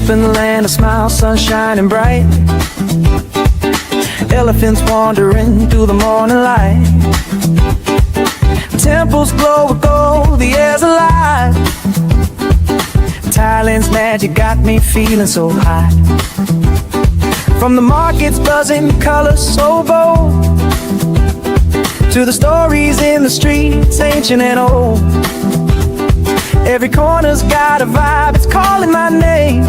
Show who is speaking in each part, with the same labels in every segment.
Speaker 1: up in the land of smiles, sun shining bright. Elephants wandering through the morning light. Temples glow with gold, the air's alive. Thailand's magic got me feeling so high. From the markets buzzing, colors so bold, to the stories in the streets, ancient and old. Every corner's got a vibe, it's calling my name.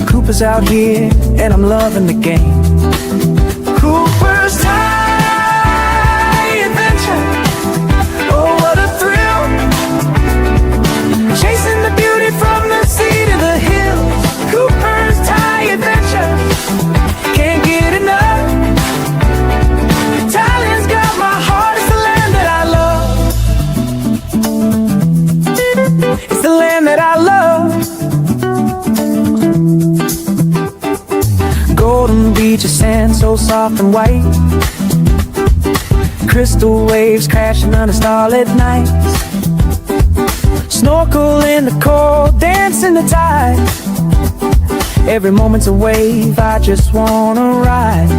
Speaker 1: Cooper's out here, and I'm loving the game. Coopersthaiadventure, oh what a thrill. Chasing the beauty from the sea to the hills. Coopersthaiadventure, can't get enough. Thailand's got my heart, it's the land that I love. It's the land that I love. Golden beaches, sand so soft and white. Crystal waves crashing under starlit nights. Snorkel in the cold, dance in the tide. Every moment's a wave, I just wanna ride.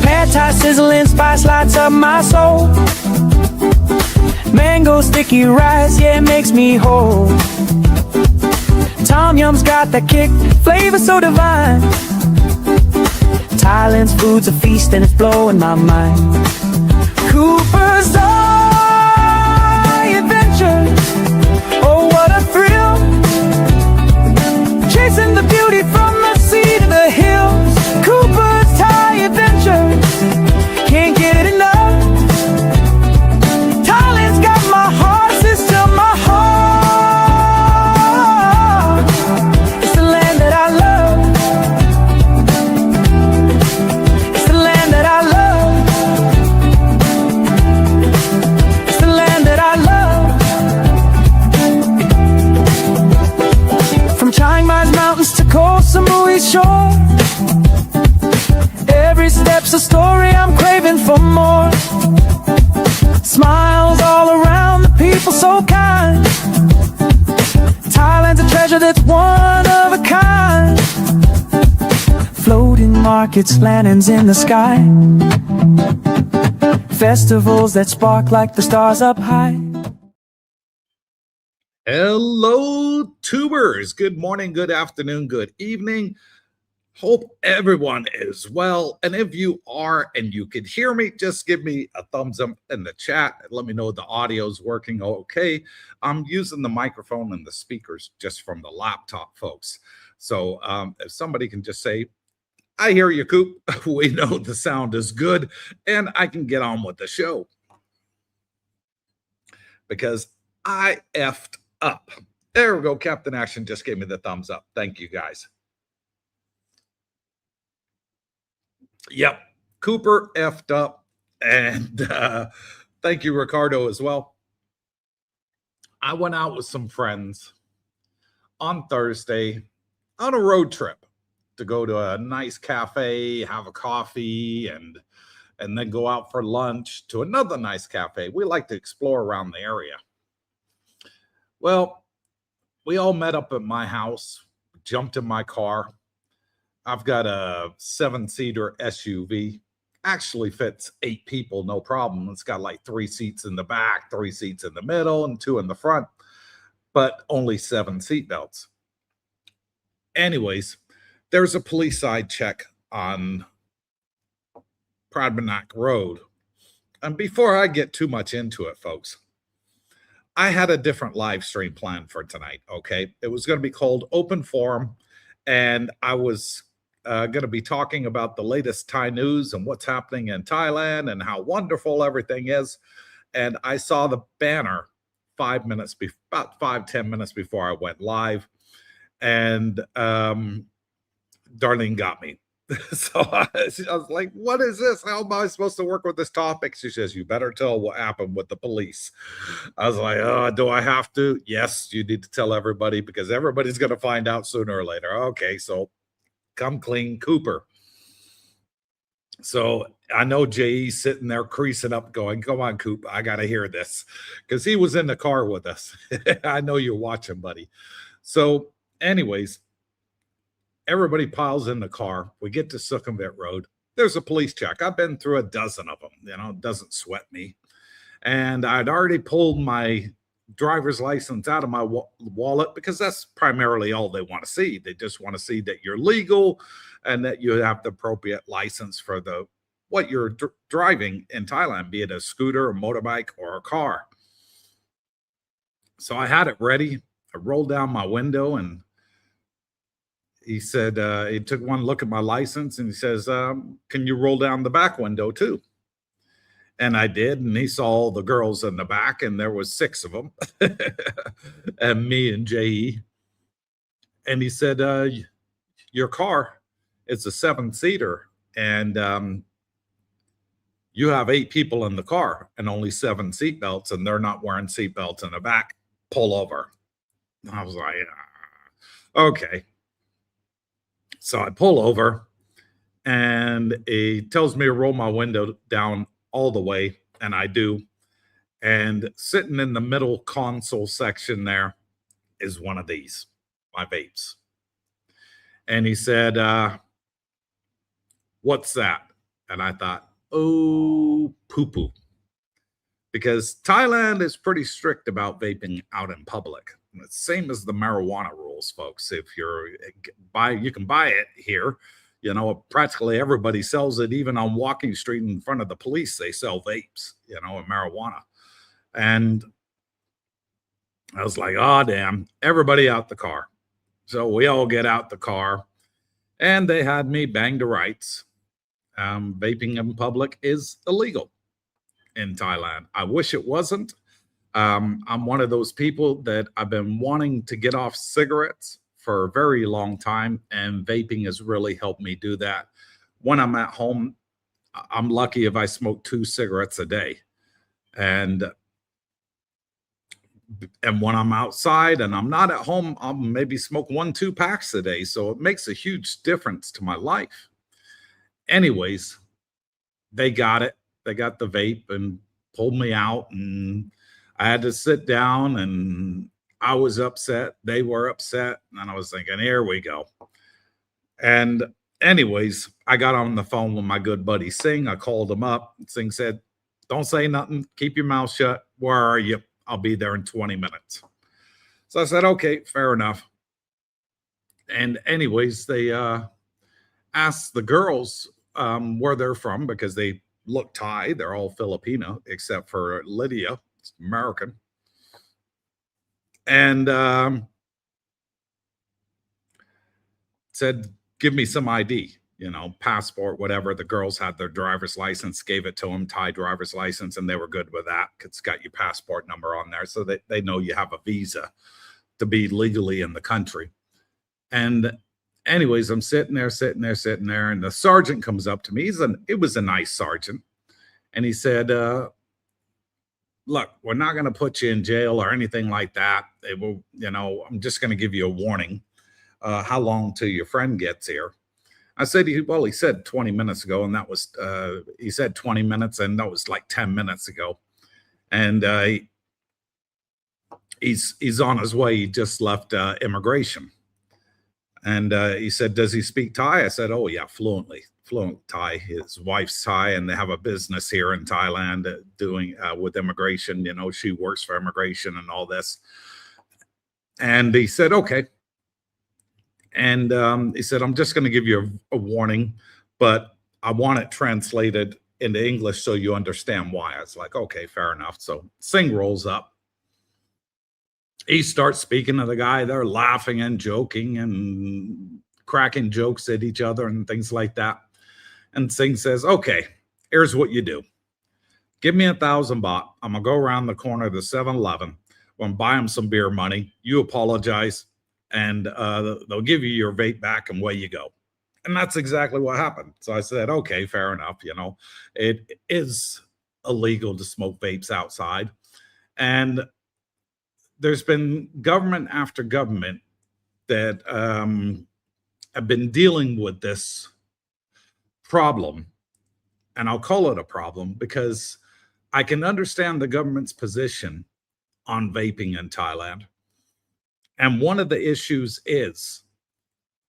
Speaker 1: Pad thai sizzling, spice lights up my soul. Mango sticky rice, yeah, it makes me whole. Tom Yum's got that kick, flavor so divine. Thailand's food's a feast and it's blowing my mind. Cooper's adventures, oh what a thrill. Chasing the beauty from the sea to the hills. Cooper's Thai adventures, can't get enough. Thailand's got my heart, it's still my heart. It's the land that I love. It's the land that I love. It's the land that I love. From Chiang Mai's mountains to Koh Samui's shore, every step's a story, I'm craving for more. Smiles all around, the people so kind. Thailand's a treasure that's one of a kind. Floating markets, lanterns in the sky. Festivals that spark like the stars up high.
Speaker 2: Hello, tubers. Good morning, good afternoon, good evening. Hope everyone is well. And if you are and you can hear me, just give me a thumbs up in the chat and let me know the audio's working okay. I'm using the microphone and the speakers just from the laptop, folks. So if somebody can just say, I hear you, Coop, we know the sound is good and I can get on with the show. Because I effed up. There we go. Captain Action just gave me the thumbs up. Thank you, guys. Yep. Cooper effed up. And thank you, Ricardo, as well. I went out with some friends on Thursday on a road trip to go to a nice cafe, have a coffee, and then go out for lunch to another nice cafe. We like to explore around the area. Well, we all met up at my house, jumped in my car. I've got a 7-seater SUV. Actually fits 8 people, no problem. It's got like 3 seats in the back, 3 seats in the middle, and 2 in the front, but only 7 seat belts. Anyways, there's a police side check on Pradmanak Road. And before I get too much into it, folks, I had a different live stream planned for tonight, okay? It was going to be called Open Forum, and I was going to be talking about the latest Thai news and what's happening in Thailand and how wonderful everything is. And I saw the banner about 5-10 minutes before I went live, and Darlene got me. So I was like, what is this? How am I supposed to work with this topic? She says, you better tell what happened with the police. I was like, oh, do I have to? Yes, you need to tell everybody because everybody's going to find out sooner or later. Okay, so come clean, Cooper. So I know J.E.'s sitting there creasing up going, come on, Coop, I got to hear this. Because he was in the car with us. I know you're watching, buddy. So anyways, everybody piles in the car. We get to Sukhumvit Road. There's a police check. I've been through a dozen of them, it doesn't sweat me. And I'd already pulled my driver's license out of my wallet, because that's primarily all they want to see. They just want to see that you're legal and that you have the appropriate license for what you're driving in Thailand, be it a scooter, a motorbike, or a car. So I had it ready. I rolled down my window, and he said, he took one look at my license, and he says, can you roll down the back window too? And I did, and he saw all the girls in the back, and there was 6 of them, and me and J.E. And he said, your car, it's a 7-seater, and you have 8 people in the car and only 7 seatbelts, and they're not wearing seatbelts in the back. Pull over. And I was like, okay. So I pull over, and he tells me to roll my window down all the way, and I do. And sitting in the middle console section there is one of these, my vapes. And he said, what's that? And I thought, oh, poo-poo. Because Thailand is pretty strict about vaping out in public. It's same as the marijuana rules, folks. If you can buy it here. Practically everybody sells it. Even on Walking Street in front of the police, they sell vapes, and marijuana. And I was like, oh, damn, everybody out the car. So we all get out the car, and they had me bang the rights. Vaping in public is illegal in Thailand. I wish it wasn't. I'm one of those people that I've been wanting to get off cigarettes for a very long time, and vaping has really helped me do that. When I'm at home, I'm lucky if I smoke 2 cigarettes a day. And when I'm outside and I'm not at home, I'll maybe smoke 1-2 packs a day. So it makes a huge difference to my life. Anyways, they got it. They got the vape and pulled me out, and I had to sit down, and I was upset. They were upset. And I was thinking, here we go. And anyways, I got on the phone with my good buddy Singh. I called him up. Singh said, don't say nothing. Keep your mouth shut. Where are you? I'll be there in 20 minutes. So I said, okay, fair enough. And anyways, they asked the girls where they're from, because they look Thai. They're all Filipino, except for Lydia, American. And said, give me some ID, passport, whatever. The girls had their driver's license, gave it to them, Thai driver's license, and they were good with that. It's got your passport number on there, so that they know you have a visa to be legally in the country. And anyways, I'm sitting there, and the sergeant comes up to me. It was a nice sergeant. And he said, look, we're not going to put you in jail or anything like that. It will, I'm just going to give you a warning. How long till your friend gets here? I said, he said 20 minutes ago, and that was, he said 20 minutes, and that was like 10 minutes ago. And he's on his way. He just left immigration. And he said, does he speak Thai? I said, oh, yeah, fluent Thai. His wife's Thai, and they have a business here in Thailand doing with immigration. She works for immigration and all this. And he said, okay. And he said, I'm just going to give you a warning, but I want it translated into English so you understand why. I was like, okay, fair enough. So Singh rolls up. He starts speaking to the guy. They're laughing and joking and cracking jokes at each other and things like that. And Singh says, okay, here's what you do. Give me 1,000 baht. I'm going to go around the corner of the 7-Eleven. I'm going to buy him some beer money. You apologize, and they'll give you your vape back, and away you go. And that's exactly what happened. So I said, okay, fair enough. It is illegal to smoke vapes outside. And there's been government after government that have been dealing with this problem. And I'll call it a problem because I can understand the government's position on vaping in Thailand. And one of the issues is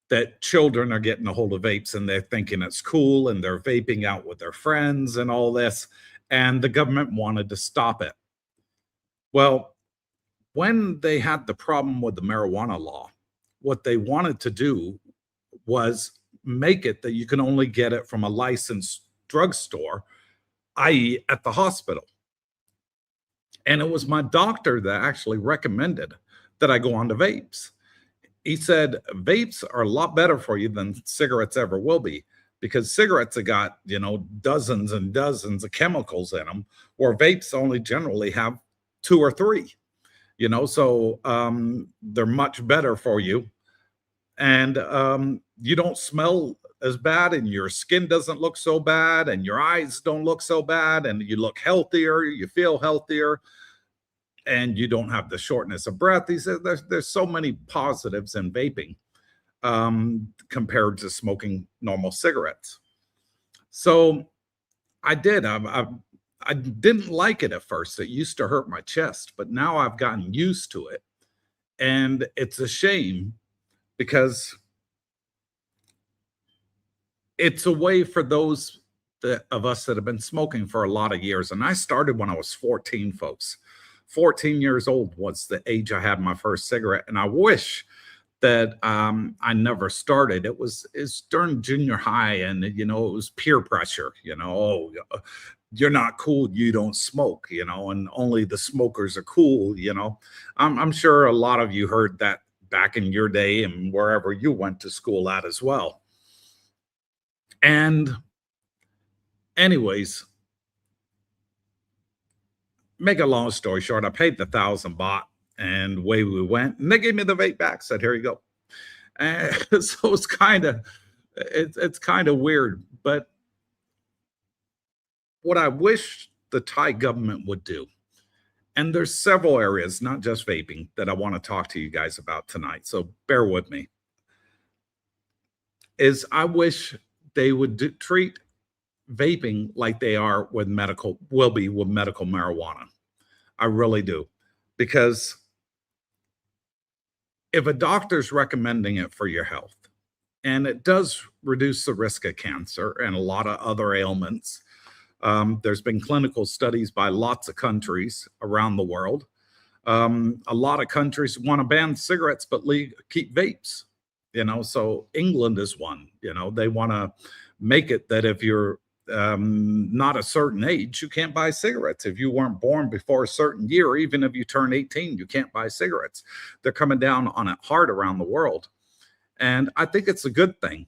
Speaker 2: that children are getting a hold of vapes and they're thinking it's cool and they're vaping out with their friends and all this. And the government wanted to stop it. Well, when they had the problem with the marijuana law, what they wanted to do was make it that you can only get it from a licensed drugstore, i.e., at the hospital. And it was my doctor that actually recommended that I go on to vapes. He said, vapes are a lot better for you than cigarettes ever will be, because cigarettes have got, dozens and dozens of chemicals in them, where vapes only generally have 2 or 3, so they're much better for you. And you don't smell as bad, and your skin doesn't look so bad, and your eyes don't look so bad, and you look healthier, you feel healthier, and you don't have the shortness of breath. He said there's so many positives in vaping compared to smoking normal cigarettes. So I did. I didn't like it at first. It used to hurt my chest, but now I've gotten used to it. And it's a shame because it's a way for those of us that have been smoking for a lot of years. And I started when I was 14, folks. 14 years old was the age I had my first cigarette. And I wish that I never started. It's during junior high, and it was peer pressure, oh, you're not cool, you don't smoke, and only the smokers are cool, I'm sure a lot of you heard that back in your day and wherever you went to school at as well. And anyways, make a long story short, I paid the 1,000 baht, and away we went. And they gave me the vape back. Said, "Here you go." And so it's kind of weird. But what I wish the Thai government would do, and there's several areas, not just vaping, that I want to talk to you guys about tonight. So bear with me. Is I wish they would treat vaping like they are with medical marijuana. I really do. Because if a doctor's recommending it for your health, and it does reduce the risk of cancer and a lot of other ailments, there's been clinical studies by lots of countries around the world. A lot of countries want to ban cigarettes but keep vapes. So England is one. They want to make it that if you're not a certain age, you can't buy cigarettes. If you weren't born before a certain year, even if you turn 18, you can't buy cigarettes. They're coming down on it hard around the world. And I think it's a good thing,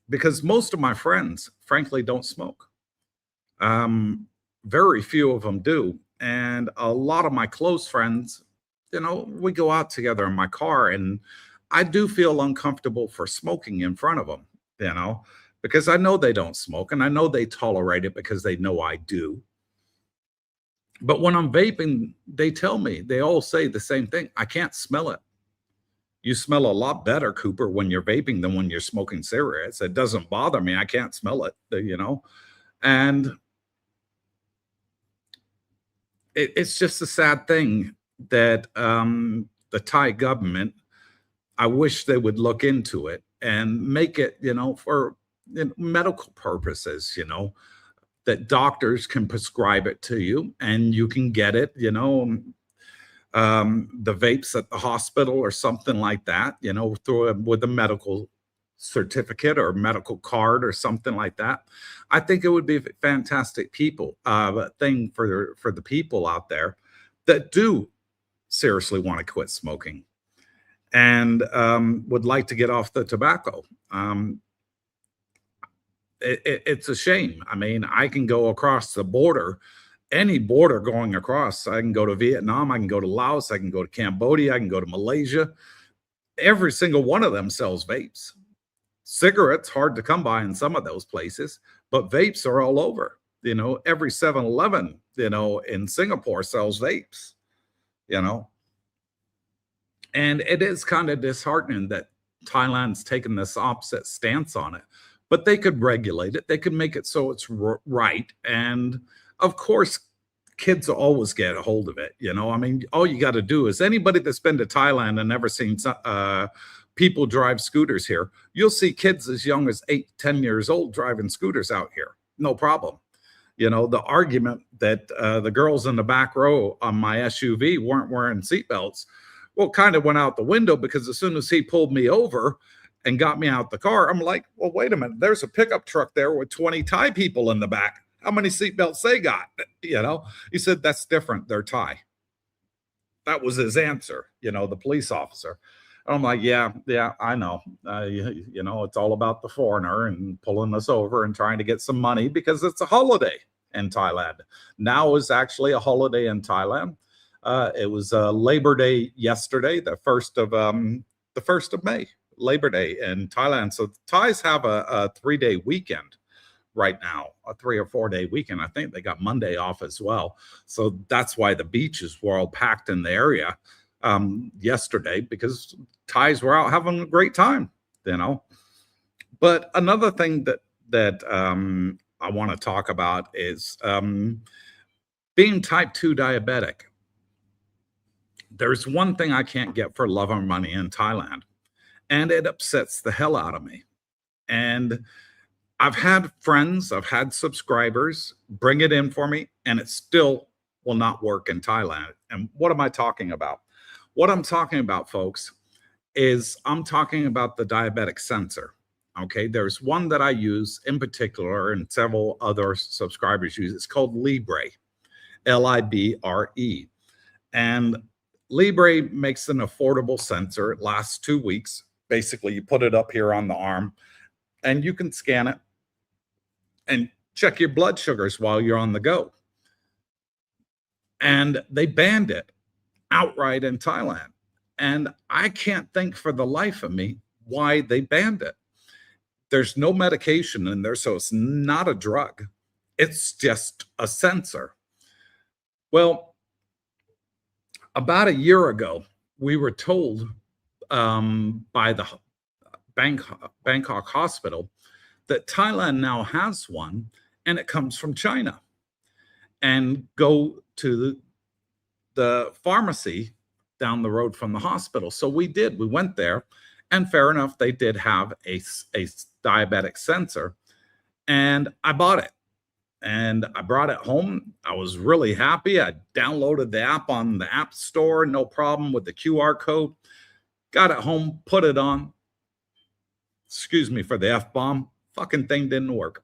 Speaker 2: because most of my friends, frankly, don't smoke. Very few of them do. And a lot of my close friends, we go out together in my car, and I do feel uncomfortable for smoking in front of them, because I know they don't smoke, and I know they tolerate it because they know I do. But when I'm vaping, they all say the same thing. I can't smell it. You smell a lot better, Cooper, when you're vaping than when you're smoking cigarettes. It doesn't bother me. I can't smell it, And it's just a sad thing that the Thai government, I wish they would look into it and make it, for medical purposes, that doctors can prescribe it to you and you can get it, the vapes at the hospital or something like that, with a medical certificate or medical card or something like that. I think it would be a fantastic thing for the people out there that do seriously want to quit smoking and would like to get off the tobacco. It's a shame. I mean, I can go across the border, any border going across. I can go to Vietnam, I can go to Laos, I can go to Cambodia, I can go to Malaysia. Every single one of them sells vapes. Cigarettes, hard to come by in some of those places, but vapes are all over. Every 7-Eleven, in Singapore sells vapes, And it is kind of disheartening that Thailand's taken this opposite stance on it. But they could regulate it. They could make it so it's right. And of course, kids will always get a hold of it. I mean, all you got to do is anybody that's been to Thailand and never seen people drive scooters here, you'll see kids as young as 8, 10 years old driving scooters out here. No problem. The argument that the girls in the back row on my SUV weren't wearing seatbelts, well, kind of went out the window, because as soon as he pulled me over and got me out the car, I'm like, well, wait a minute. There's a pickup truck there with 20 Thai people in the back. How many seatbelts they got? He said, that's different. They're Thai. That was his answer, the police officer. And I'm like, yeah, I know. It's all about the foreigner and pulling us over and trying to get some money because it's a holiday in Thailand. Now is actually a holiday in Thailand. It was Labor Day yesterday, the 1st of May, Labor Day in Thailand. So Thais have a 3-day weekend right now, a 3 or 4 day weekend. I think they got Monday off as well. So that's why the beaches were all packed in the area yesterday, because Thais were out having a great time, But another thing that I want to talk about is being type 2 diabetic. There's one thing I can't get for love or money in Thailand, and it upsets the hell out of me. And I've had friends, I've had subscribers bring it in for me, and it still will not work in Thailand. And what am I talking about? What I'm talking about, folks, is I'm talking about the diabetic sensor. Okay, there's one that I use in particular, and several other subscribers use. It's called Libre, Libre. And Libre makes an affordable sensor. It lasts 2 weeks. Basically, you put it up here on the arm, and you can scan it and check your blood sugars while you're on the go. And they banned it outright in Thailand. And I can't think for the life of me why they banned it. There's no medication in there, so it's not a drug. It's just a sensor. Well, about a year ago, we were told by the Bangkok hospital that Thailand now has one, and it comes from China. And go to the pharmacy down the road from the hospital. So we did. We went there, and fair enough, they did have a diabetic sensor, and I bought it. And I brought it home. I was really happy. I downloaded the app on the App Store, no problem with the QR code. Got it home, put it on. Excuse me for the F-bomb. Fucking thing didn't work.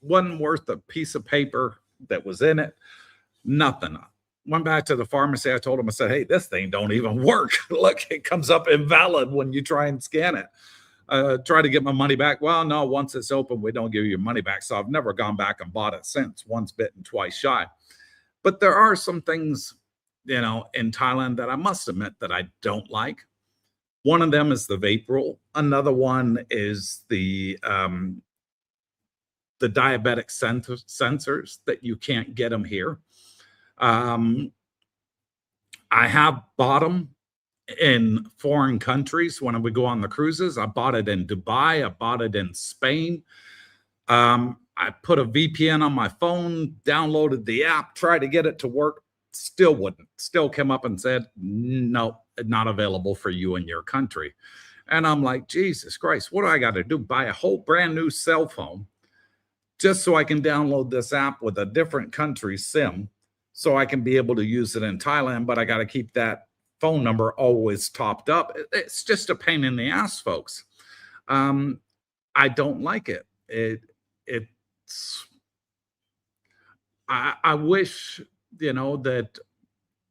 Speaker 2: Wasn't worth a piece of paper that was in it. Nothing. Went back to the pharmacy. I told him, I said, hey, this thing don't even work. Look, it comes up invalid when you try and scan it. Try to get my money back. Well, no, once it's open, we don't give you your money back. So I've never gone back and bought it since. Once bitten, twice shy. But there are some things, in Thailand that I must admit that I don't like. One of them is the vape rule. Another one is the diabetic sensors that you can't get them here. I have bought them in foreign countries when we go on the cruises. I bought it in Dubai. I bought it in Spain. I put a VPN on my phone, downloaded the app, tried to get it to work. Still wouldn't. Still came up and said, no, not available for you in your country. And I'm like, Jesus Christ, what do I got to do? Buy a whole brand new cell phone just so I can download this app with a different country SIM so I can be able to use it in Thailand, but I got to keep that phone number always topped up. It's just a pain in the ass, folks. I don't like it. I wish, that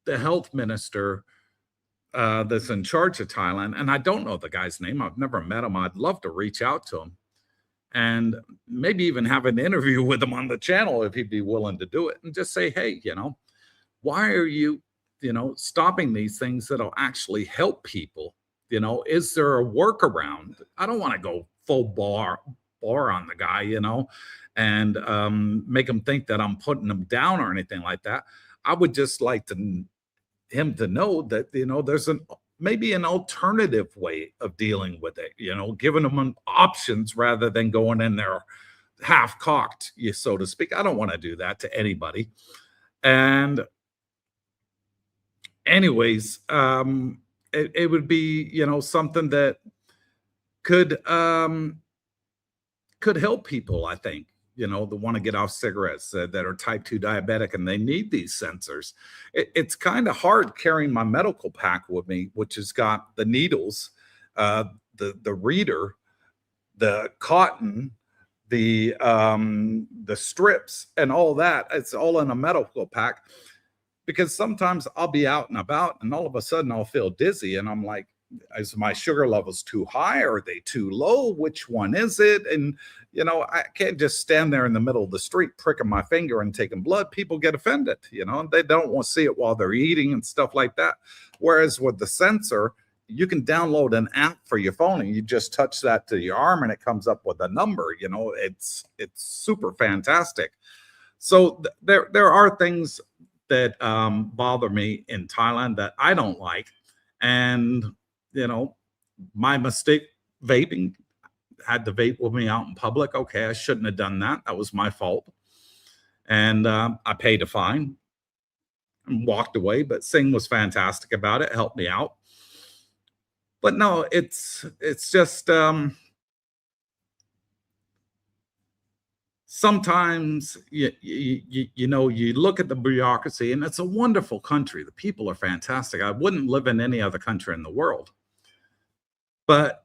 Speaker 2: the health minister that's in charge of Thailand, and I don't know the guy's name. I've never met him. I'd love to reach out to him and maybe even have an interview with him on the channel if he'd be willing to do it, and just say, hey, why are you, stopping these things that'll actually help people? Is there a workaround? I don't want to go full bar on the guy, and make him think that I'm putting him down or anything like that. I would just like him to know that, there's maybe an alternative way of dealing with it, giving them options rather than going in there half cocked, so to speak. I don't want to do that to anybody. And anyways, it would be, something that could could help people, I think, that want to get off cigarettes, that are type 2 diabetic and they need these sensors. It's kind of hard carrying my medical pack with me, which has got the needles, uh, the reader, the cotton, the strips, and all that. It's all in a medical pack, because sometimes I'll be out and about and all of a sudden I'll feel dizzy and I'm like, is my sugar levels too high? Are they too low? Which one is it? And, I can't just stand there in the middle of the street pricking my finger and taking blood. People get offended, and they don't want to see it while they're eating and stuff like that. Whereas with the sensor, you can download an app for your phone and you just touch that to your arm and it comes up with a number. It's super fantastic. So there are things that bother me in Thailand that I don't like. And, my mistake, vaping, had to vape with me out in public. Okay, I shouldn't have done that. That was my fault. And I paid a fine and walked away. But Singh was fantastic about it, helped me out. But no, it's just sometimes you look at the bureaucracy, and it's a wonderful country. The people are fantastic. I wouldn't live in any other country in the world. But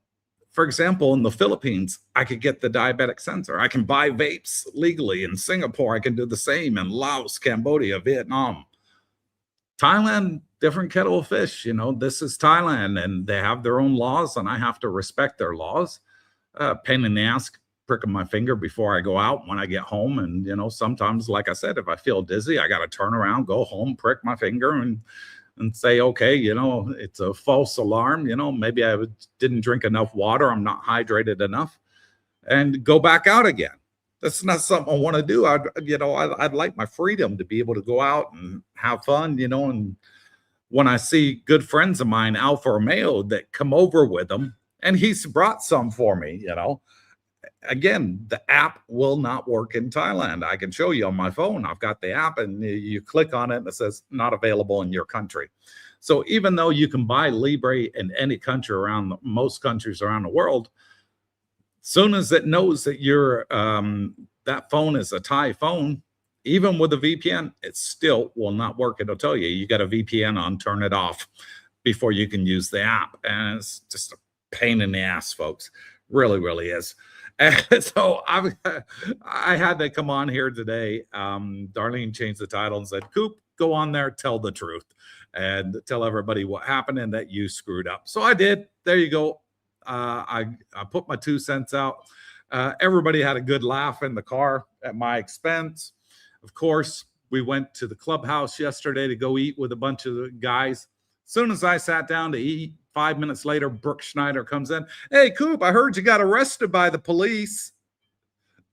Speaker 2: for example, in the Philippines, I could get the diabetic sensor. I can buy vapes legally. In Singapore, I can do the same. In Laos, Cambodia, Vietnam. Thailand, different kettle of fish. This is Thailand and they have their own laws and I have to respect their laws. Pain in the ass pricking my finger before I go out when I get home. And, sometimes, like I said, if I feel dizzy, I got to turn around, go home, prick my finger and say, okay, it's a false alarm. Maybe I didn't drink enough water. I'm not hydrated enough, and go back out again. That's not something I want to do. I'd like my freedom to be able to go out and have fun, and when I see good friends of mine, Alfa Romeo, that come over with them, and he's brought some for me, again, the app will not work in Thailand. I can show you on my phone. I've got the app and you click on it and it says not available in your country. So even though you can buy Libre in any country most countries around the world, soon as it knows that that phone is a Thai phone, even with a VPN, it still will not work. It'll tell you got a VPN on, turn it off before you can use the app. And it's just a pain in the ass, folks. Really, really is. And so I had to come on here today. Darlene changed the title and said, Coop, go on there, tell the truth and tell everybody what happened and that you screwed up. So I did. There you go. I put my 2 cents out. Everybody had a good laugh in the car at my expense. Of course, we went to the clubhouse yesterday to go eat with a bunch of guys. As soon as I sat down to eat, 5 minutes later, Brooke Schneider comes in. Hey, Coop, I heard you got arrested by the police.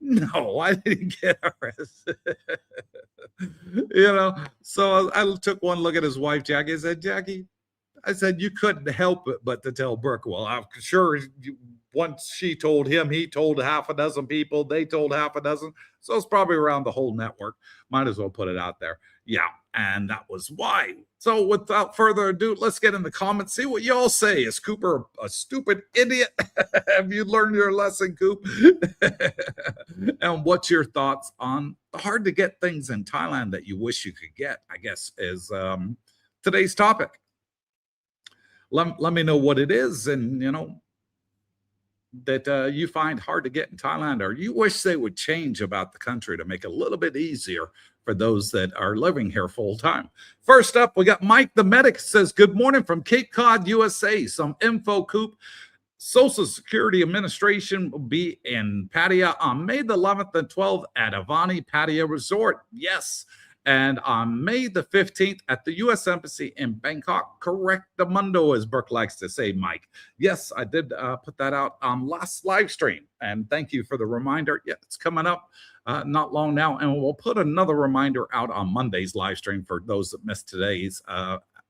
Speaker 2: No, I didn't get arrested. So I took one look at his wife, Jackie. I said, Jackie, you couldn't help it but to tell Brooke. Well, I'm sure once she told him, he told half a dozen people, they told half a dozen. So it's probably around the whole network. Might as well put it out there. Yeah, and that was why. So without further ado, let's get in the comments, see what y'all say. Is Cooper a stupid idiot? Have you learned your lesson, Coop? And what's your thoughts on the hard to get things in Thailand that you wish you could get, I guess, is today's topic. Let me know what it is, and that you find hard to get in Thailand, or you wish they would change about the country to make it a little bit easier for those that are living here full time. First up, we got Mike the Medic says, good morning from Cape Cod, USA. Some info, Coop. Social Security Administration will be in Pattaya on May the 11th and 12th at Avani Pattaya Resort. Yes. And on May the 15th at the U.S. Embassy in Bangkok. Correctamundo, as Brooke likes to say, Mike. Yes, I did put that out on last live stream. And thank you for the reminder. Yeah, it's coming up not long now. And we'll put another reminder out on Monday's live stream for those that missed today's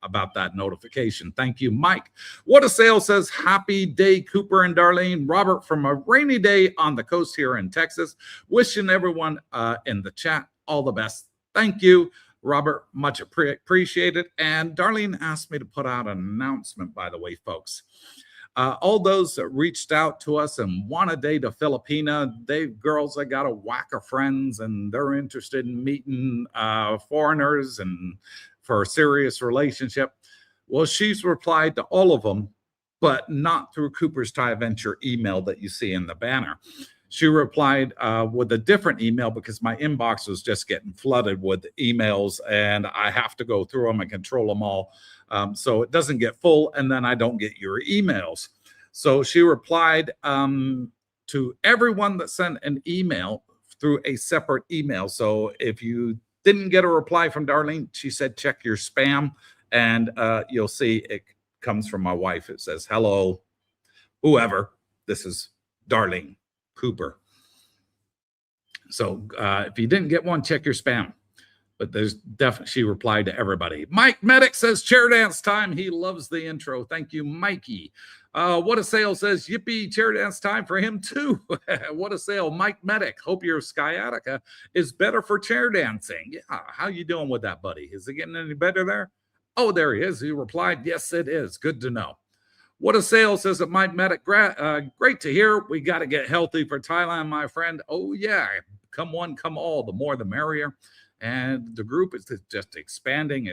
Speaker 2: about that notification. Thank you, Mike. What a Sale says, happy day, Cooper and Darlene. Robert from a rainy day on the coast here in Texas. Wishing everyone in the chat all the best. Thank you. Robert, much appreciated. And Darlene asked me to put out an announcement, by the way, folks. All those that reached out to us and want to date a Filipina, girls that got a whack of friends and they're interested in meeting foreigners and for a serious relationship. Well, she's replied to all of them, but not through Coopersthaiadventure email that you see in the banner. She replied with a different email because my inbox was just getting flooded with emails and I have to go through them and control them all. So it doesn't get full and then I don't get your emails. So she replied to everyone that sent an email through a separate email. So if you didn't get a reply from Darlene, she said, check your spam and you'll see it comes from my wife. It says, hello, whoever, this is Darlene Cooper. So if you didn't get one, check your spam. But there's definitely, she replied to everybody. Mike Medic says chair dance time. He loves the intro. Thank you, Mikey. What a Sale says, yippee, chair dance time for him too. What a Sale. Mike Medic, hope your sciatica is better for chair dancing. Yeah, how you doing with that, buddy? Is it getting any better there? Oh, there he is. He replied, yes, it is. Good to know. What a Sale says that Mike Medic, great to hear. We got to get healthy for Thailand, my friend. Oh, yeah. Come one, come all. The more, the merrier. And the group is just expanding.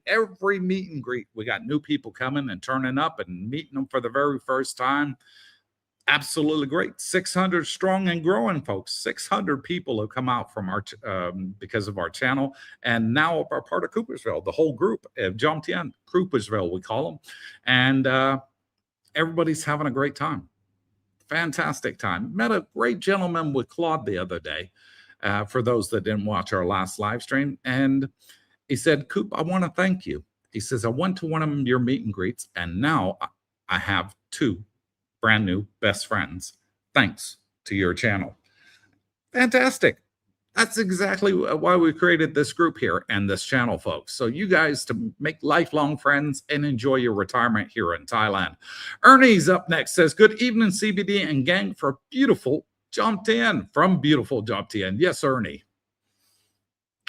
Speaker 2: Every meet and greet, we got new people coming and turning up and meeting them for the very first time. Absolutely great. 600 strong and growing, folks. 600 people have come out from our because of our channel, and now are part of Coopersville. The whole group of Jomtien, Coopersville, we call them, and everybody's having a great time. Fantastic time. Met a great gentleman with Claude the other day. For those that didn't watch our last live stream, and he said, Coop, I want to thank you. He says, I went to one of your meet and greets, and now I have 2 brand new best friends thanks to your channel. Fantastic. That's exactly why we created this group here and this channel, folks. So you guys to make lifelong friends and enjoy your retirement here in Thailand. Ernie's up next, says, good evening, CBD and gang, for beautiful Jomtien, from beautiful Jomtien. Yes, Ernie.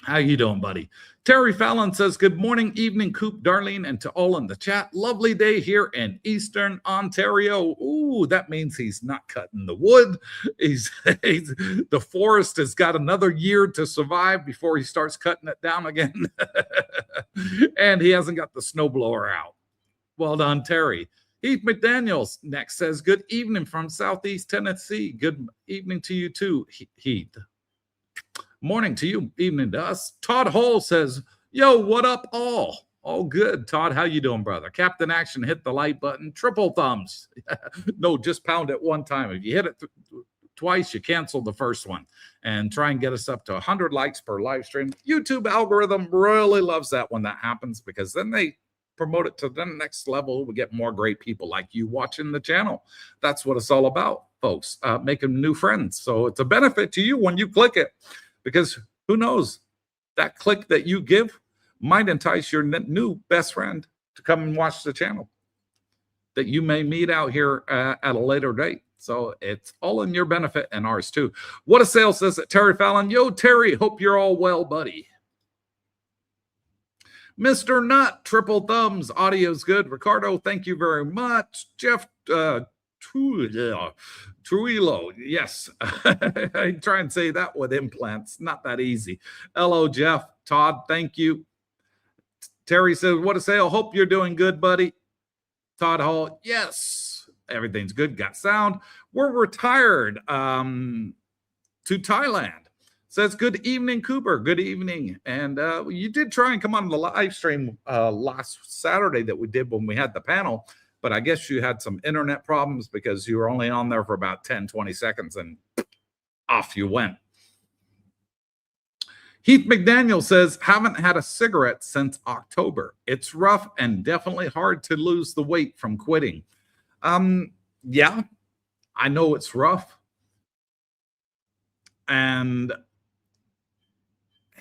Speaker 2: How you doing, buddy? Terry Fallon says, good morning, evening, Coop, Darlene, and to all in the chat. Lovely day here in Eastern Ontario. Ooh, that means he's not cutting the wood. The forest has got another year to survive before he starts cutting it down again. And he hasn't got the snowblower out. Well done, Terry. Heath McDaniels next says, good evening from Southeast Tennessee. Good evening to you too, Heath. Morning to you, evening to us. Todd Hall says, yo, what up all? All good. Todd, how you doing, brother? Captain Action, hit the like button. Triple thumbs. No, just pound it one time. If you hit it twice, you cancel the first one. And try and get us up to 100 likes per live stream. YouTube algorithm really loves that when that happens, because then they promote it to the next level. We get more great people like you watching the channel. That's what it's all about, folks. Making new friends. So it's a benefit to you when you click it. Because who knows, that click that you give might entice your new best friend to come and watch the channel that you may meet out here at a later date. So it's all in your benefit and ours too. What a Sale says that Terry Fallon. Yo, Terry, hope you're all well, buddy. Mr. Nut, triple thumbs. Audio's good. Ricardo, thank you very much. Jeff Trujillo, yes. I try and say that with implants. Not that easy. Hello, Jeff. Todd, thank you. Terry says, what a Sale. Hope you're doing good, buddy. Todd Hall, yes. Everything's good. Got sound. We're retired to Thailand. Says, good evening, Cooper. Good evening. And you did try and come on the live stream last Saturday that we did when we had the panel. But I guess you had some internet problems because you were only on there for about 10, 20 seconds and off you went. Heath McDaniel says, haven't had a cigarette since October. It's rough and definitely hard to lose the weight from quitting. Yeah, I know it's rough. And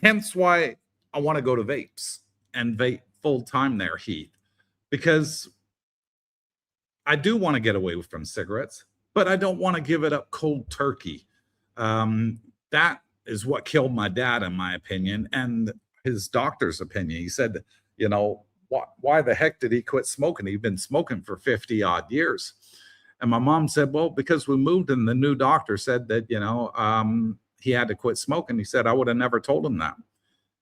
Speaker 2: hence why I want to go to vapes and vape full time there, Heath, because I do want to get away from cigarettes, but I don't want to give it up cold turkey. That is what killed my dad, in my opinion. And his doctor's opinion. He said, you know, why the heck did he quit smoking? He'd been smoking for 50 odd years. And my mom said, well, because we moved and the new doctor said that, you know, he had to quit smoking. He said, I would have never told him that.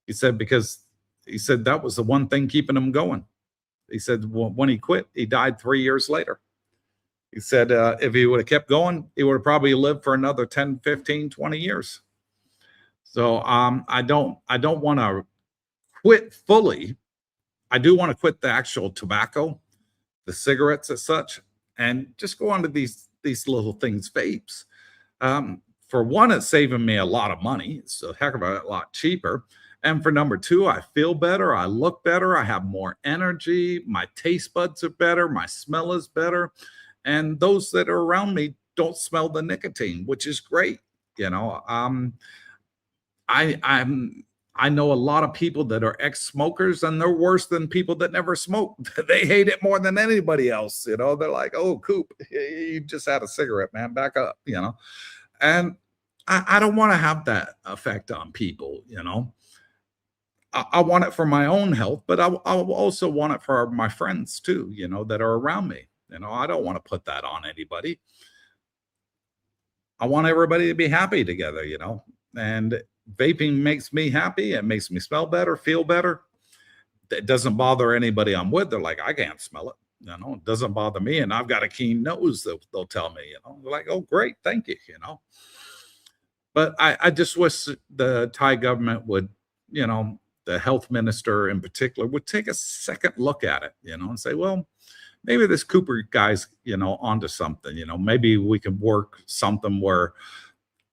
Speaker 2: He said, because he said that was the one thing keeping him going. He said, well, when he quit, he died 3 years later. He said, if he would have kept going, he would have probably lived for another 10, 15, 20 years. So I don't want to quit fully. I do want to quit the actual tobacco, the cigarettes as such, and just go on to these little things, vapes. For one, it's saving me a lot of money. It's a heck of a lot cheaper. And for number two, I feel better. I look better. I have more energy. My taste buds are better. My smell is better. And those that are around me don't smell the nicotine, which is great. You know, I know a lot of people that are ex-smokers, and they're worse than people that never smoked. They hate it more than anybody else. You know, they're like, oh, Coop, you just had a cigarette, man, back up, you know. And I don't want to have that effect on people, you know. I want it for my own health, but I also want it for my friends too, you know, that are around me. You know, I don't want to put that on anybody. I want everybody to be happy together, you know, and vaping makes me happy. It makes me smell better, feel better. It doesn't bother anybody I'm with. They're like, I can't smell it. You know, it doesn't bother me. And I've got a keen nose, they'll tell me, you know, they're like, oh, great. Thank you. You know, but I just wish the Thai government would, you know, the health minister in particular would take a second look at it, you know, and say, well, maybe this Cooper guy's, you know, onto something, you know, maybe we can work something where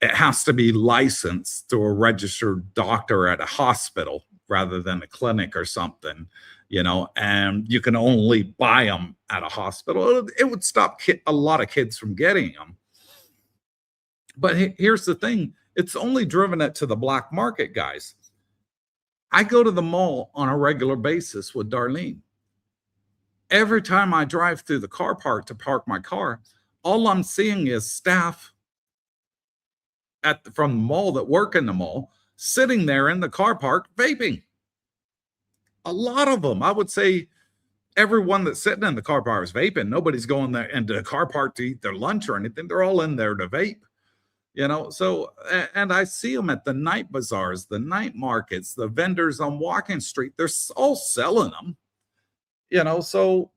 Speaker 2: it has to be licensed to a registered doctor at a hospital rather than a clinic or something, you know, and you can only buy them at a hospital. It would stop a lot of kids from getting them. But here's the thing. It's only driven it to the black market, guys. I go to the mall on a regular basis with Darlene. Every time I drive through the car park to park my car, all I'm seeing is staff from the mall that work in the mall sitting there in the car park vaping. A lot of them. I would say everyone that's sitting in the car park is vaping. Nobody's going there into the car park to eat their lunch or anything. They're all in there to vape. You know, so, and I see them at the night bazaars, the night markets, the vendors on Walking Street. They're all selling them, you know. So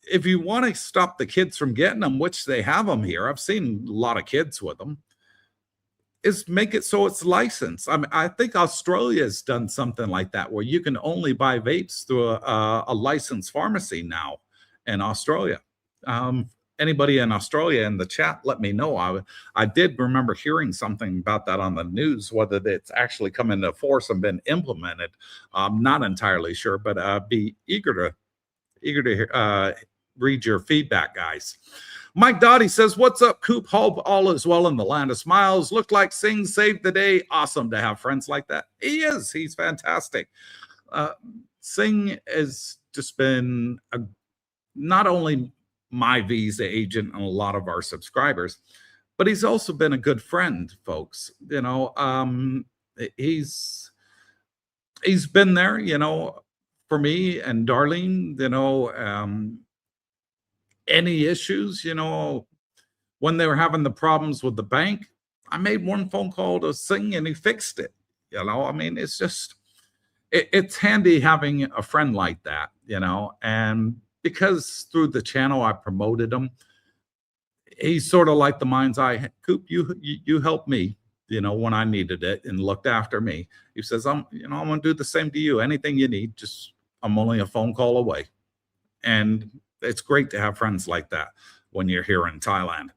Speaker 2: if you want to stop the kids from getting them, which they have them here, I've seen a lot of kids with them, is make it so it's licensed. I mean, I think Australia has done something like that where you can only buy vapes through a licensed pharmacy now in Australia. Anybody in Australia in the chat, let me know. I did remember hearing something about that on the news, whether it's actually come into force and been implemented. I'm not entirely sure, but be eager to read your feedback, guys. Mike Dottie says, what's up, Coop? Hope all is well in the land of smiles. Looked like Singh saved the day. Awesome to have friends like that. He is. He's fantastic. Singh has just been not only my visa agent and a lot of our subscribers, but he's also been a good friend, folks. You know, he's been there, you know, for me and Darlene, you know, any issues, you know, when they were having the problems with the bank, I made one phone call to Singh and he fixed it. You know, I mean, it's just, it's handy having a friend like that, you know, and because through the channel I promoted him, he's sort of like the mind's eye. Coop, you helped me, you know, when I needed it and looked after me. He says, I'm gonna do the same to you. Anything you need, just I'm only a phone call away. And it's great to have friends like that when you're here in Thailand.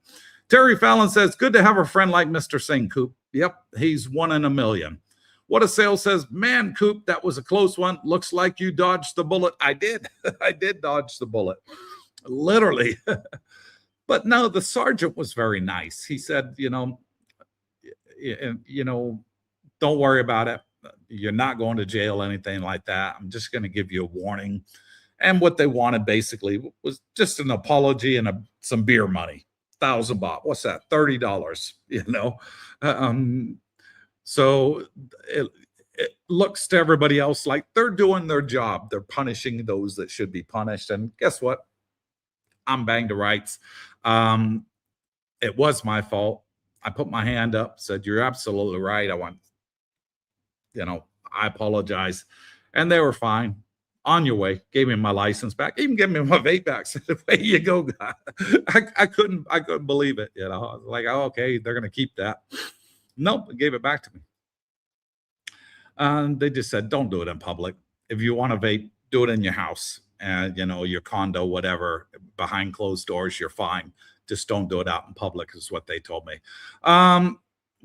Speaker 2: Terry Fallon says, good to have a friend like Mr. Singh, Coop. Yep, he's 1 in a million. What a Sale says, man, Coop, that was a close one. Looks like you dodged the bullet. I did. I did dodge the bullet. Literally. But no, the sergeant was very nice. He said, you know, don't worry about it. You're not going to jail, anything like that. I'm just going to give you a warning. And what they wanted basically was just an apology and some beer money. 1,000 baht. What's that? $30, you know? So it looks to everybody else like they're doing their job. They're punishing those that should be punished. And guess what? I'm banged to rights. Um, it was my fault. I put my hand up, said, "You're absolutely right. I apologize." And they were fine. On your way. Gave me my license back. Even gave me my vape back. Said, "Away you go, guy." I couldn't believe it. I was like, "Oh, okay, they're gonna keep that." Nope, they gave it back to me. And they just said, "Don't do it in public. If you want to vape, do it in your house and your condo, whatever, behind closed doors, you're fine. Just don't do it out in public," is what they told me.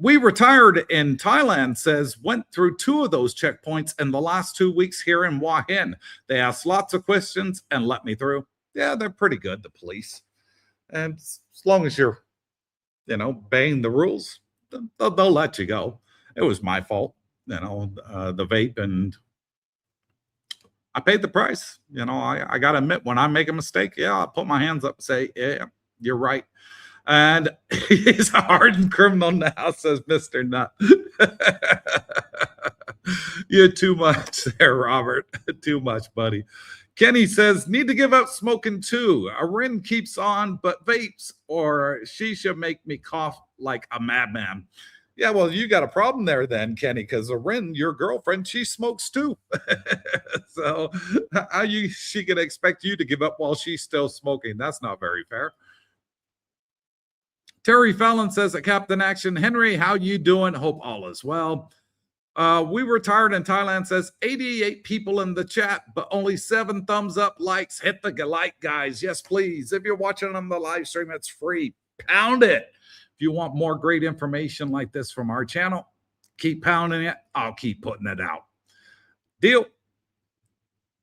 Speaker 2: We retired in Thailand says went through 2 of those checkpoints in the last 2 weeks here in Hua Hin. They asked lots of questions and let me through. Yeah, they're pretty good, the police. And as long as you're, obeying the rules, they'll let you go. It was my fault, the vape, and I paid the price. I got to admit, when I make a mistake, yeah, I'll put my hands up and say, "Yeah, you're right." And he's a hardened criminal now, says Mr. Nut. You're too much there, Robert. Too much, buddy. Kenny says, need to give up smoking too. A Rin keeps on, but vapes or shisha make me cough like a madman. Yeah, well, you got a problem there then, Kenny, because Rin, your girlfriend, she smokes too. So she can expect you to give up while she's still smoking? That's not very fair. Terry Fallon says at Captain Action, Henry, how you doing? Hope all is well. We retired in Thailand says 88 people in the chat, but only 7 thumbs up likes. Hit the like, guys. Yes, please. If you're watching on the live stream, it's free. Pound it. If you want more great information like this from our channel, keep pounding it. I'll keep putting it out. Deal?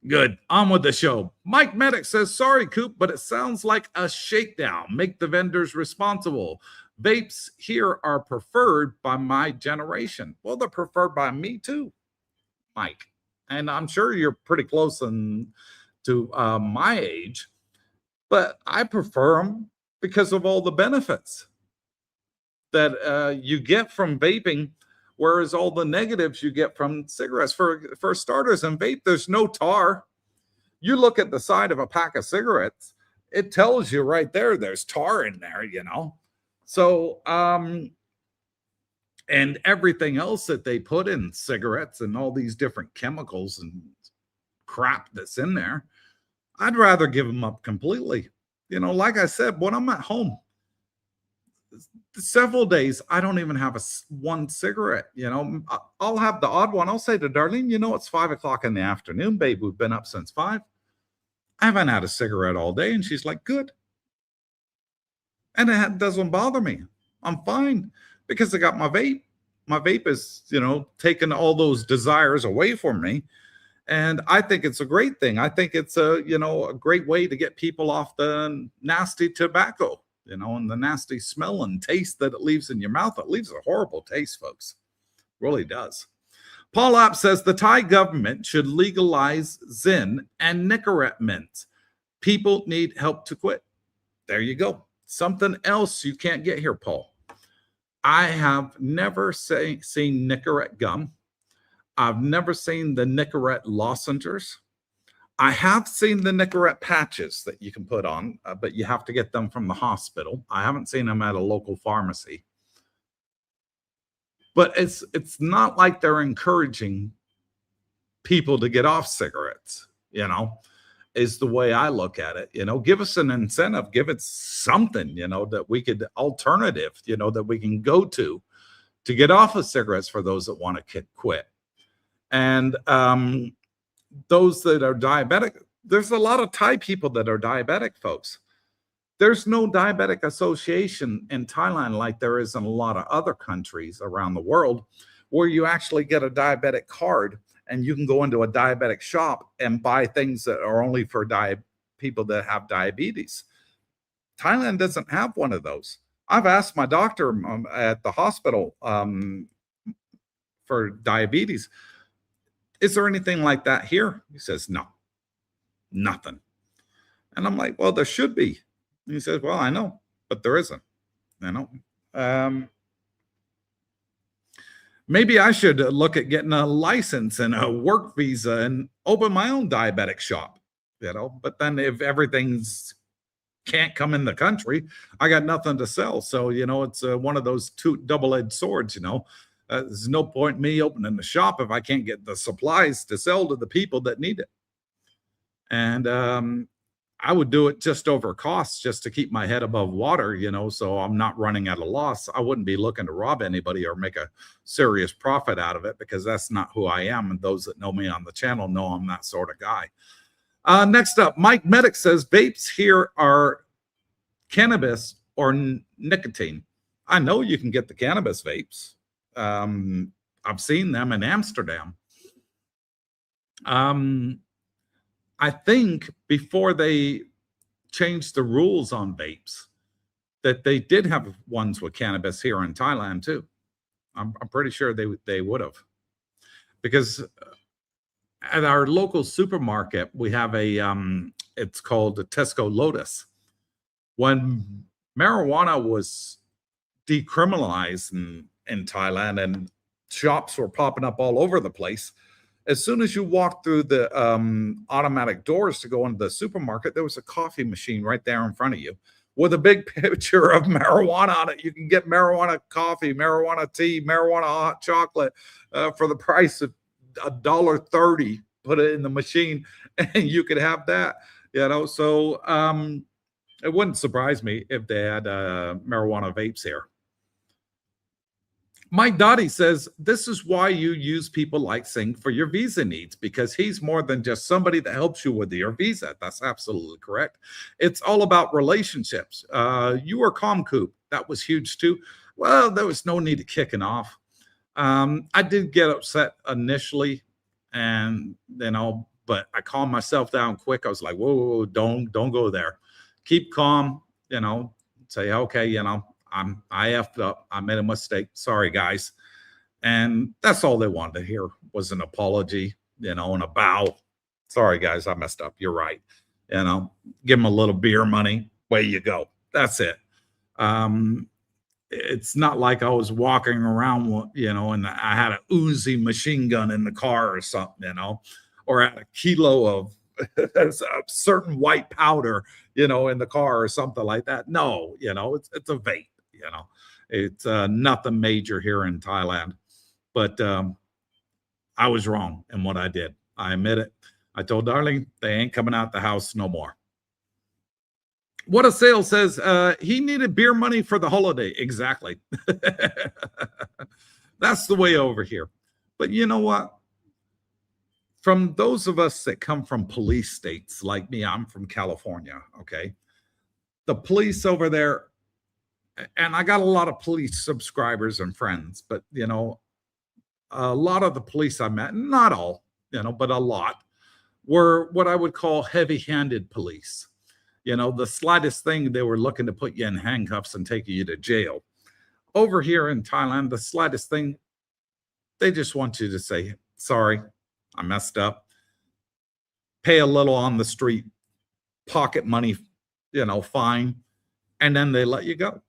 Speaker 2: Good. On with the show. Mike Medic says, sorry, Coop, but it sounds like a shakedown. Make the vendors responsible. Vapes here are preferred by my generation. Well, they're preferred by me too, Mike. And I'm sure you're pretty close to my age, but I prefer them because of all the benefits that you get from vaping, whereas all the negatives you get from cigarettes. For starters, in vape, there's no tar. You look at the side of a pack of cigarettes, it tells you right there, there's tar in there, So, and everything else that they put in cigarettes and all these different chemicals and crap that's in there, I'd rather give them up completely. Like I said, when I'm at home, several days, I don't even have one cigarette. I'll have the odd one. I'll say to Darlene, it's 5 o'clock in the afternoon, babe. We've been up since 5. I haven't had a cigarette all day. And she's like, good. And it doesn't bother me. I'm fine because I got my vape. My vape is, taking all those desires away from me. And I think it's a great thing. I think it's a great way to get people off the nasty tobacco, and the nasty smell and taste that it leaves in your mouth. It leaves a horrible taste, folks. It really does. Paul App says the Thai government should legalize Zyn and Nicorette mints. People need help to quit. There you go. Something else you can't get here, Paul. I have never seen Nicorette gum. I've never seen the Nicorette lozenges. I have seen the Nicorette patches that you can put on, but you have to get them from the hospital. I haven't seen them at a local pharmacy. But it's not like they're encouraging people to get off cigarettes, is the way I look at it. Give us an incentive, give it something, that we could alternative, that we can go to get off of cigarettes for those that want to quit. And those that are diabetic, there's a lot of Thai people that are diabetic, folks. There's no diabetic association in Thailand like there is in a lot of other countries around the world where you actually get a diabetic card and you can go into a diabetic shop and buy things that are only for people that have diabetes. Thailand doesn't have one of those. I've asked my doctor at the hospital for diabetes, is there anything like that here? He says, no, nothing. And I'm like, well, there should be. And he says, well, I know, but there isn't. Maybe I should look at getting a license and a work visa and open my own diabetic shop, But then if everything's can't come in the country, I got nothing to sell. So, it's one of those two double-edged swords, There's no point me opening the shop if I can't get the supplies to sell to the people that need it. And I would do it just over costs just to keep my head above water, so I'm not running at a loss. I wouldn't be looking to rob anybody or make a serious profit out of it because that's not who I am. And those that know me on the channel know I'm that sort of guy. Next up, Mike Medic says vapes here are cannabis or nicotine. I know you can get the cannabis vapes. I've seen them in Amsterdam. I think before they changed the rules on vapes, that they did have ones with cannabis here in Thailand too. I'm pretty sure they would have, because at our local supermarket we have a it's called the Tesco Lotus. When marijuana was decriminalized in Thailand and shops were popping up all over the place, as soon as you walked through the automatic doors to go into the supermarket, there was a coffee machine right there in front of you with a big picture of marijuana on it. You can get marijuana coffee, marijuana tea, marijuana hot chocolate for the price of $1.30. Put it in the machine and you could have that, So it wouldn't surprise me if they had marijuana vapes here. Mike Dottie says, this is why you use people like Singh for your visa needs, because he's more than just somebody that helps you with your visa. That's absolutely correct. It's all about relationships. You were Coop. That was huge too. Well, there was no need to kicking off. I did get upset initially, and but I calmed myself down quick. I was like, whoa, don't go there. Keep calm, say, okay, I effed up. I made a mistake. Sorry, guys. And that's all they wanted to hear was an apology, and a bow. Sorry, guys, I messed up. You're right. Give them a little beer money. Way you go. That's it. It's not like I was walking around, and I had an Uzi machine gun in the car or something, or had a kilo of a certain white powder, in the car or something like that. No, it's a vape. It's nothing major here in Thailand, but I was wrong in what I did. I admit it. I told Darling they ain't coming out the house no more. What a Sale says he needed beer money for the holiday. Exactly. That's the way over here. But you know what? From those of us that come from police states like me, I'm from California. Okay. The police over there, and I got a lot of police subscribers and friends, but a lot of the police I met, not all, but a lot, were what I would call heavy-handed police. The slightest thing, they were looking to put you in handcuffs and take you to jail. Over here in Thailand, the slightest thing, they just want you to say, sorry, I messed up. Pay a little on the street, pocket money, fine, and then they let you go.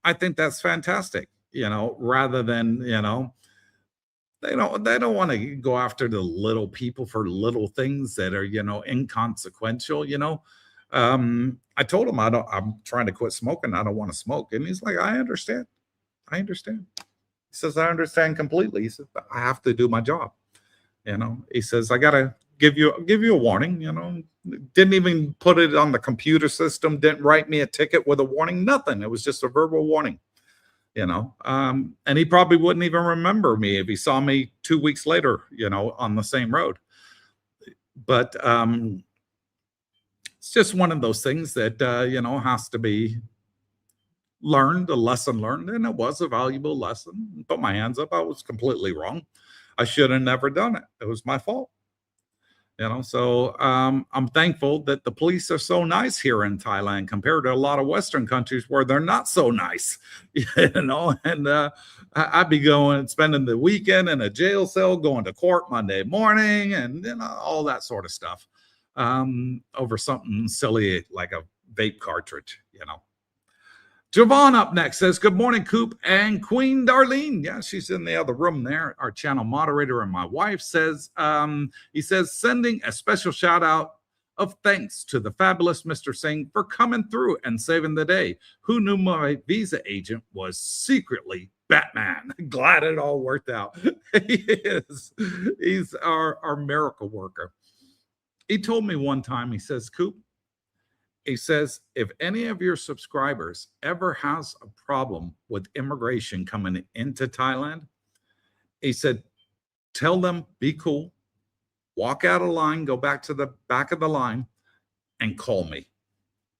Speaker 2: I think that's fantastic, rather than, they don't want to go after the little people for little things that are, inconsequential, I told him I'm trying to quit smoking. I don't want to smoke. And he's like, I understand. He says, I understand completely. He says, I have to do my job. He says, I got to give you a warning, didn't even put it on the computer system, didn't write me a ticket with a warning, nothing. It was just a verbal warning, and he probably wouldn't even remember me if he saw me 2 weeks later, on the same road. But it's just one of those things that, has to be learned, a lesson learned. And it was a valuable lesson. Put my hands up. I was completely wrong. I should have never done it. It was my fault. So I'm thankful that the police are so nice here in Thailand compared to a lot of Western countries where they're not so nice, and I'd be spending the weekend in a jail cell, going to court Monday morning, and all that sort of stuff over something silly like a vape cartridge, Javon up next says, good morning, Coop and Queen Darlene. Yeah, she's in the other room there. Our channel moderator and my wife says, he says, sending a special shout out of thanks to the fabulous Mr. Singh for coming through and saving the day. Who knew my visa agent was secretly Batman? Glad it all worked out. He is. He's our miracle worker. He told me one time, he says, Coop, he says, if any of your subscribers ever has a problem with immigration coming into Thailand, he said, tell them, be cool, walk out of line, go back to the back of the line and call me.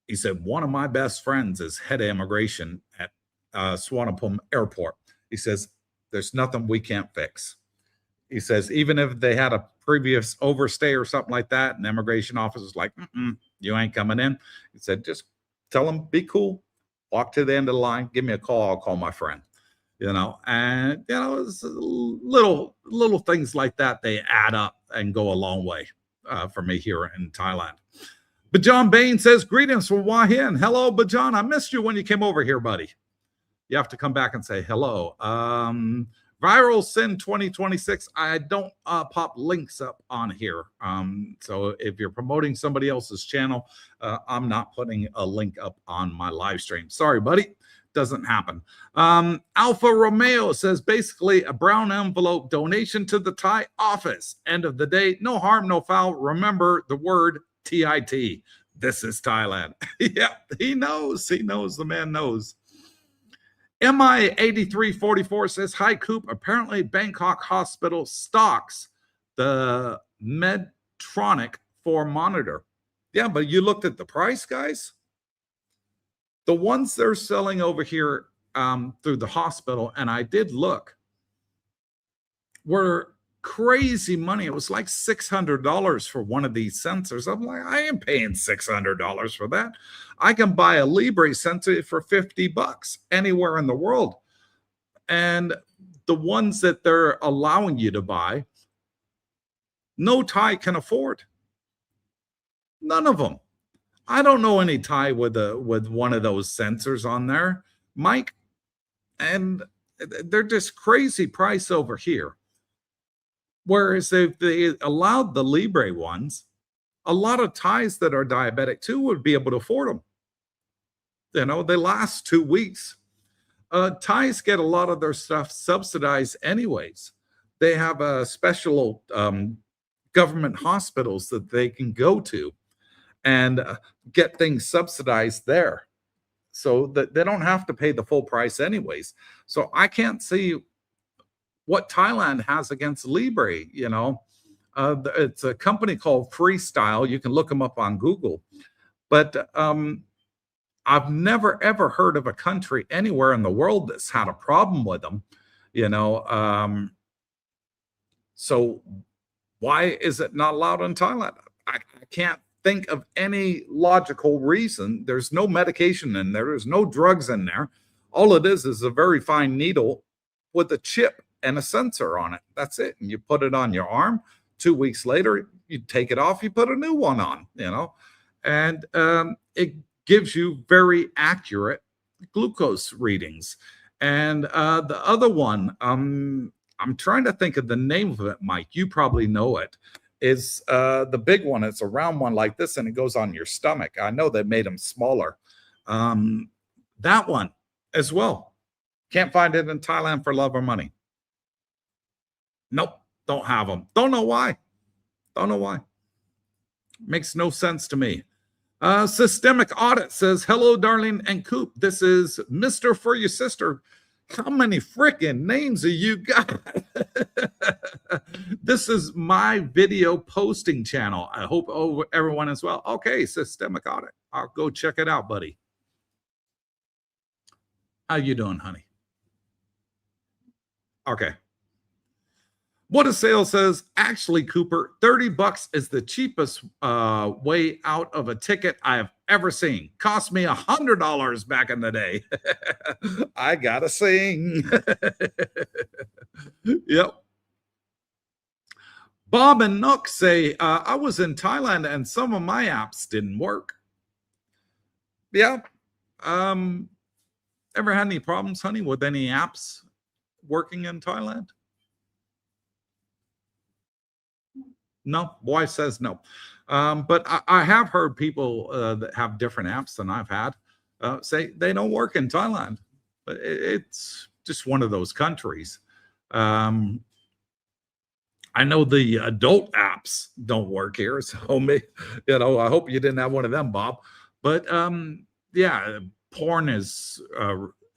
Speaker 2: He said, one of my best friends is head of immigration at Suvarnabhumi Airport. He says, there's nothing we can't fix. He says, even if they had a previous overstay or something like that, and the immigration officer's like, you ain't coming in. He said, just tell them, be cool, walk to the end of the line, give me a call, I'll call my friend. You know, and you know, it's little things like that, they add up and go a long way for me here in Thailand. But John Bain says, greetings from Hua Hin. Hello, Bajan. I missed you when you came over here, buddy. You have to come back and say hello. Viral Sin 2026. I don't pop links up on here. So if you're promoting somebody else's channel, I'm not putting a link up on my live stream. Sorry, buddy. Doesn't happen. Alpha Romeo says, basically a brown envelope donation to the Thai office. End of the day, no harm, no foul. Remember the word TIT. This is Thailand. Yeah, he knows. He knows. The man knows. MI8344 says, hi, Coop. Apparently, Bangkok Hospital stocks the Medtronic 4 monitor. Yeah, but you looked at the price, guys? The ones they're selling over here through the hospital, and I did look, were crazy money. It was like $600 for one of these sensors. I'm like, I ain't paying $600 for that. I can buy a Libre sensor for $50 anywhere in the world. And the ones that they're allowing you to buy, no Thai can afford. None of them. I don't know any Thai with one of those sensors on there, Mike. And they're just crazy price over here. Whereas if they allowed the Libre ones, a lot of Thais that are diabetic too would be able to afford them. You know, they last 2 weeks. Thais get a lot of their stuff subsidized anyways. They have a special government hospitals that they can go to and get things subsidized there, so that they don't have to pay the full price anyways. So I can't see what Thailand has against Libre. You know, it's a company called Freestyle. You can look them up on Google. But I've never, ever heard of a country anywhere in the world that's had a problem with them, you know. So why is it not allowed in Thailand? I can't think of any logical reason. There's no medication in there. There's no drugs in there. All it is a very fine needle with a chip and a sensor on it. That's it. And you put it on your arm. 2 weeks later, you take it off, you put a new one on, you know, and it gives you very accurate glucose readings. And the other one, I'm trying to think of the name of it, Mike. You probably know it. Is the big one. It's a round one like this, and it goes on your stomach. I know they made them smaller. That one as well. Can't find it in Thailand for love or money. Nope, don't have them. Don't know why. Don't know why. Makes no sense to me. Systemic Audit says, hello, darling and Coop. This is Mr. For Your Sister. How many freaking names have you got? This is my video posting channel. I hope everyone as well. Okay, Systemic Audit. I'll go check it out, buddy. How you doing, honey? Okay. What a Sale says, actually, Cooper, $30 is the cheapest way out of a ticket I have ever seen. Cost me $100 back in the day. I gotta sing. Yep. Bob and Nook say, I was in Thailand and some of my apps didn't work. Yeah. Ever had any problems, honey, with any apps working in Thailand? No, wife says no. But I have heard people that have different apps than I've had say they don't work in Thailand. But it's just one of those countries. Um, I know the adult apps don't work here, so I hope you didn't have one of them, Bob. But yeah, porn is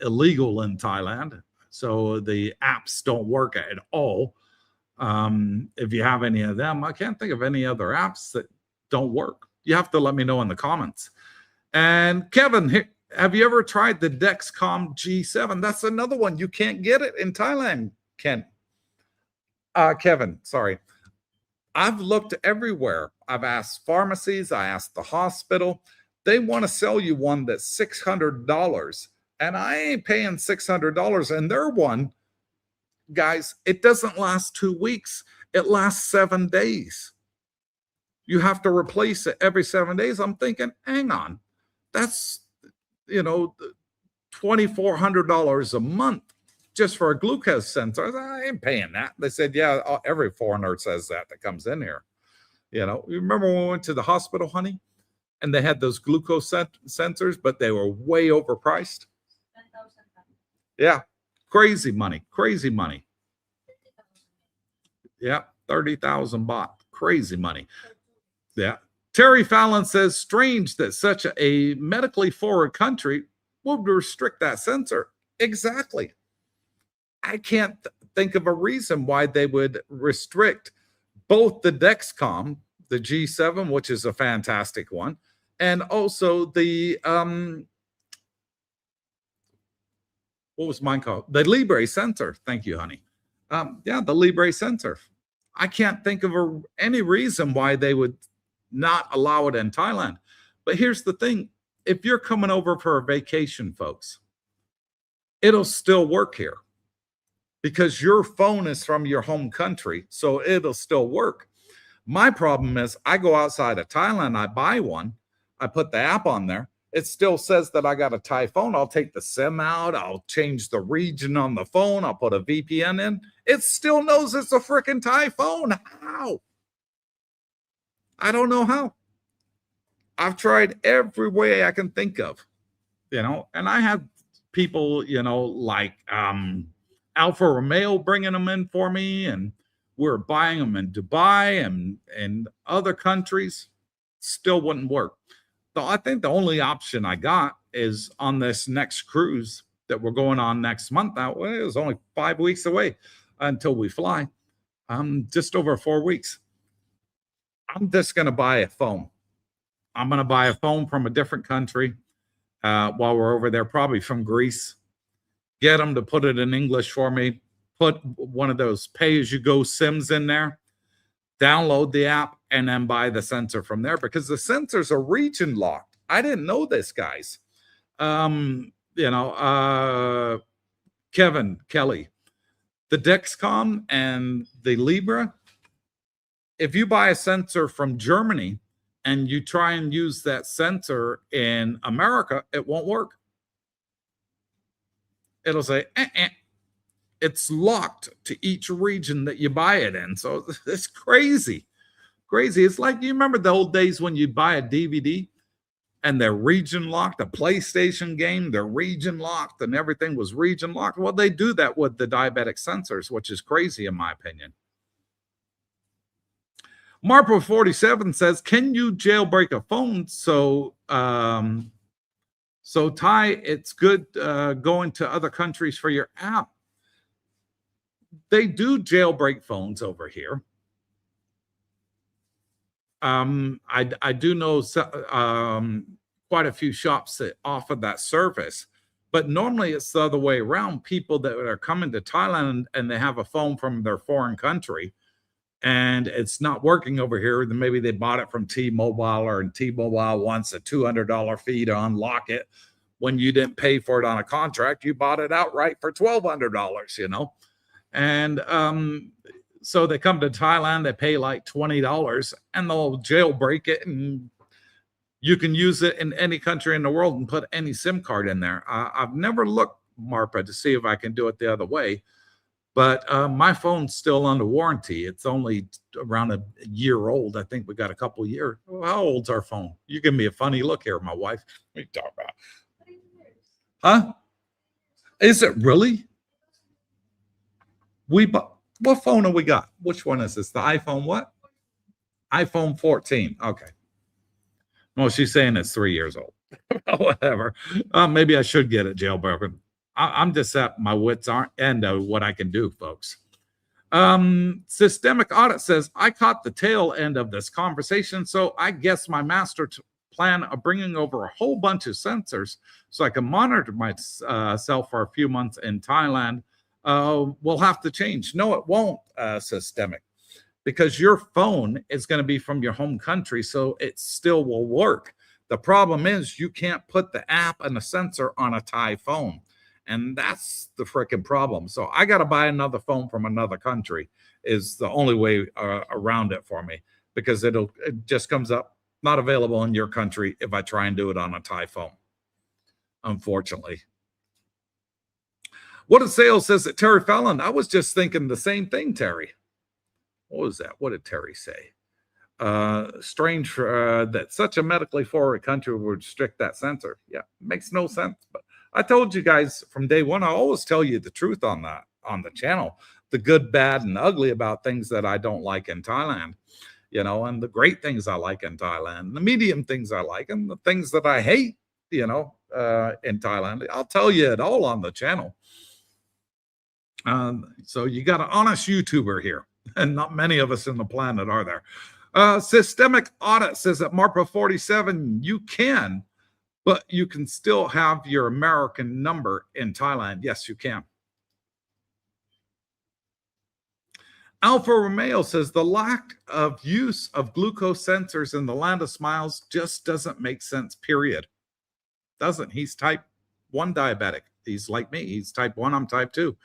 Speaker 2: illegal in Thailand, so the apps don't work at all. If you have any of them, I can't think of any other apps that don't work. You have to let me know in the comments. And Kevin, have you ever tried the Dexcom G7? That's another one. You can't get it in Thailand, Kevin, sorry. I've looked everywhere. I've asked pharmacies. I asked the hospital. They want to sell you one that's $600. And I ain't paying $600. And their one, guys, it doesn't last 2 weeks. It lasts 7 days. You have to replace it every 7 days. I'm thinking, hang on. That's, $2,400 a month just for a glucose sensor. I said, I ain't paying that. They said, yeah, every foreigner says that comes in here. You remember when we went to the hospital, honey, and they had those glucose sensors, but they were way overpriced? Yeah, crazy money. Yeah, 30,000 baht. Crazy money. Yeah. Terry Fallon says, strange that such a medically forward country would restrict that sensor. Exactly. I can't think of a reason why they would restrict both the Dexcom, the G7, which is a fantastic one, and also the, what was mine called? The Libre sensor. Thank you, honey. Yeah, the Libre sensor. I can't think of any reason why they would not allow it in Thailand. But here's the thing. If you're coming over for a vacation, folks, it'll still work here because your phone is from your home country, so it'll still work. My problem is I go outside of Thailand, I buy one, I put the app on there. It still says that I got a Thai phone. I'll take the SIM out. I'll change the region on the phone. I'll put a VPN in. It still knows it's a freaking Thai phone. How? I don't know how. I've tried every way I can think of, and I have people, like Alfa Romeo bringing them in for me, and we're buying them in Dubai and other countries. Still wouldn't work. So I think the only option I got is on this next cruise that we're going on next month. Now, it was only 5 weeks away until we fly. Just over 4 weeks. I'm just going to buy a phone. I'm going to buy a phone from a different country while we're over there, probably from Greece. Get them to put it in English for me. Put one of those pay-as-you-go SIMs in there. Download the app and then buy the sensor from there because the sensors are region locked. I didn't know this, guys. Kevin Kelly, the Dexcom and the Libra, if you buy a sensor from Germany and you try and use that sensor in America, it won't work. It'll say, It's locked to each region that you buy it in. So it's crazy. It's like, you remember the old days when you buy a DVD and they're region locked, a PlayStation game, they're region locked and everything was region locked. Well, they do that with the diabetic sensors, which is crazy in my opinion. Marpo 47 says, can you jailbreak a phone? So Ty, it's good going to other countries for your app. They do jailbreak phones over here. I do know quite a few shops that offer that service, but normally it's the other way around. People that are coming to Thailand and they have a phone from their foreign country and it's not working over here, then maybe they bought it from T-Mobile, or T-Mobile wants a $200 fee to unlock it. When you didn't pay for it on a contract, you bought it outright for $1,200, And so they come to Thailand, they pay like $20 and they'll jailbreak it and You can use it in any country in the world and put any SIM card in there. I've never looked, Marpa, to see if I can do it the other way, but my phone's still under warranty. It's only around a year old. I think we got a couple years. How old's our phone? You give me a funny look here, my wife. What are you talking about? Huh? Is it really? What phone have we got? Which one is this? The iPhone what? iPhone 14. Okay. Well, she's saying it's 3 years old. Whatever. Maybe I should get it jailbroken. I'm just at my wits end of what I can do, folks. Systemic Audit says, I caught the tail end of this conversation, so I guess my master plan of bringing over a whole bunch of sensors so I can monitor myself for a few months in Thailand will have to change. No, it won't, Systemic, because your phone is going to be from your home country, so it still will work. The problem is you can't put the app and the sensor on a Thai phone. And that's the freaking problem. So I got to buy another phone from another country is the only way around it for me, because it just comes up not available in your country if I try and do it on a Thai phone, unfortunately. What a sale says that Terry Fallon. I was just thinking the same thing, Terry. What was that? What did Terry say? Strange that such a medically forward country would restrict that sensor. Yeah, makes no sense. But I told you guys from day one, I always tell you the truth on that on the channel, the good, bad, and ugly about things that I don't like in Thailand, and the great things I like in Thailand, the medium things I like, and the things that I hate, in Thailand. I'll tell you it all on the channel. So you got an honest YouTuber here, and not many of us in the planet are there. Systemic Audit says that Marpa 47, you can, but you can still have your American number in Thailand. Yes, you can. Alfa Romeo says the lack of use of glucose sensors in the land of smiles just doesn't make sense, period. Doesn't. He's type 1 diabetic. He's like me. He's type 1. I'm type 2.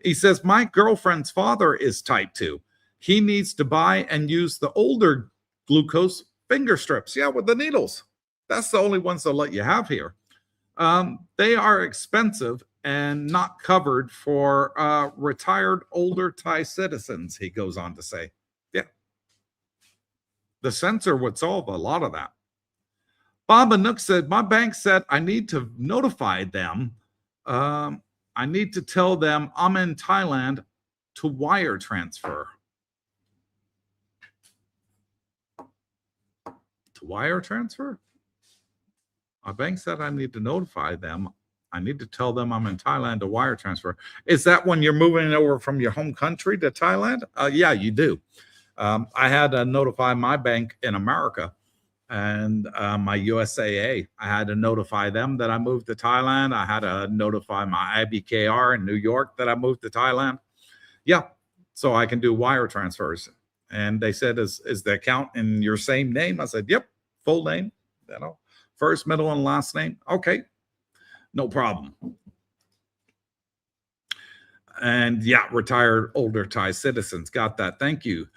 Speaker 2: He says, my girlfriend's father is type 2. He needs to buy and use the older glucose finger strips. Yeah, with the needles. That's the only ones they'll let you have here. They are expensive and not covered for retired older Thai citizens, he goes on to say. Yeah. The sensor would solve a lot of that. Bob Anook said, my bank said I need to notify them. I need to tell them I'm in Thailand to wire transfer. To wire transfer? My bank said I need to notify them. I need to tell them I'm in Thailand to wire transfer. Is that when you're moving over from your home country to Thailand? Yeah, you do. I had to notify my bank in America and my USAA. I had to notify them that I moved to Thailand. I had to notify my IBKR in New York that I moved to Thailand. Yeah, so I can do wire transfers. And they said, is the account in your same name? I said, yep, full name, first, middle, and last name. Okay, no problem. And yeah, retired older Thai citizens. Got that. Thank you.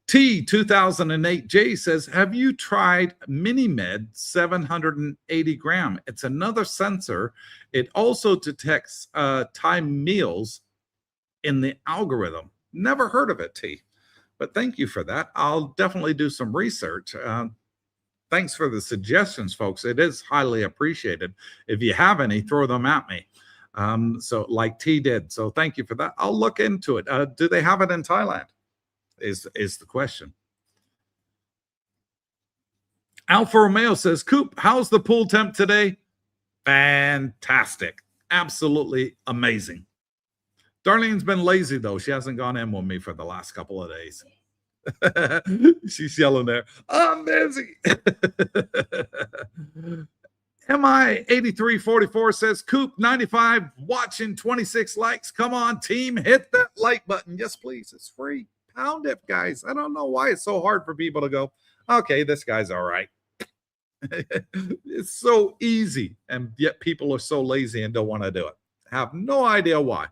Speaker 2: T2008J says, have you tried MiniMed 780 gram? It's another sensor. It also detects Thai meals in the algorithm. Never heard of it, T. But thank you for that. I'll definitely do some research. Thanks for the suggestions, folks. It is highly appreciated. If you have any, throw them at me. So like T did. So thank you for that. I'll look into it. Do they have it in Thailand? Is the question. Alfa Romeo says, Coop, how's the pool temp today? Fantastic. Absolutely amazing. Darlene's been lazy, though. She hasn't gone in with me for the last couple of days. She's yelling there. I'm busy. MI8344 says, Coop 95 watching, 26 likes. Come on, team. Hit that like button. Yes, please. It's free. Pound it, guys. I don't know why it's so hard for people to go, okay, this guy's all right. It's so easy, and yet people are so lazy and don't want to do it. I have no idea why.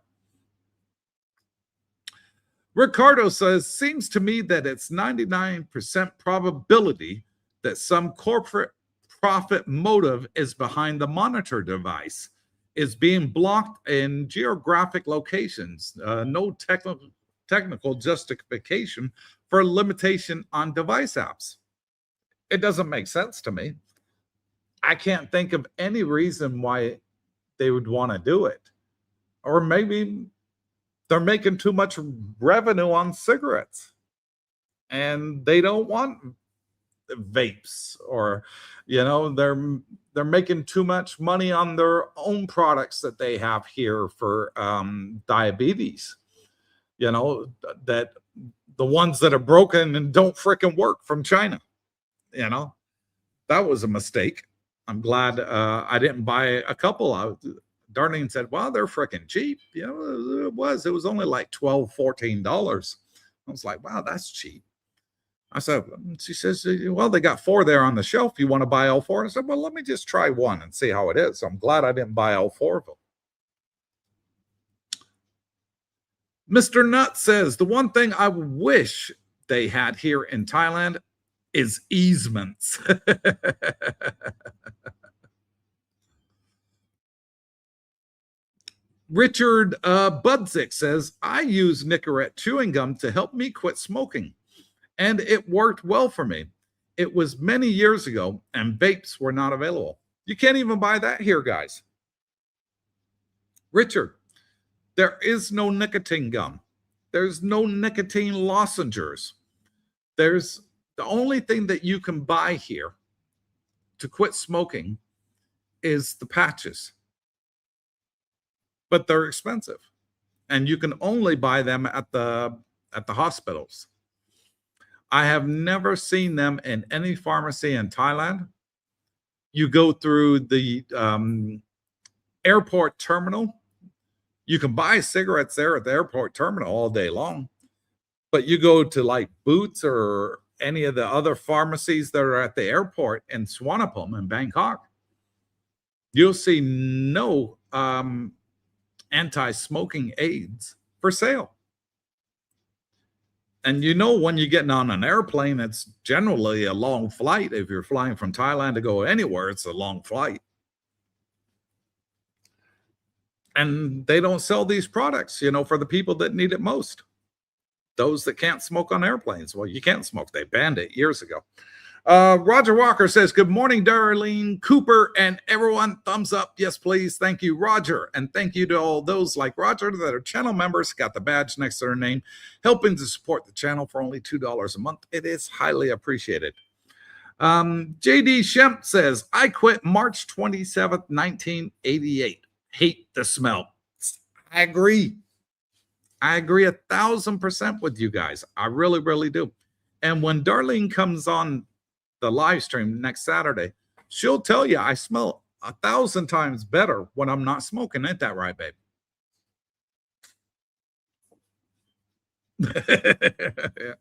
Speaker 2: Ricardo says, seems to me that it's 99% probability that some corporate profit motive is behind the monitor device is being blocked in geographic locations. No technical justification for limitation on device apps. It doesn't make sense to me. I can't think of any reason why they would want to do it. Or maybe they're making too much revenue on cigarettes and they don't want vapes, or they're making too much money on their own products that they have here for diabetes, that the ones that are broken and don't fricking work from China. That was a mistake. I'm glad I didn't buy a couple. Darlene said, well, they're freaking cheap. It was only like $12, $14. I was like, wow, that's cheap. I said, she says, well, they got 4 there on the shelf. You want to buy all 4? I said, well, let me just try one and see how it is. So I'm glad I didn't buy all 4 of them. Mr. Nut says, the one thing I wish they had here in Thailand is easements. Richard Budzik says, I use Nicorette chewing gum to help me quit smoking, and it worked well for me. It was many years ago, and vapes were not available. You can't even buy that here, guys. Richard, there is no nicotine gum. There's no nicotine lozenges. There's the only thing that you can buy here to quit smoking is the patches. But they're expensive, and you can only buy them at the hospitals. I have never seen them in any pharmacy in Thailand. You go through the airport terminal. You can buy cigarettes there at the airport terminal all day long, but you go to like Boots or any of the other pharmacies that are at the airport in Suvarnabhumi in Bangkok, you'll see no anti-smoking aids for sale. And when you're getting on an airplane, it's generally a long flight. If you're flying from Thailand to go anywhere, it's a long flight. And they don't sell these products, for the people that need it most. Those that can't smoke on airplanes. Well, you can't smoke. They banned it years ago. Roger Walker says, good morning, Darlene, Cooper, and everyone. Thumbs up. Yes, please. Thank you, Roger. And thank you to all those like Roger that are channel members, got the badge next to their name, helping to support the channel for only $2 a month. It is highly appreciated. JD Shemp says, I quit March 27th, 1988. Hate the smell. I agree. I agree 1,000% with you guys. I really, really do. And when Darlene comes on the live stream next Saturday, she'll tell you I smell 1,000 times better when I'm not smoking. Ain't that right, babe? Yeah.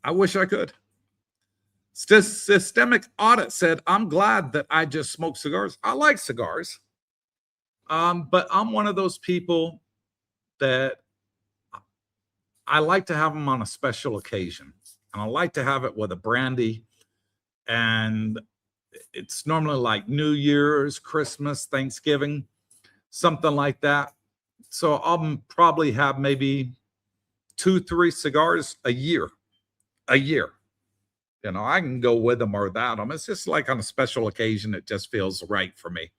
Speaker 2: I wish I could. Systemic Audit said, I'm glad that I just smoke cigars. I like cigars. But I'm one of those people that I like to have them on a special occasion. And I like to have it with a brandy. And it's normally like New Year's, Christmas, Thanksgiving, something like that. So I'll probably have maybe 2-3 cigars a year. I can go with them or without them. It's just like on a special occasion, it just feels right for me.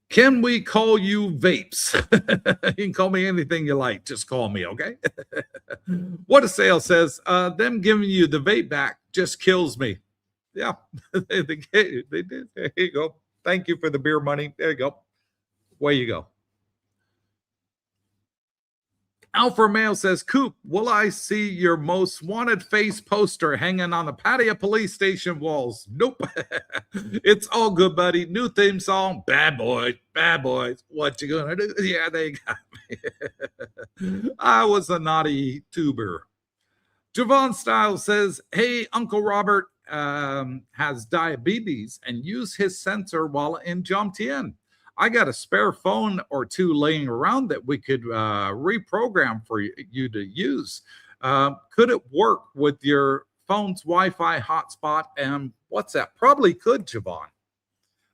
Speaker 2: Can we call you Vapes? You can call me anything you like. Just call me, okay? What a Sale says, them giving you the vape back just kills me. Yeah, they did. There you go. Thank you for the beer money. There you go. Way you go. Alpha Male says, Coop, will I see your most wanted face poster hanging on the Pattaya police station walls? Nope. It's all good, buddy. New theme song. Bad boys. What you gonna do? Yeah, they got me. I was a naughty tuber. Javon Styles says, hey, Uncle Robert has diabetes and used his sensor while in Jomtien. I got a spare phone or two laying around that we could reprogram for you to use. Could it work with your phone's Wi-Fi hotspot and WhatsApp? Probably could, Javon.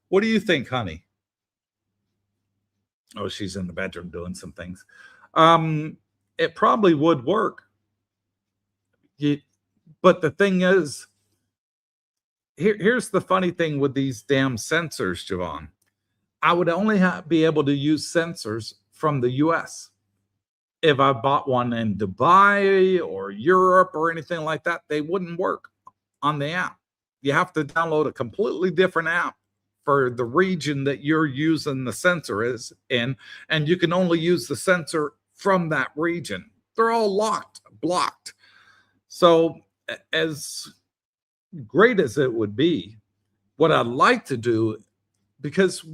Speaker 2: What do you think, honey? Oh, she's in the bedroom doing some things. It probably would work. But the thing is, here's the funny thing with these damn sensors, Javon. I would only be able to use sensors from the US. If I bought one in Dubai or Europe or anything like that, they wouldn't work on the app. You have to download a completely different app for the region that you're using the sensor is in, and you can only use the sensor from that region. They're all blocked. So as great as it would be, what I'd like to do, because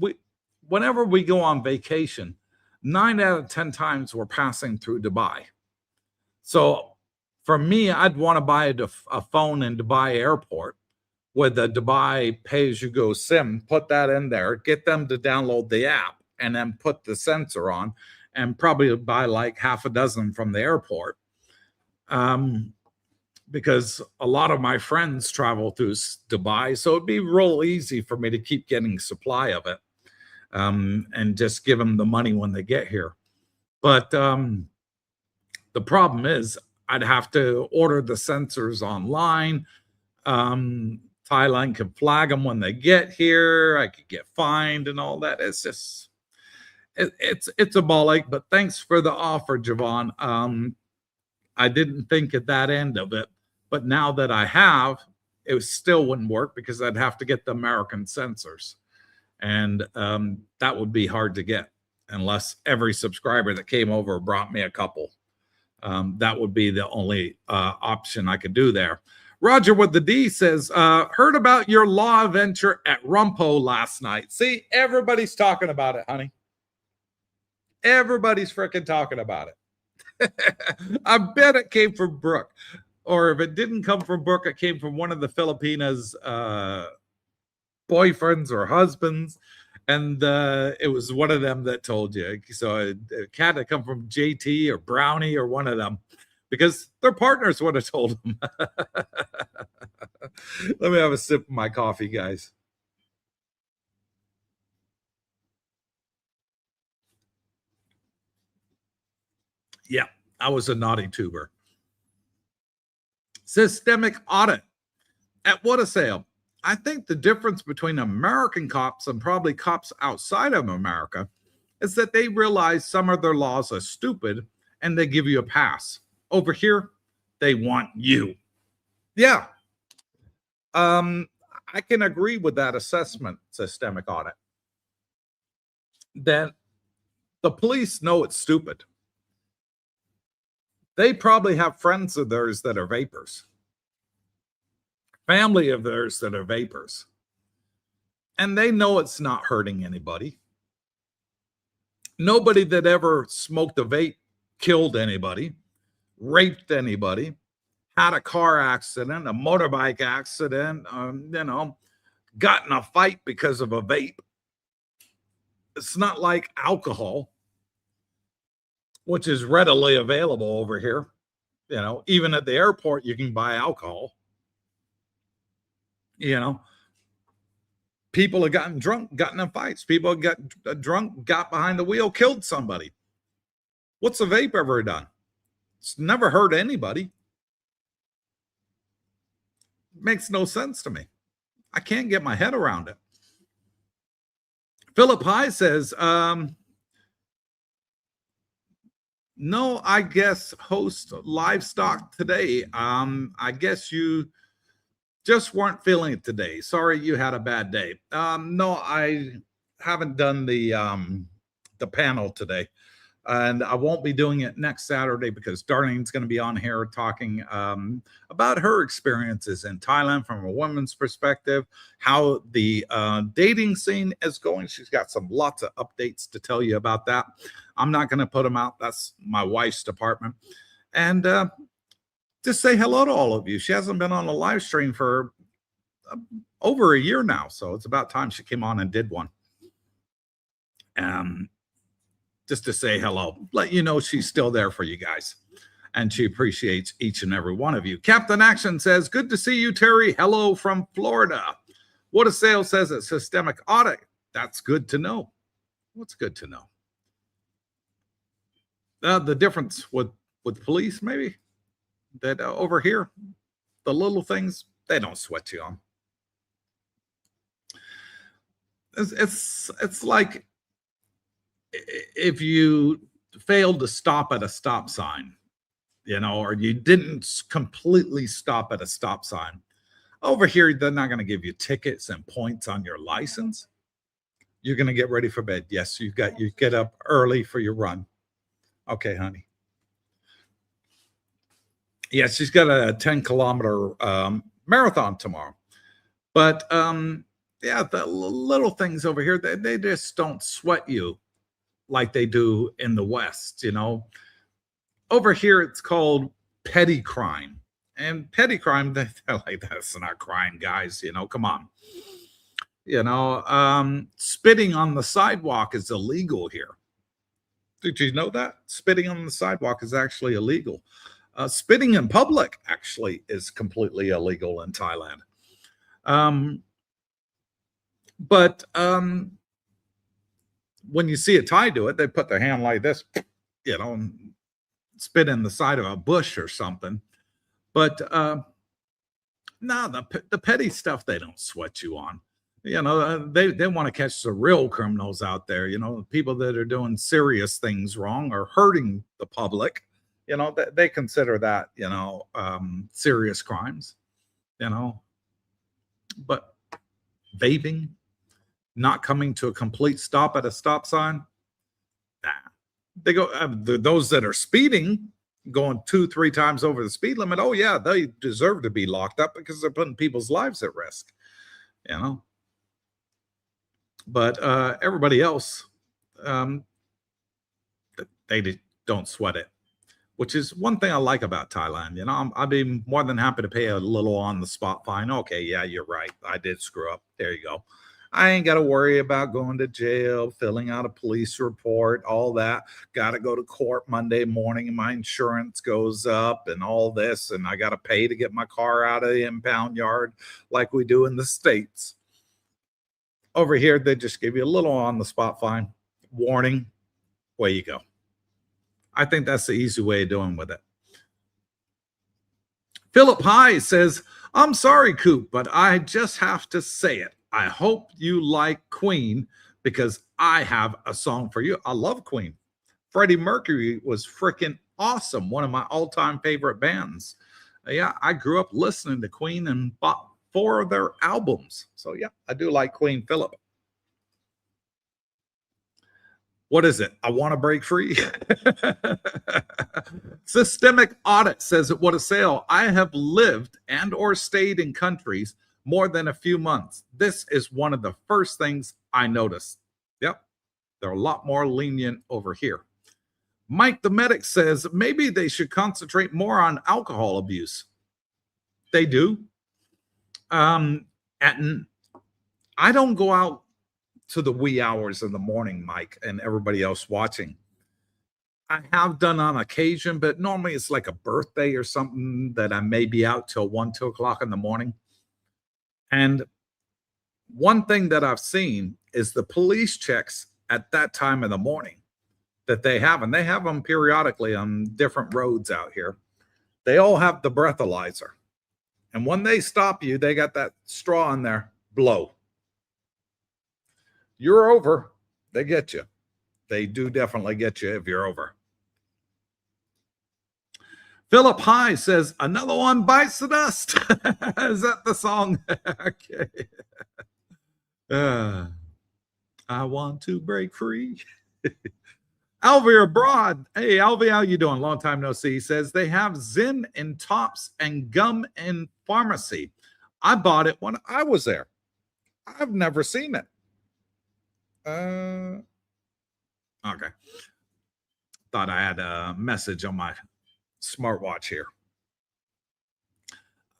Speaker 2: whenever we go on vacation, 9 out of 10 times we're passing through Dubai. So for me, I'd want to buy a phone in Dubai airport with a Dubai pay-as-you-go SIM, put that in there, get them to download the app, and then put the sensor on, and probably buy like half a dozen from the airport. Because a lot of my friends travel through Dubai, so it'd be real easy for me to keep getting supply of it, and just give them the money when they get here. But the problem is I'd have to order the sensors online. Thailand can flag them when they get here. I could get fined and all that. It's just, it's a ball ache, but thanks for the offer, Javon. I didn't think at that end of it, but now that I have, it still wouldn't work because I'd have to get the American sensors. And that would be hard to get unless every subscriber that came over brought me a couple. That would be the only option I could do there. Roger with the D says, heard about your law adventure at Rumpo last night. See, everybody's talking about it, honey. Everybody's freaking talking about it. I bet it came from Brooke. Or if it didn't come from Brooke, it came from one of the Filipinas' boyfriends or husbands. And it was one of them that told you. So it had to come from JT or Brownie or one of them, because their partners would have told them. Let me have a sip of my coffee, guys. Yeah, I was a naughty tuber. Systemic audit. At what a sale. I think the difference between American cops and probably cops outside of America is that they realize some of their laws are stupid and they give you a pass. Over here, they want you. Yeah. I can agree with that assessment, systemic audit. That the police know it's stupid. They probably have friends of theirs that are vapors, family of theirs that are vapors, and they know it's not hurting anybody. Nobody that ever smoked a vape killed anybody, raped anybody, had a car accident, a motorbike accident, got in a fight because of a vape. It's not like alcohol, which is readily available over here. Even at the airport, you can buy alcohol. People have gotten drunk, gotten in fights. People got drunk, got behind the wheel, killed somebody. What's a vape ever done? It's never hurt anybody. Makes no sense to me. I can't get my head around it. Philip High says, no, I guess host livestock today. I guess you just weren't feeling it today. Sorry, you had a bad day. No, I haven't done the panel today, and I won't be doing it next Saturday because Darlene's going to be on here talking about her experiences in Thailand from a woman's perspective, how the dating scene is going. She's got lots of updates to tell you about that. I'm not going to put them out. That's my wife's department. And just say hello to all of you. She hasn't been on a live stream for over a year now, so it's about time she came on and did one. Just to say hello, let you know she's still there for you guys. and she appreciates each and every one of you. Captain Action says, good to see you, Terry. Hello from Florida. What a Sale says it's systemic audit. That's good to know. What's good to know? The difference with police, maybe, that over here, the little things, they don't sweat you on. It's like if you failed to stop at a stop sign, you know, or you didn't completely stop at a stop sign. Over here, they're not going to give you tickets and points on your license. You're going to get ready for bed. Yes, you get up early for your run. Okay, honey. Yeah, she's got a 10-kilometer marathon tomorrow. But yeah, the little things over here, they just don't sweat you like they do in the West, you know. Over here, it's called petty crime. And petty crime, they're like, that's not crime, guys, you know, come on. You know, spitting on the sidewalk is illegal here. Did you know that? Spitting on the sidewalk is actually illegal. Spitting in public actually is completely illegal in Thailand. But when you see a Thai do it, they put their hand like this, you know, and spit in the side of a bush or something. But no, the petty stuff, they don't sweat you on. You know, they want to catch the real criminals out there, you know, people that are doing serious things wrong or hurting the public. You know, they consider that, you know, serious crimes, you know. But vaping, not coming to a complete stop at a stop sign, nah. They go, those that are speeding, going 2-3 times over the speed limit, oh yeah, they deserve to be locked up because they're putting people's lives at risk, you know. But everybody else, they don't sweat it, which is one thing I like about Thailand. You know, I'd be more than happy to pay a little on the spot fine. Okay, yeah, you're right, I did screw up. There you go. I ain't got to worry about going to jail, filling out a police report, all that. Got to go to court Monday morning and my insurance goes up and all this. And I got to pay to get my car out of the impound yard like we do in the States. Over here, they just give you a little on the spot fine. Warning, away you go. I think that's the easy way of doing with it. Philip High says, I'm sorry, Coop, but I just have to say it. I hope you like Queen because I have a song for you. I love Queen. Freddie Mercury was freaking awesome. One of my all-time favorite bands. Yeah, I grew up listening to Queen and bought 4 of their albums. So yeah, I do like Queen, Philip. What is it? I want to break free. Systemic Audit says at What a Sale. I have lived and or stayed in countries more than a few months. This is one of the first things I noticed. Yep, they're a lot more lenient over here. Mike the Medic says maybe they should concentrate more on alcohol abuse. They do. And I don't go out to the wee hours in the morning, Mike, and everybody else watching. I have done on occasion, but normally it's like a birthday or something that I may be out till 1-2 o'clock in the morning. And one thing that I've seen is the police checks at that time of the morning that they have, and they have them periodically on different roads out here. They all have the breathalyzer. And when they stop you, they got that straw in there, blow. You're over, they get you. They do definitely get you if you're over. Philip High says, another one bites the dust. Is that the song? Okay. I want to break free. Alvia Broad. Hey, Alvia, how you doing? Long time no see. He says, they have Zyn in Tops and gum in pharmacy. I bought it when I was there. I've never seen it. Okay. Thought I had a message on my smartwatch here.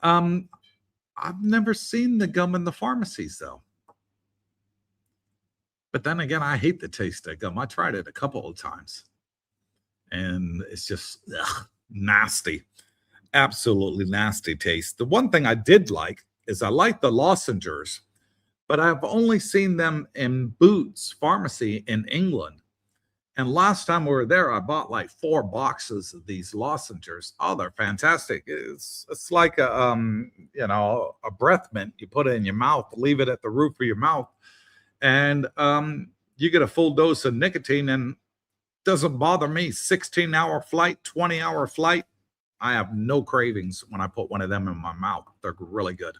Speaker 2: I've never seen the gum in the pharmacies though. But then again, I hate the taste of gum. I tried it a couple of times and it's just, ugh, nasty, absolutely nasty taste. The one thing I did like is I like the lozenges, but I've only seen them in Boots Pharmacy in England. And last time we were there, I bought like 4 boxes of these lozenges. Oh, they're fantastic. It's like a you know, a breath mint. You put it in your mouth, leave it at the roof of your mouth, and you get a full dose of nicotine, and doesn't bother me. 16-hour flight, 20-hour flight. I have no cravings when I put one of them in my mouth. They're really good.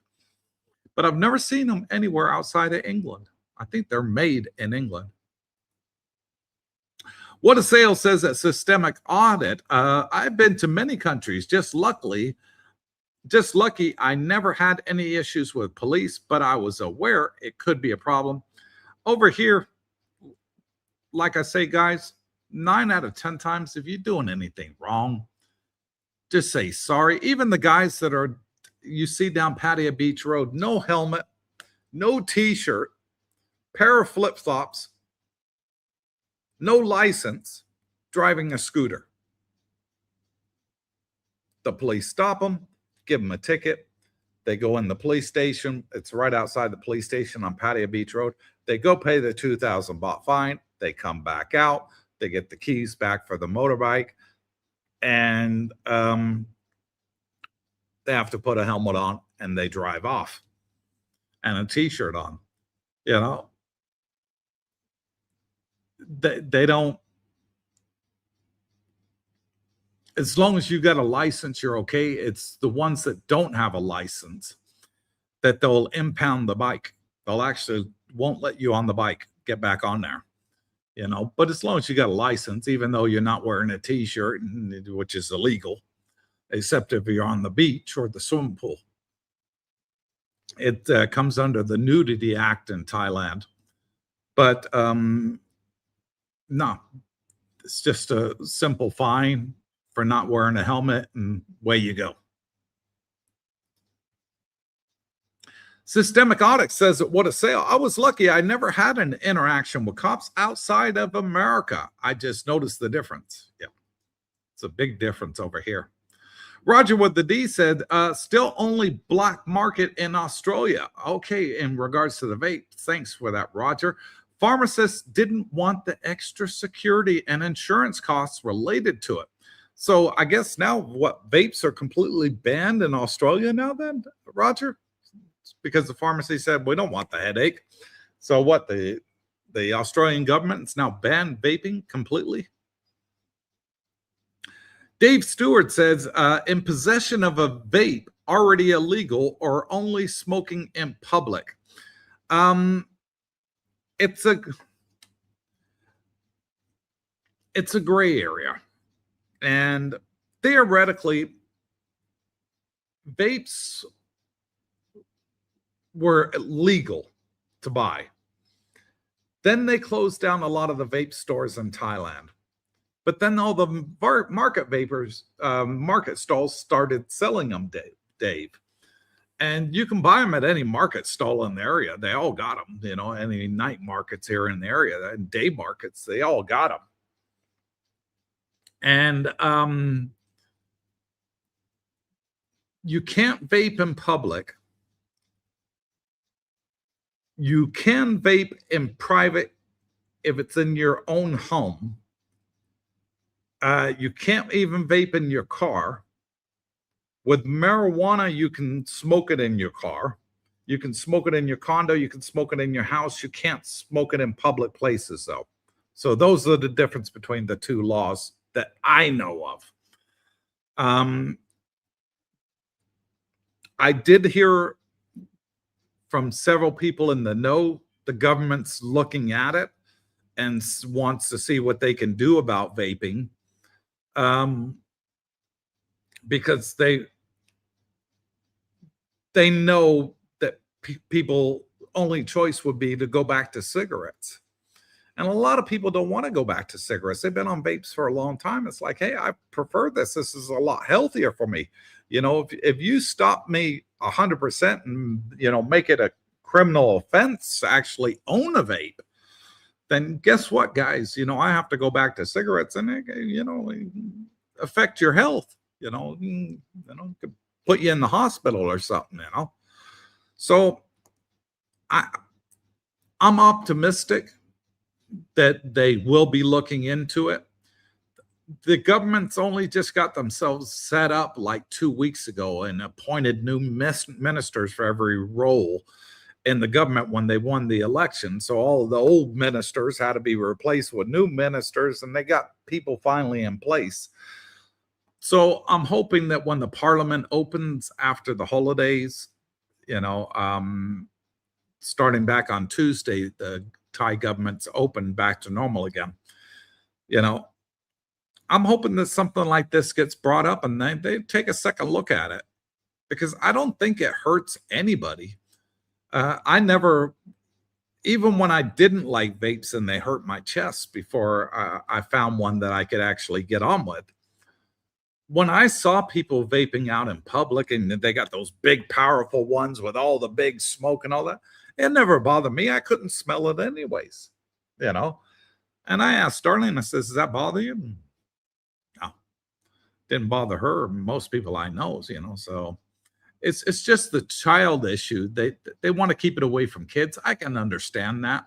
Speaker 2: But I've never seen them anywhere outside of England. I think they're made in England. What a Sale says at Systemic Audit, I've been to many countries, just lucky I never had any issues with police, but I was aware it could be a problem. Over here, like I say, guys, 9 out of 10 times, if you're doing anything wrong, just say sorry. Even the guys that are, you see down Pattaya Beach Road, no helmet, no t-shirt, pair of flip-flops, no license, driving a scooter. The police stop them, give them a ticket. They go in the police station. It's right outside the police station on Pattaya Beach Road. They go pay the 2,000 baht fine. They come back out. They get the keys back for the motorbike. And they have to put a helmet on and they drive off. And a t-shirt on. You know? They don't, as long as you got a license, you're okay. It's the ones that don't have a license that they'll impound the bike. They'll actually won't let you on the bike, get back on there, you know. But as long as you got a license, even though you're not wearing a t-shirt, which is illegal, except if you're on the beach or the swimming pool. It comes under the Nudity Act in Thailand. But no, it's just a simple fine for not wearing a helmet, and away you go. Systemic Audit says that what a sale. I was lucky. I never had an interaction with cops outside of America. I just noticed the difference. Yeah, it's a big difference over here. Roger with the D said, still only black market in Australia. Okay, in regards to the vape, thanks for that, Roger. Pharmacists didn't want the extra security and insurance costs related to it. So I guess now what, vapes are completely banned in Australia now then, Roger? Because the pharmacy said, we don't want the headache. So what, the Australian government has now banned vaping completely? Dave Stewart says, in possession of a vape, already illegal or only smoking in public? It's a gray area. And theoretically, vapes were legal to buy. Then they closed down a lot of the vape stores in Thailand. But then all the market vapors, market stalls started selling them, Dave. And you can buy them at any market stall in the area. They all got them, you know, any night markets here in the area, and day markets, they all got them. And you can't vape in public. You can vape in private if it's in your own home. You can't even vape in your car. With marijuana, you can smoke it in your car. You can smoke it in your condo. You can smoke it in your house. You can't smoke it in public places, though. So those are the difference between the two laws that I know of. I did hear from several people in the know, the government's looking at it and wants to see what they can do about vaping. Because they know that people only choice would be to go back to cigarettes. And a lot of people don't want to go back to cigarettes. They've been on vapes for a long time. It's like, hey, I prefer this. This is a lot healthier for me. You know, if you stop me 100% and, you know, make it a criminal offense to actually own a vape, then guess what, guys? You know, I have to go back to cigarettes and, you know, affect your health. could put you in the hospital or something, So I'm optimistic that they will be looking into it. The government's only just got themselves set up like 2 weeks ago and appointed new ministers for every role in the government when they won the election. So all of the old ministers had to be replaced with new ministers, and they got people finally in place. So I'm hoping that when the parliament opens after the holidays, starting back on Tuesday, the Thai government's open back to normal again. I'm hoping that something like this gets brought up and they take a second look at it, because I don't think it hurts anybody. I never, even when I didn't like vapes and they hurt my chest before I found one that I could actually get on with. When I saw people vaping out in public and they got those big, powerful ones with all the big smoke and all that, it never bothered me. I couldn't smell it anyways, And I asked Darlene, I says, does that bother you? No, didn't bother her. Most people I know, so it's just the child issue. They want to keep it away from kids. I can understand that,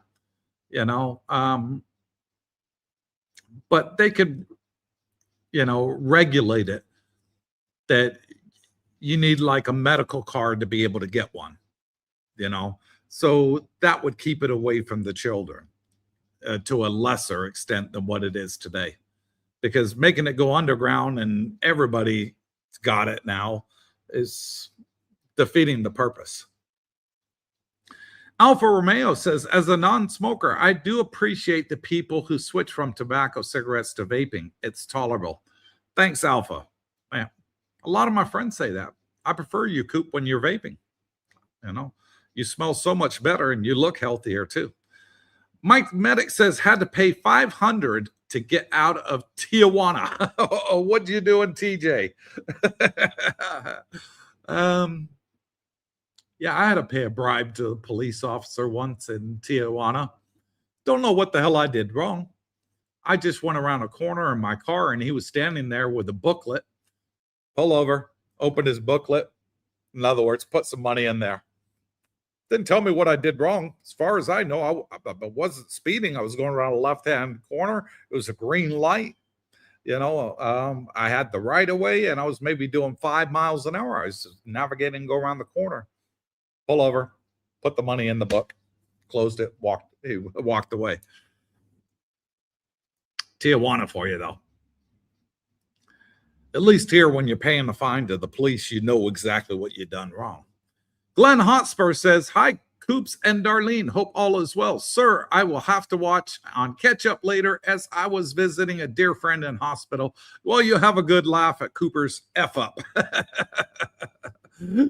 Speaker 2: but they could, regulate it, that you need like a medical card to be able to get one, so that would keep it away from the children to a lesser extent than what it is today, because making it go underground and everybody's got it now is defeating the purpose. Alpha Romeo says, as a non-smoker, I do appreciate the people who switch from tobacco cigarettes to vaping. It's tolerable. Thanks, Alpha. Man, a lot of my friends say that. I prefer you, Coop, when you're vaping. You smell so much better and you look healthier too. Mike Medic says, had to pay $500 to get out of Tijuana. What you doing, TJ? Yeah, I had to pay a bribe to a police officer once in Tijuana. Don't know what the hell I did wrong. I just went around a corner in my car and he was standing there with a booklet. Pull over, open his booklet. In other words, put some money in there. Didn't tell me what I did wrong. As far as I know, I wasn't speeding. I was going around a left-hand corner. It was a green light. I had the right of way and I was maybe doing 5 miles an hour. I was navigating, go around the corner. Pull over, put the money in the book, closed it, walked away. Tijuana for you, though. At least here, when you're paying the fine to the police, you know exactly what you've done wrong. Glenn Hotspur says, hi, Coops and Darlene. Hope all is well. Sir, I will have to watch on catch up later as I was visiting a dear friend in hospital. Well, you have a good laugh at Cooper's F up.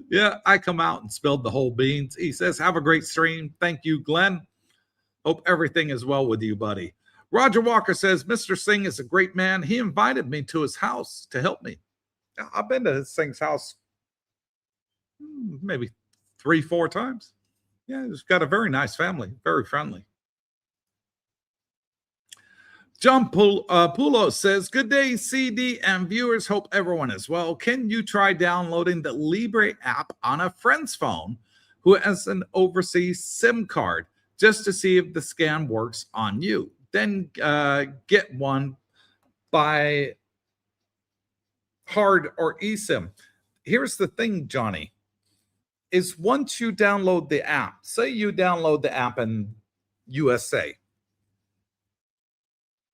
Speaker 2: Yeah, I come out and spilled the whole beans. He says, have a great stream. Thank you, Glenn. Hope everything is well with you, buddy. Roger Walker says, Mr. Singh is a great man. He invited me to his house to help me. I've been to Singh's house maybe 3-4 times. Yeah, he's got a very nice family, very friendly. John Pulo says, good day, CD and viewers. Hope everyone is well. Can you try downloading the Libre app on a friend's phone who has an overseas SIM card just to see if the scan works on you? Then get one by hard or eSIM. Here's the thing, Johnny, is once you download the app, say you download the app in USA,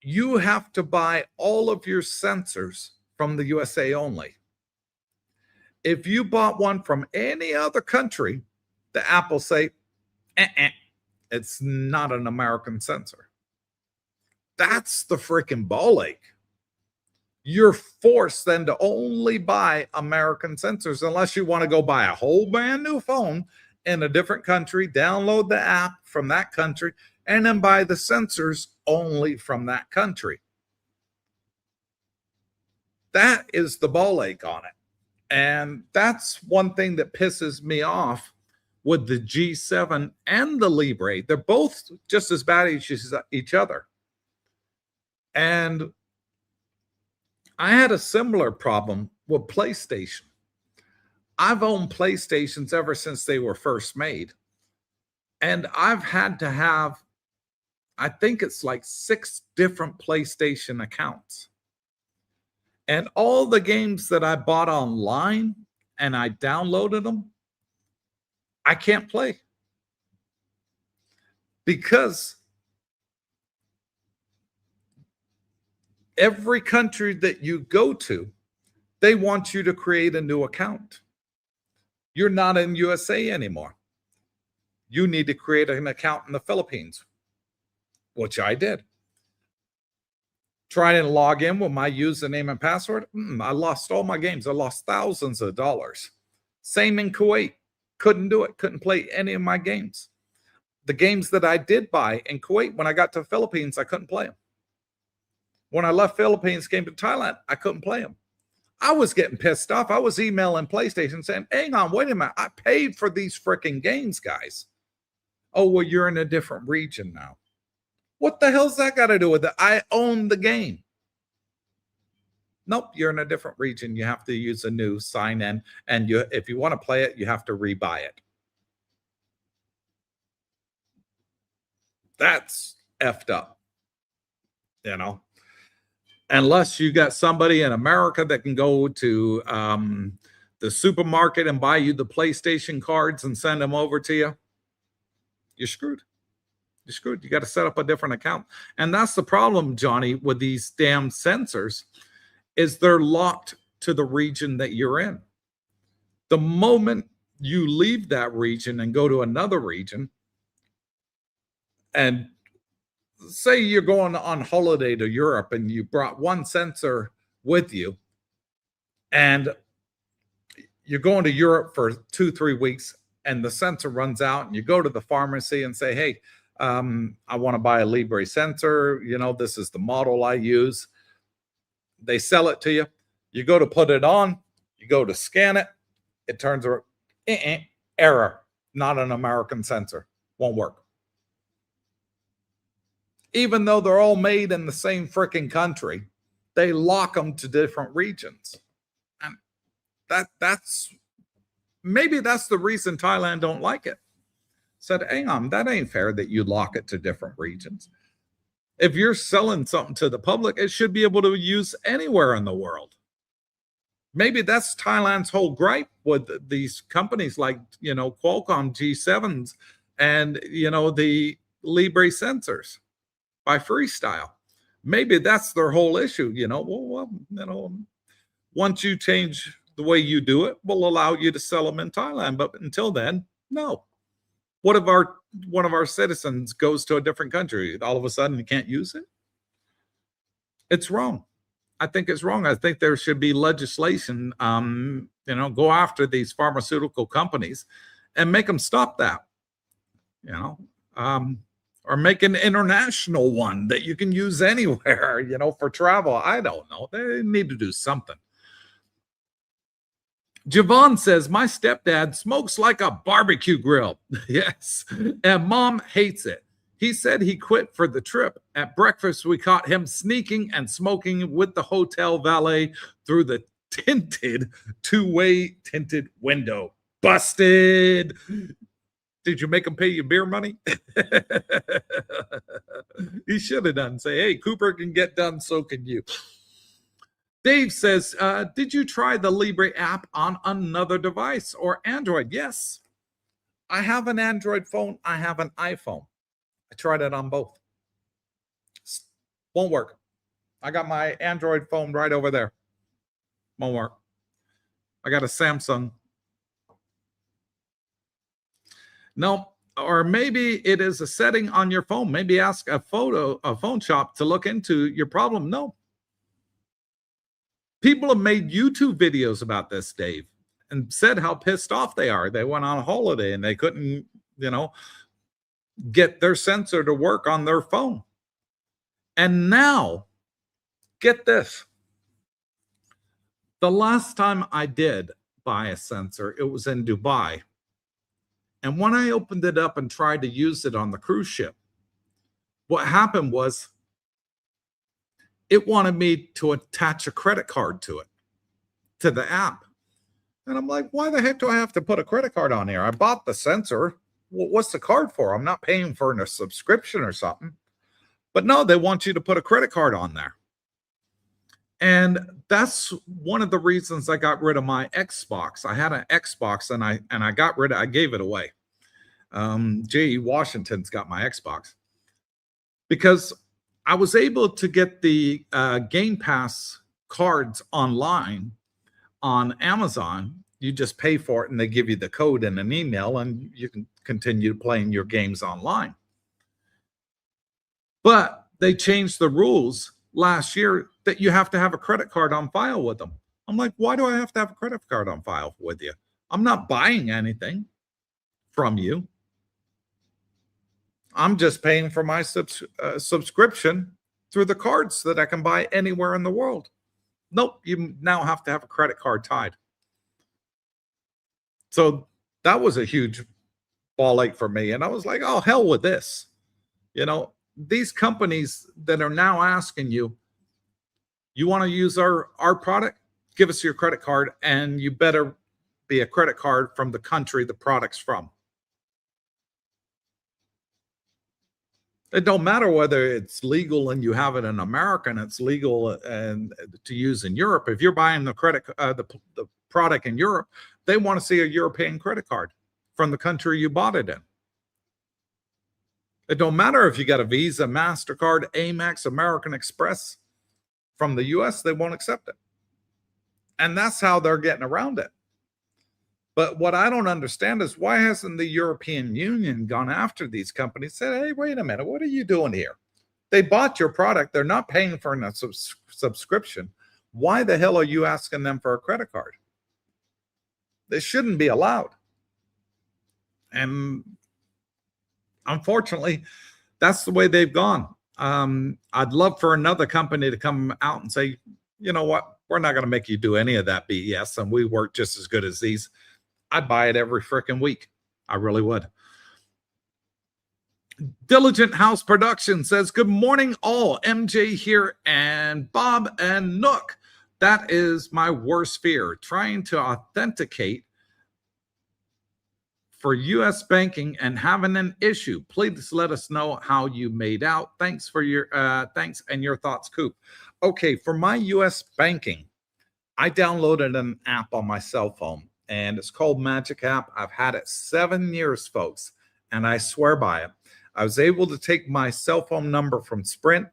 Speaker 2: you have to buy all of your sensors from the USA only. If you bought one from any other country, the app will say, it's not an American sensor. That's the freaking ball ache. You're forced then to only buy American sensors unless you want to go buy a whole brand new phone in a different country, download the app from that country, and then buy the sensors only from that country. That is the ball ache on it. And that's one thing that pisses me off with the G7 and the Libre. They're both just as bad as each other. And I had a similar problem with PlayStation. I've owned PlayStations ever since they were first made. And I've had to have, I think it's like 6 different PlayStation accounts. And all the games that I bought online and I downloaded them, I can't play. Because every country that you go to, they want you to create a new account. You're not in USA anymore. You need to create an account in the Philippines, which I did. Try and log in with my username and password. I lost all my games. I lost thousands of dollars. Same in Kuwait. Couldn't do it. Couldn't play any of my games. The games that I did buy in Kuwait, when I got to the Philippines, I couldn't play them. When I left Philippines, came to Thailand, I couldn't play them. I was getting pissed off. I was emailing PlayStation saying, hang on, wait a minute. I paid for these freaking games, guys. Oh, well, you're in a different region now. What the hell's that got to do with it? I own the game. Nope, you're in a different region. You have to use a new sign-in. And if you want to play it, you have to rebuy it. That's effed up. You know? Unless you got somebody in America that can go to the supermarket and buy you the PlayStation cards and send them over to you, you're screwed. You're screwed. You got to set up a different account. And that's the problem, Johnny, with these damn sensors, is they're locked to the region that you're in. The moment you leave that region and go to another region, and say you're going on holiday to Europe and you brought one sensor with you and you're going to Europe for 2-3 weeks and the sensor runs out and you go to the pharmacy and say, hey, I want to buy a Libre sensor. You know, this is the model I use. They sell it to you. You go to put it on. You go to scan it. It turns around. Error. Not an American sensor. Won't work. Even though they're all made in the same freaking country, they lock them to different regions. And that's maybe that's the reason Thailand don't like it. Said, hang on, that ain't fair that you lock it to different regions. If you're selling something to the public, it should be able to use anywhere in the world. Maybe that's Thailand's whole gripe with these companies like, you know, Qualcomm G7s and, you know, the Libre sensors by Freestyle. Maybe that's their whole issue. You know, well, you know, once you change the way you do it, we'll allow you to sell them in Thailand. But until then, no. What if one of our citizens goes to a different country? All of a sudden, you can't use it? It's wrong. I think it's wrong. I think there should be legislation, you know, go after these pharmaceutical companies and make them stop that, you know, or make an international one that you can use anywhere, you know, for travel. I don't know. They need to do something. Javon says, my stepdad smokes like a barbecue grill. Yes. And mom hates it. He said he quit for the trip. At breakfast, we caught him sneaking and smoking with the hotel valet through the tinted two-way tinted window. Busted. Did you make him pay you beer money? He should have done. Say, hey, Cooper can get done, so can you. Dave says, did you try the Libre app on another device or Android? Yes. I have an Android phone. I have an iPhone. I tried it on both. Won't work. I got my Android phone right over there. Won't work. I got a Samsung. No. Or maybe it is a setting on your phone. Maybe ask a phone shop to look into your problem. No. People have made YouTube videos about this, Dave, and said how pissed off they are. They went on a holiday and they couldn't, you know, get their sensor to work on their phone. And now, get this. The last time I did buy a sensor, it was in Dubai. And when I opened it up and tried to use it on the cruise ship, what happened was it wanted me to attach a credit card to it to the app. And I'm like, why the heck do I have to put a credit card on here? I bought the sensor. What's the card for? I'm not paying for a subscription or something. But no, they want you to put a credit card on there. And that's one of the reasons I got rid of my Xbox. I had an Xbox and I got rid of, I gave it away. J.E. Washington's got my Xbox because I was able to get the Game Pass cards online on Amazon. You just pay for it and they give you the code in an email and you can continue playing your games online. But they changed the rules last year that you have to have a credit card on file with them. I'm like, why do I have to have a credit card on file with you? I'm not buying anything from you. I'm just paying for my subscription through the cards that I can buy anywhere in the world. Nope, you now have to have a credit card tied. So that was a huge ball ache for me. And I was like, oh, hell with this. You know, these companies that are now asking you, you want to use our product? Give us your credit card, and you better be a credit card from the country the product's from. It don't matter whether it's legal and you have it in America and it's legal and to use in Europe. If you're buying the the product in Europe, they want to see a European credit card from the country you bought it in. It don't matter if you got a Visa, MasterCard, Amex, American Express from the US, they won't accept it. And that's how they're getting around it. But what I don't understand is why hasn't the European Union gone after these companies, said, hey, wait a minute, what are you doing here? They bought your product. They're not paying for a subscription. Why the hell are you asking them for a credit card? They shouldn't be allowed. And unfortunately, that's the way they've gone. I'd love for another company to come out and say, you know what, we're not going to make you do any of that BS, and we work just as good as these. I'd buy it every freaking week. I really would. Diligent House Production says, good morning all. MJ here and Bob and Nook. That is my worst fear, trying to authenticate for U.S. banking and having an issue. Please let us know how you made out. Thanks for your thanks and your thoughts, Coop. Okay, for my U.S. banking, I downloaded an app on my cell phone, and it's called Magic App. I've had it 7 years, folks, and I swear by it. I was able to take my cell phone number from Sprint,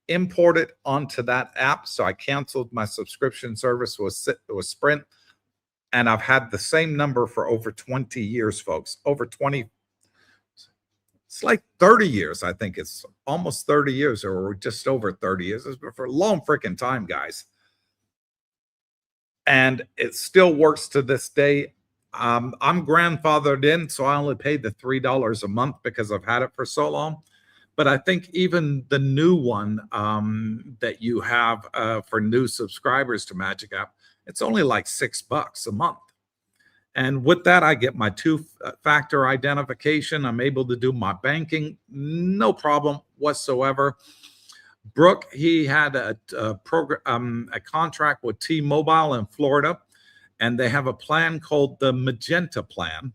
Speaker 2: import it onto that app, so I canceled my subscription service with Sprint, and I've had the same number for over 20 years, folks. Over 20, it's like 30 years. I think it's almost 30 years or just over 30 years. It's been for a long freaking time, guys. And it still works to this day. I'm grandfathered in, so I only paid the $3 a month because I've had it for so long. But I think even the new one that you have for new subscribers to Magic App, it's only like $6 a month. And with that, I get my two-factor identification. I'm able to do my banking, no problem whatsoever. Brooke, he had a contract with T-Mobile in Florida, and they have a plan called the Magenta plan,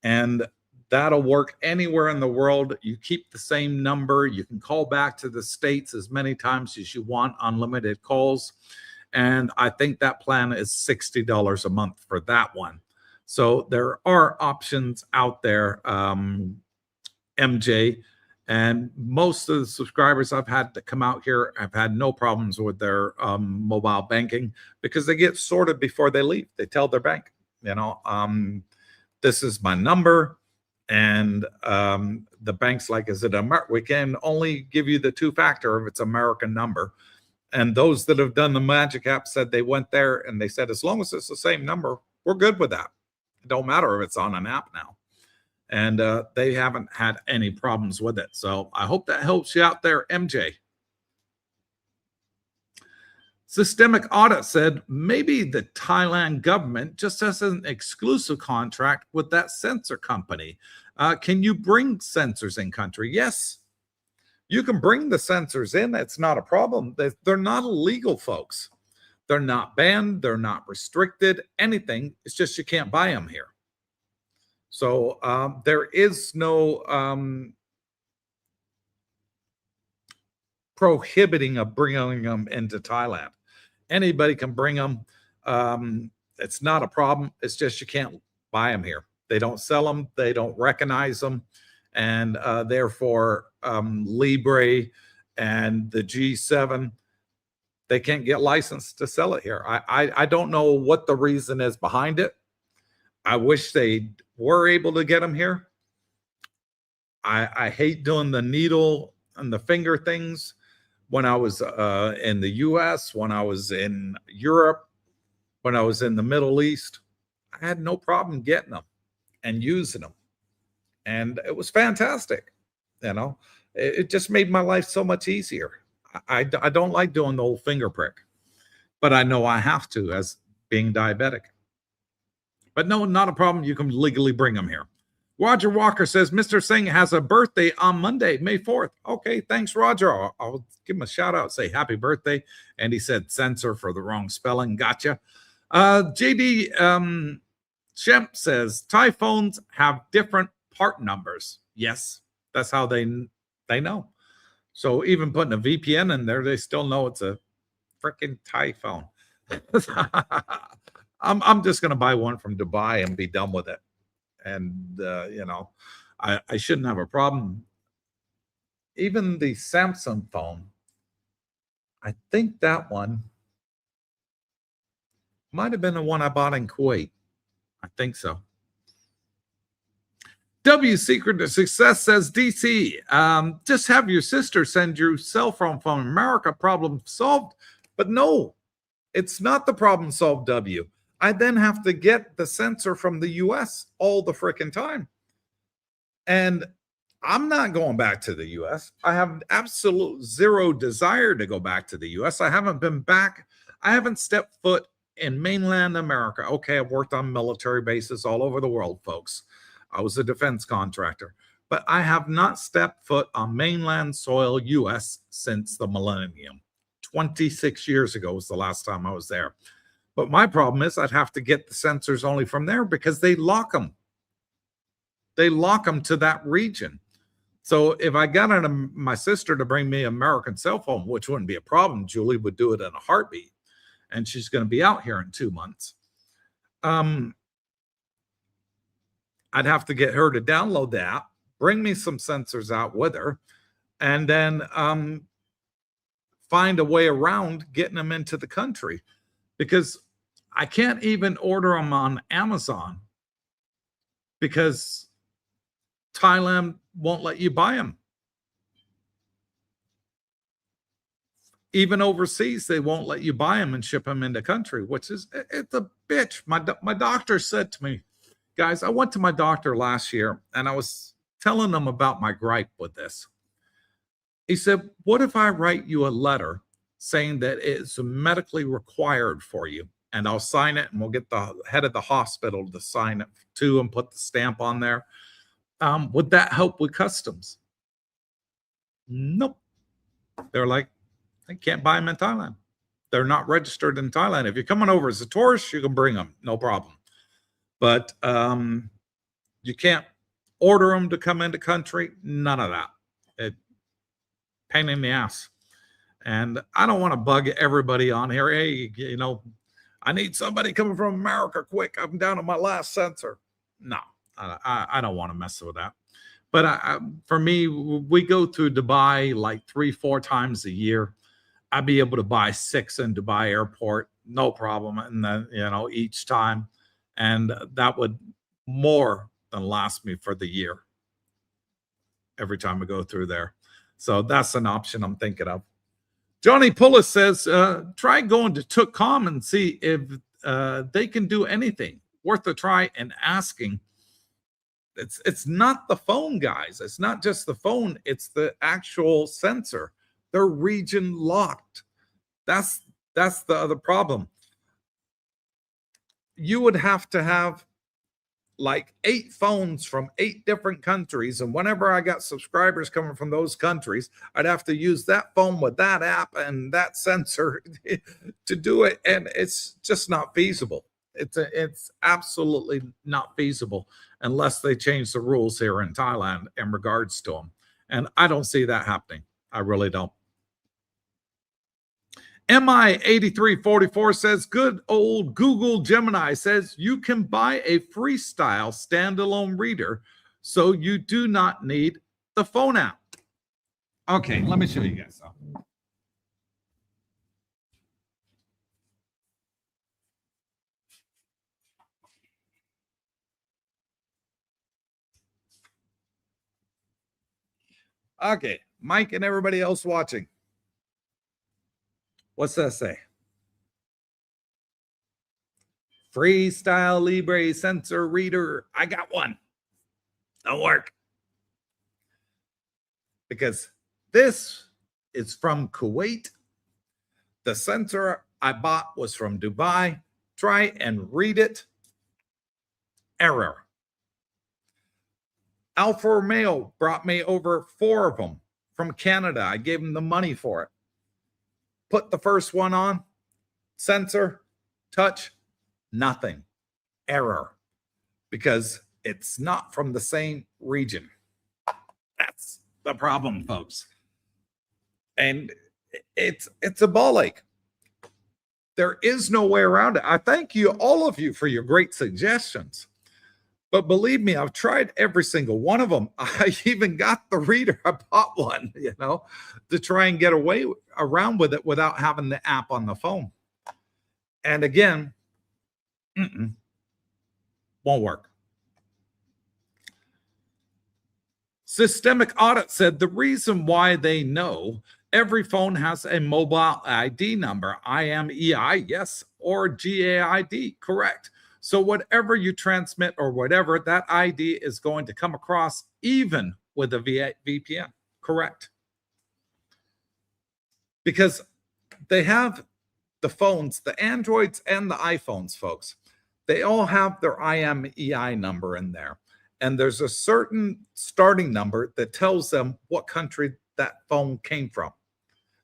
Speaker 2: and that'll work anywhere in the world. You keep the same number. You can call back to the States as many times as you want, unlimited calls, and I think that plan is $60 a month for that one. So there are options out there, MJ. And most of the subscribers I've had that come out here have had no problems with their mobile banking because they get sorted before they leave. They tell their bank, you know, this is my number. And the bank's like, is it we can only give you the two-factor if it's American number. And those that have done the Magic App said they went there and they said, as long as it's the same number, we're good with that. It don't matter if it's on an app now. And they haven't had any problems with it. So I hope that helps you out there, MJ. Systemic Audit said, maybe the Thailand government just has an exclusive contract with that sensor company. Can you bring sensors in country? Yes, you can bring the sensors in. That's not a problem. They're not illegal, folks. They're not banned. They're not restricted. Anything. It's just you can't buy them here. So there is no prohibiting of bringing them into Thailand. Anybody can bring them. It's not a problem. It's just you can't buy them here. They don't sell them. They don't recognize them. And therefore, Libre and the G7, they can't get licensed to sell it here. I don't know what the reason is behind it. I wish they were able to get them here. I hate doing the needle and the finger things. When I was in the US, when I was in Europe, when I was in the Middle East, I had no problem getting them and using them. And it was fantastic. You know, it just made my life so much easier. I don't like doing the old finger prick, but I know I have to as being diabetic. But no, not a problem. You can legally bring them here. Roger Walker says, Mr. Singh has a birthday on Monday, May 4th. Okay, thanks, Roger. I'll give him a shout out, say happy birthday. And he said censor for the wrong spelling. Gotcha. JD Shemp says, Thai phones have different part numbers. Yes, that's how they know. So even putting a VPN in there, they still know it's a freaking Thai phone. I'm just going to buy one from Dubai and be done with it. And, you know, I shouldn't have a problem. Even the Samsung phone, I think that one might have been the one I bought in Kuwait. I think so. W Secret to Success says, DC, just have your sister send you cell phone from America, problem solved. But no, it's not the problem solved, W. I then have to get the sensor from the US all the freaking time. And I'm not going back to the US. I have absolute zero desire to go back to the US. I haven't been back. I haven't stepped foot in mainland America. Okay, I've worked on military bases all over the world, folks. I was a defense contractor. But I have not stepped foot on mainland soil US since the millennium. 26 years ago was the last time I was there. But my problem is I'd have to get the sensors only from there because they lock them. They lock them to that region. So if I got my sister to bring me an American cell phone, which wouldn't be a problem, Julie would do it in a heartbeat. And she's going to be out here in 2 months. I'd have to get her to download the app, bring me some sensors out with her, and then find a way around getting them into the country. Because I can't even order them on Amazon because Thailand won't let you buy them. Even overseas, they won't let you buy them and ship them into country, which is, it's a bitch. My doctor said to me, guys, I went to my doctor last year and I was telling him about my gripe with this. He said, what if I write you a letter saying that it's medically required for you, and I'll sign it, and we'll get the head of the hospital to sign it too and put the stamp on there. Would that help with customs? Nope. They're like, I can't buy them in Thailand. They're not registered in Thailand. If you're coming over as a tourist, you can bring them, no problem. But you can't order them to come into country. None of that. Pain in the ass. And I don't want to bug everybody on here. Hey, you know, I need somebody coming from America quick. I'm down to my last sensor. No, I don't want to mess with that. But for me, we go through Dubai like 3-4 times a year. I'd be able to buy 6 in Dubai airport, no problem. And then, you know, each time. And that would more than last me for the year every time I go through there. So that's an option I'm thinking of. Johnny Pullis says, try going to Took.com and see if they can do anything worth a try and asking. It's not the phone, guys. It's not just the phone. It's the actual sensor. They're region locked. That's the other problem. You would have to have like 8 phones from 8 different countries. And whenever I got subscribers coming from those countries, I'd have to use that phone with that app and that sensor to do it. And it's just not feasible. It's absolutely not feasible unless they change the rules here in Thailand in regards to them. And I don't see that happening. I really don't. MI8344 says, good old Google Gemini says you can buy a freestyle standalone reader, so you do not need the phone app. Okay, let me show you guys something. Okay, Mike and everybody else watching. What's that say? Freestyle Libre sensor reader. I got one. Don't work. Because this is from Kuwait. The sensor I bought was from Dubai. Try and read it. Error. Alfa Romeo brought me over 4 of them from Canada. I gave them the money for it. Put the first one on, sensor, touch, nothing. Error. Because it's not from the same region. That's the problem, folks. And it's a ball ache. There is no way around it. I thank you, all of you, for your great suggestions. But believe me, I've tried every single one of them. I even got the reader. I bought one, to try and get around with it without having the app on the phone. And again, won't work. Systemic Audit said the reason why they know every phone has a mobile ID number, IMEI, yes, or GAID, correct. So whatever you transmit or whatever, that ID is going to come across even with a VPN, correct? Because they have the phones, the Androids and the iPhones, folks, they all have their IMEI number in there. And there's a certain starting number that tells them what country that phone came from.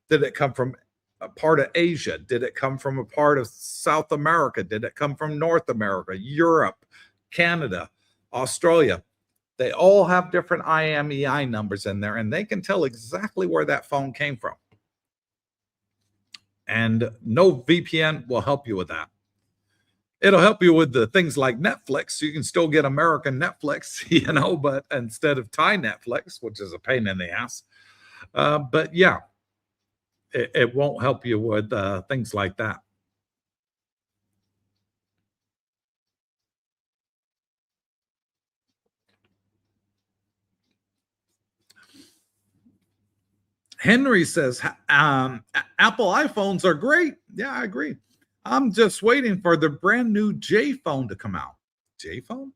Speaker 2: Did it come from a part of Asia? Did it come from a part of South America? Did it come from North America, Europe, Canada, Australia? They all have different IMEI numbers in there, and they can tell exactly where that phone came from. And no VPN will help you with that. It'll help you with the things like Netflix. You can still get American Netflix, but instead of Thai Netflix, which is a pain in the ass. But yeah, it won't help you with things like that. Henry says, Apple iPhones are great. Yeah, I agree. I'm just waiting for the brand new J phone to come out. J phone?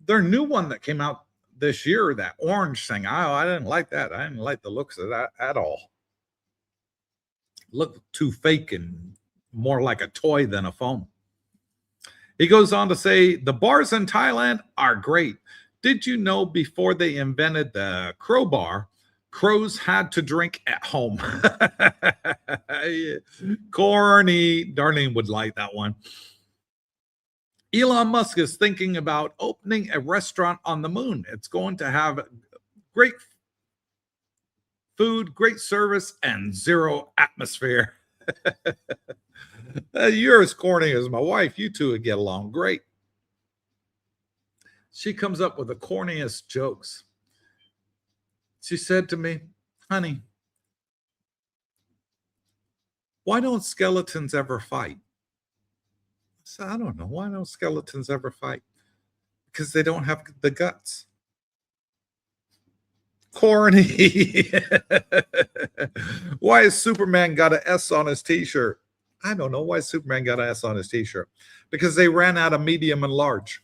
Speaker 2: Their new one that came out this year, that orange thing, I didn't like that. I didn't like the looks of that at all. Looked too fake and more like a toy than a phone. He goes on to say, the bars in Thailand are great. Did you know before they invented the crowbar, crows had to drink at home? Corny. Darlene would like that one. Elon Musk is thinking about opening a restaurant on the moon. It's going to have great food, great service, and zero atmosphere. You're as corny as my wife. You two would get along great. She comes up with the corniest jokes. She said to me, honey, why don't skeletons ever fight? I said, I don't know. Why don't skeletons ever fight? Because they don't have the guts. Corny. Why has Superman got an S on his t-shirt? I don't know why Superman got an S on his t-shirt. Because they ran out of medium and large.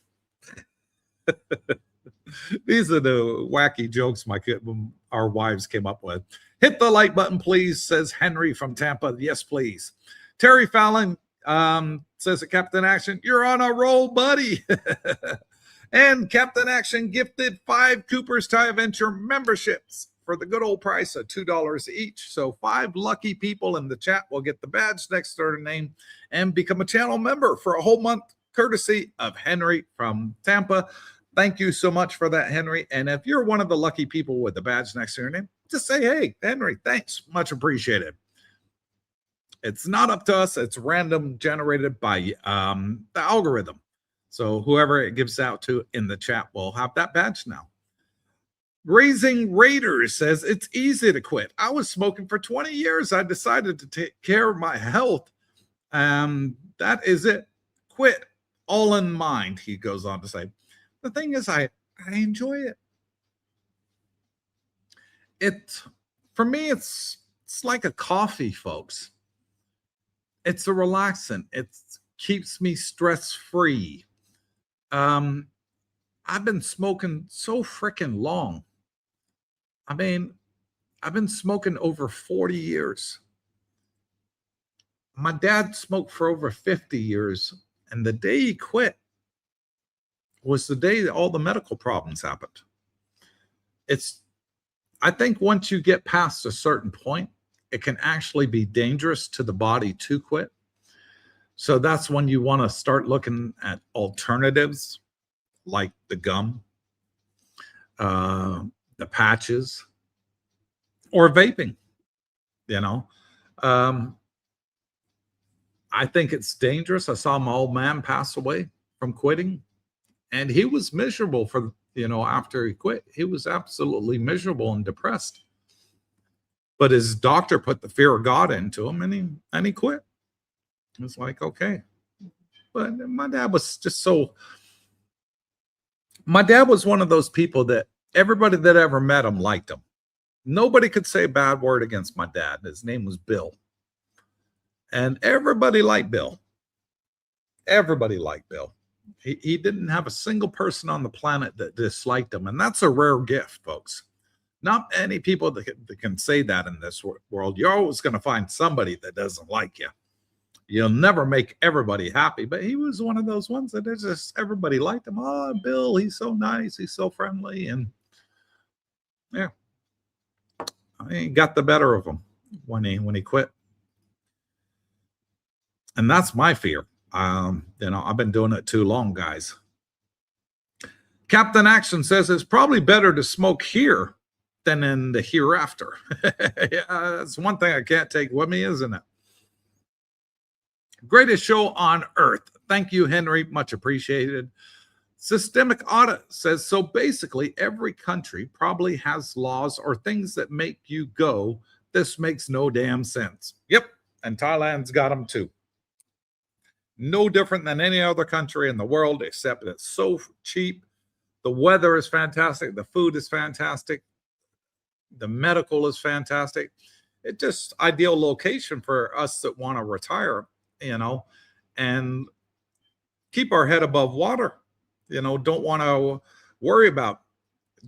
Speaker 2: These are the wacky jokes our wives came up with. Hit the like button, please, says Henry from Tampa. Yes, please. Terry Fallon Says that Captain Action, you're on a roll, buddy. And Captain Action gifted 5 Coopersthaiadventure memberships for the good old price of $2 each. So 5 lucky people in the chat will get the badge next to their name and become a channel member for a whole month, courtesy of Henry from Tampa. Thank you so much for that, Henry. And if you're one of the lucky people with the badge next to your name, just say, hey, Henry, thanks. Much appreciated. It's not up to us. It's random generated by the algorithm. So whoever it gives out to in the chat will have that badge now. Raising Raiders says, it's easy to quit. I was smoking for 20 years. I decided to take care of my health. That is it. Quit. All in mind, he goes on to say. The thing is, I enjoy it. For me, it's like a coffee, folks. It's a relaxant. It keeps me stress-free. I've been smoking so freaking long. I mean, I've been smoking over 40 years. My dad smoked for over 50 years, and the day he quit was the day that all the medical problems happened. I think once you get past a certain point, it can actually be dangerous to the body to quit. So that's when you want to start looking at alternatives like the gum, the patches, or vaping. You know, I think it's dangerous. I saw my old man pass away from quitting, and he was miserable for, after he quit. He was absolutely miserable and depressed. But his doctor put the fear of God into him, and he quit. It's like, okay. But my dad was just my dad was one of those people that everybody that ever met him liked him. Nobody could say a bad word against my dad. His name was Bill. And everybody liked Bill. Everybody liked Bill. He didn't have a single person on the planet that disliked him. And that's a rare gift, folks. Not many people that can say that in this world. You're always going to find somebody that doesn't like you. You'll never make everybody happy. But he was one of those ones that just everybody liked him. Oh, Bill, he's so nice. He's so friendly. And yeah, he got the better of him when he quit. And that's my fear. I've been doing it too long, guys. Captain Action says it's probably better to smoke here than in the hereafter. Yeah, that's one thing I can't take with me, isn't it? Greatest show on earth. Thank you, Henry. Much appreciated. Systemic Audit says, so basically every country probably has laws or things that make you go, this makes no damn sense. Yep. And Thailand's got them too. No different than any other country in the world, except it's so cheap. The weather is fantastic. The food is fantastic. The medical is fantastic. It's just ideal location for us that want to retire, and keep our head above water. Don't want to worry about,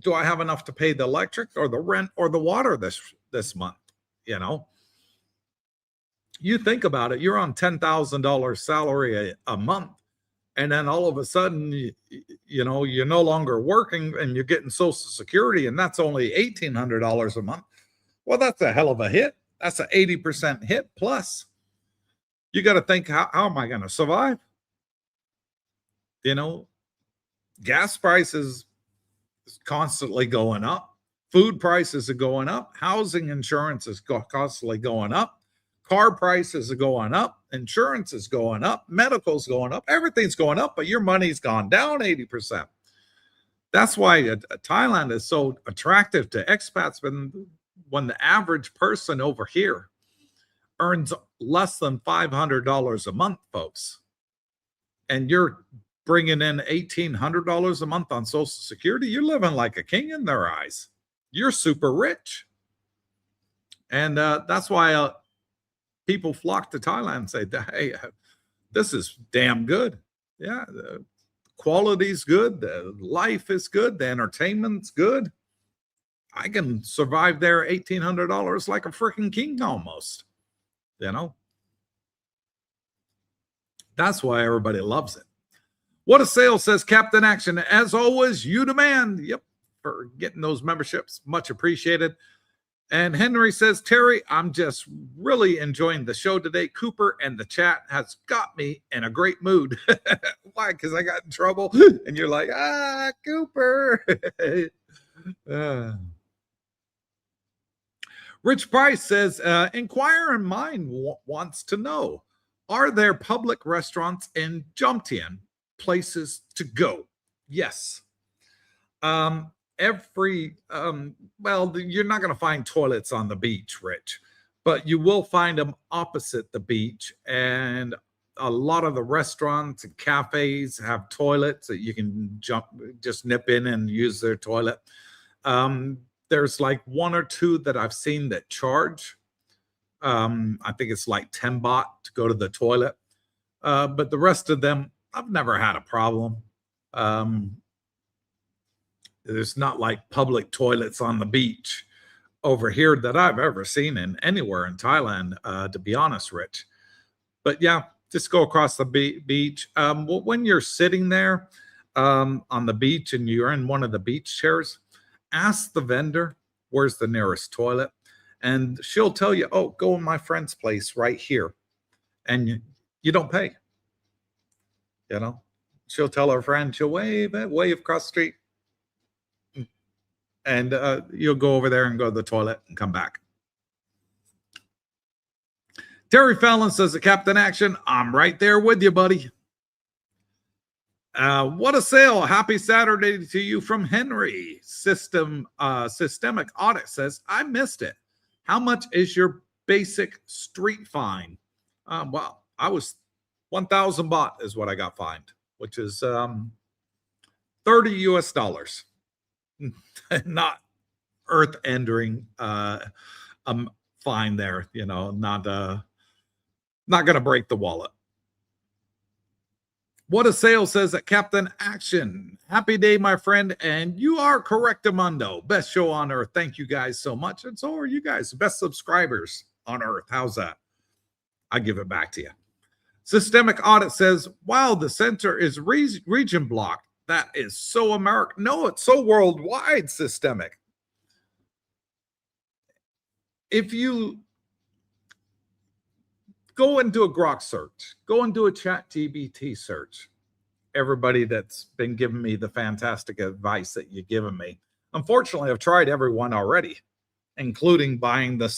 Speaker 2: do I have enough to pay the electric or the rent or the water this month? You think about it, you're on $10,000 salary a month, and then all of a sudden, you're no longer working and you're getting Social Security, and that's only $1,800 a month. Well, that's a hell of a hit. That's an 80% hit plus. You got to think, how am I going to survive? Gas prices is constantly going up. Food prices are going up. Housing insurance is constantly going up. Car prices are going up. Insurance is going up. Medical's going up. Everything's going up, but your money's gone down 80%. That's why Thailand is so attractive to expats when the average person over here earns less than $500 a month, folks. And you're bringing in $1,800 a month on Social Security. You're living like a king in their eyes. You're super rich. And that's why people flock to Thailand and say, hey, this is damn good. Yeah, the quality's good. The life is good. The entertainment's good. I can survive there $1,800 like a freaking king almost, That's why everybody loves it. What a sale, says Captain Action. As always, you demand. Yep, for getting those memberships. Much appreciated. And Henry says, Terry, I'm just really enjoying the show today. Cooper and the chat has got me in a great mood. Why? Because I got in trouble. And you're like, Cooper. Rich Price says, Inquiring Mind wants to know, are there public restaurants in Jomtien places to go? Yes. Well, you're not going to find toilets on the beach, Rich, but you will find them opposite the beach. And a lot of the restaurants and cafes have toilets that you can just nip in and use their toilet. There's like one or two that I've seen that charge. I think it's like 10 baht to go to the toilet. But the rest of them, I've never had a problem. There's not like public toilets on the beach over here that I've ever seen in anywhere in Thailand, to be honest, Rich. But yeah, just go across the beach. When you're sitting there on the beach and you're in one of the beach chairs, ask the vendor, where's the nearest toilet? And she'll tell you, oh, go in my friend's place right here. And you don't pay. You know, she'll tell her friend, she'll wave across the street. And you'll go over there and go to the toilet and come back. Terry Fallon says, the Captain Action, I'm right there with you, buddy. What a sale. Happy Saturday to you from Henry. Systemic Audit says, I missed it. How much is your basic street fine? Well, I was 1,000 baht is what I got fined, which is $30 US. Not earth-ending fine there, you know, not going to break the wallet. What a sale, says that Captain Action. Happy day, my friend, and you are correctamundo. Best show on earth. Thank you guys so much, and so are you guys. Best subscribers on earth. How's that? I give it back to you. Systemic Audit says, wow, the center is region blocked. That is so American. No, it's so worldwide, Systemic. If you go and do a Grok search, go and do a ChatGPT search, everybody that's been giving me the fantastic advice that you've given me. Unfortunately, I've tried every one already, including buying the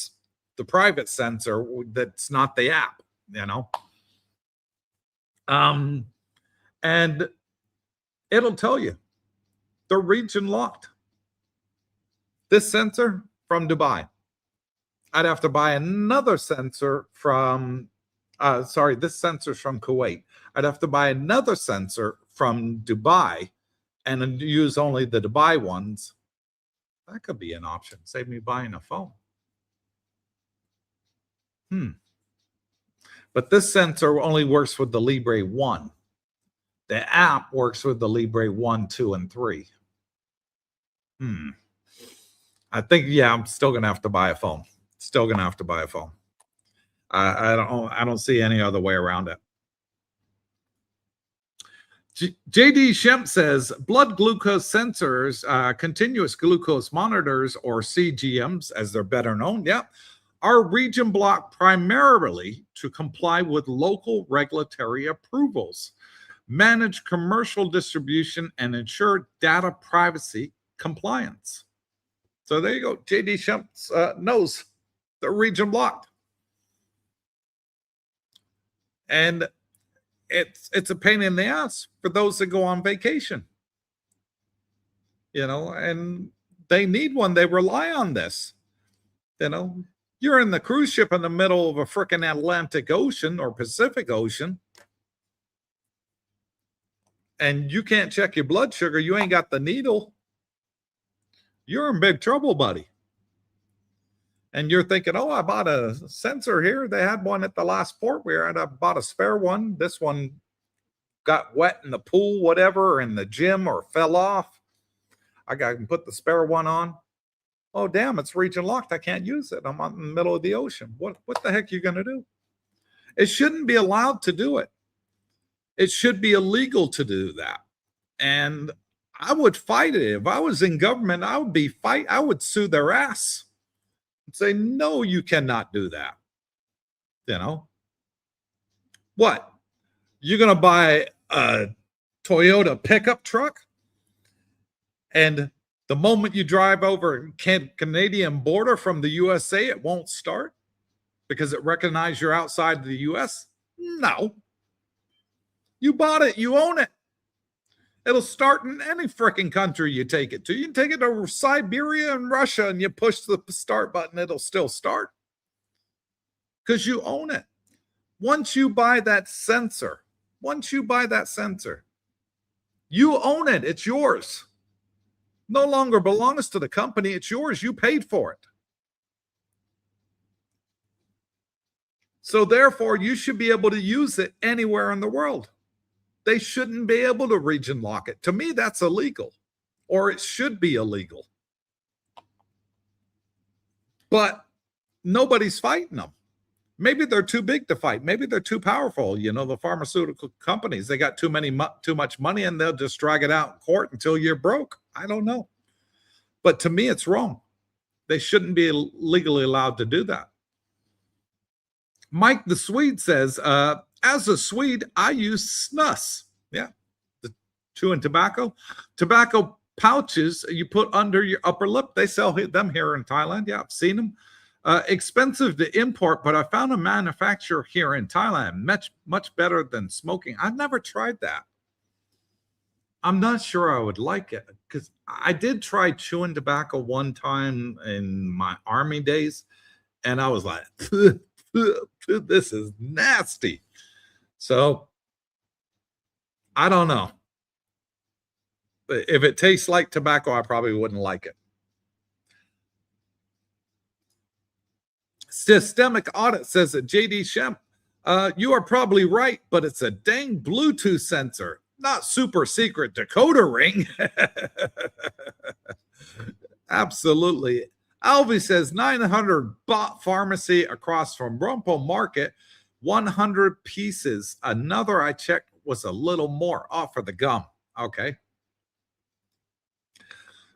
Speaker 2: private sensor that's not the app, you know. And it'll tell you they're region locked. This sensor from Dubai. I'd have to buy another sensor from, this sensor's from Kuwait. I'd have to buy another sensor from Dubai and use only the Dubai ones. That could be an option. Save me buying a phone. But this sensor only works with the Libre 1. The app works with the Libre 1, 2, and 3. I think, yeah, I'm still going to have to buy a phone. Still going to have to buy a phone. I don't see any other way around it. JD Shemp says, blood glucose sensors, continuous glucose monitors, or CGMs, as they're better known, are region blocked primarily to comply with local regulatory approvals, manage commercial distribution, and ensure data privacy compliance. So there you go. JD Shemp knows they're region blocked. And it's a pain in the ass for those that go on vacation. You know, and they need one. They rely on this. You know, you're in the cruise ship in the middle of a freaking Atlantic Ocean or Pacific Ocean, and you can't check your blood sugar. You ain't got the needle. You're in big trouble, buddy. And you're thinking, oh, I bought a sensor here. They had one at the last port we were at. I bought a spare one. This one got wet in the pool, whatever, in the gym, or fell off. I can put the spare one on. Oh, damn, it's region locked. I can't use it. I'm out in the middle of the ocean. What the heck are you going to do? It shouldn't be allowed to do it. It should be illegal to do that. And I would fight it. If I was in government, I would sue their ass and say, no, you cannot do that. You know what? You're going to buy a Toyota pickup truck, and the moment you drive over Canadian border from the USA, it won't start because it recognizes you're outside the US? No. You bought it. You own it. It'll start in any freaking country you take it to. You can take it to Siberia and Russia and you push the start button, it'll still start because you own it. Once you buy that sensor, you own it. It's yours. No longer belongs to the company. It's yours. You paid for it. So therefore, you should be able to use it anywhere in the world. They shouldn't be able to region lock it. To me, that's illegal, or it should be illegal. But nobody's fighting them. Maybe they're too big to fight. Maybe they're too powerful. You know, the pharmaceutical companies, they got too much money, and they'll just drag it out in court until you're broke. I don't know. But to me, it's wrong. They shouldn't be legally allowed to do that. Mike the Swede says, as a Swede, I use snus. Yeah, the chewing tobacco. Tobacco pouches you put under your upper lip. They sell them here in Thailand. Yeah, I've seen them. Expensive to import, but I found a manufacturer here in Thailand much better than smoking. I've never tried that. I'm not sure I would like it because I did try chewing tobacco one time in my army days, and I was like, this is nasty. So I don't know. But if it tastes like tobacco, I probably wouldn't like it. Systemic Audit says that JD Shemp, you are probably right, but it's a dang Bluetooth sensor, not super secret decoder ring. Absolutely. Alvi says 900 bot pharmacy across from Rumpo Market, 100 pieces. Another I checked was a little more off for the gum. Okay.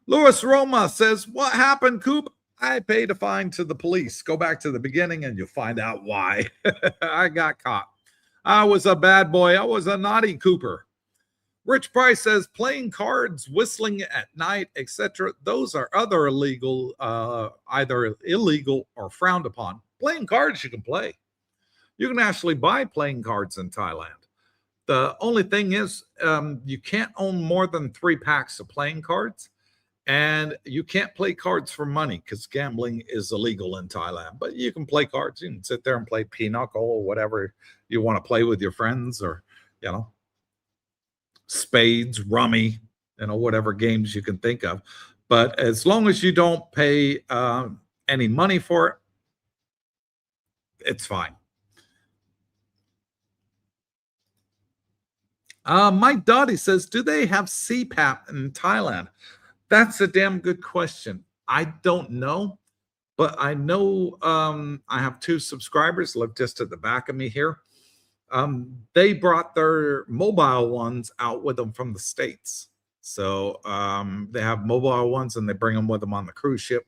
Speaker 2: Louis Roma says, what happened, Coop? I paid a fine to the police. Go back to the beginning and you'll find out why. I got caught. I was a bad boy. I was a naughty Cooper. Rich Price says playing cards, whistling at night, etc. Those are other illegal, either illegal or frowned upon. Playing cards you can play. You can actually buy playing cards in Thailand. The only thing is you can't own more than 3 packs of playing cards. And you can't play cards for money because gambling is illegal in Thailand. But you can play cards. You can sit there and play pinochle or whatever you want to play with your friends, or, you know, spades, rummy, you know, whatever games you can think of. But as long as you don't pay any money for it, it's fine. Mike Dottie says, do they have CPAP in Thailand? That's a damn good question. I don't know, but I know I have 2 subscribers live just at the back of me here. They brought their mobile ones out with them from the States. So they have mobile ones and they bring them with them on the cruise ship.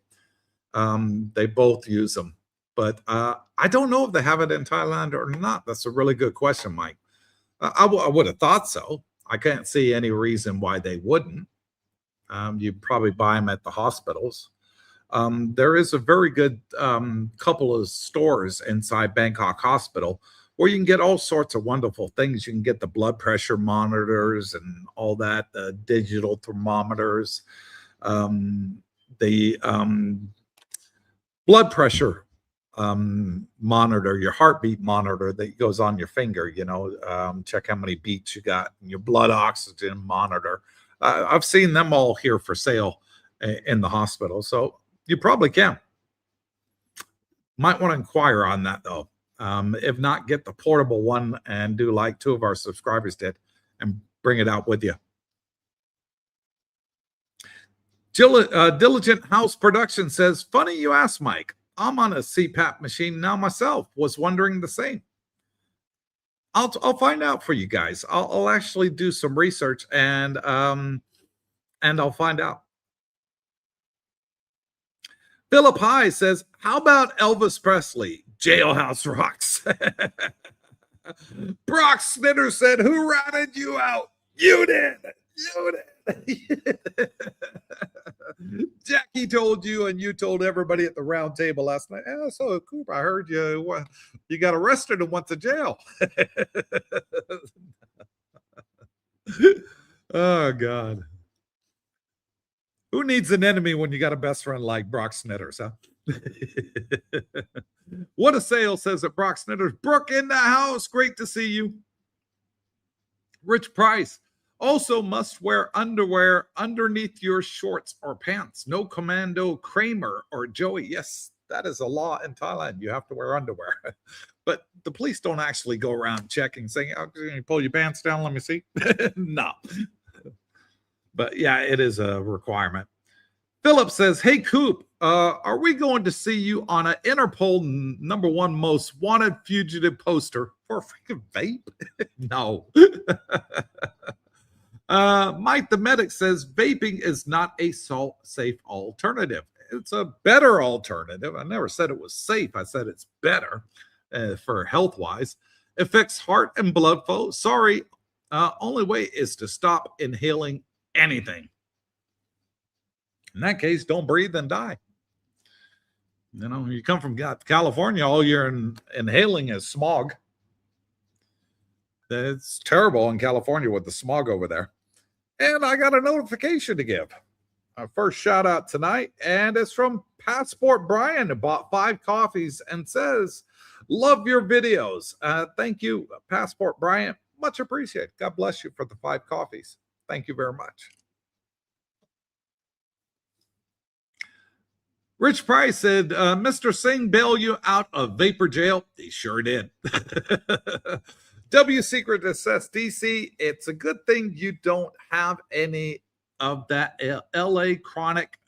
Speaker 2: They both use them. But I don't know if they have it in Thailand or not. That's a really good question, Mike. I would have thought so. I can't see any reason why they wouldn't. You probably buy them at the hospitals. There is a very good couple of stores inside Bangkok Hospital where you can get all sorts of wonderful things. You can get the blood pressure monitors and all that, the digital thermometers, the blood pressure monitor, your heartbeat monitor that goes on your finger, you know, check how many beats you got, and your blood oxygen monitor. I've seen them all here for sale in the hospital. So you probably can. Might want to inquire on that, though. If not, get the portable one and do like 2 of our subscribers did and bring it out with you. Diligent House Production says, funny you ask, Mike. I'm on a CPAP machine now myself. Was wondering the same. I'll find out for you guys. I'll actually do some research and I'll find out. Philip High says, "How about Elvis Presley? Jailhouse rocks." Brock Snitter said, "Who ratted you out? You did. You did." Jackie told you, and you told everybody at the round table last night. Oh, so Cooper, I heard you got arrested and went to jail. Oh God. Who needs an enemy when you got a best friend like Brock Snitters, huh? What a sale, says at Brock Snitters. Brooke in the house. Great to see you. Rich Price. Also must wear underwear underneath your shorts or pants. No Commando Kramer or Joey. Yes, that is a law in Thailand. You have to wear underwear. But the police don't actually go around checking, saying, "Oh, can you pull your pants down? Let me see." No. But yeah, it is a requirement. Philip says, "Hey, Coop, are we going to see you on an Interpol #1 most wanted fugitive poster for a freaking vape?" No. Mike the Medic says, "Vaping is not a safe alternative. It's a better alternative." I never said it was safe. I said it's better for health-wise. Affects heart and blood flow. Sorry, only way is to stop inhaling anything. In that case, don't breathe and die. You know, you come from California, all you're inhaling is smog. It's terrible in California with the smog over there. And I got a notification to give. Our first shout out tonight, and it's from Passport Brian, who bought 5 coffees and says, "Love your videos." Thank you, Passport Brian. Much appreciated. God bless you for the 5 coffees. Thank you very much. Rich Price said, "Mr. Singh bail you out of vapor jail?" He sure did. W Secret says, "DC, it's a good thing you don't have any of that LA chronic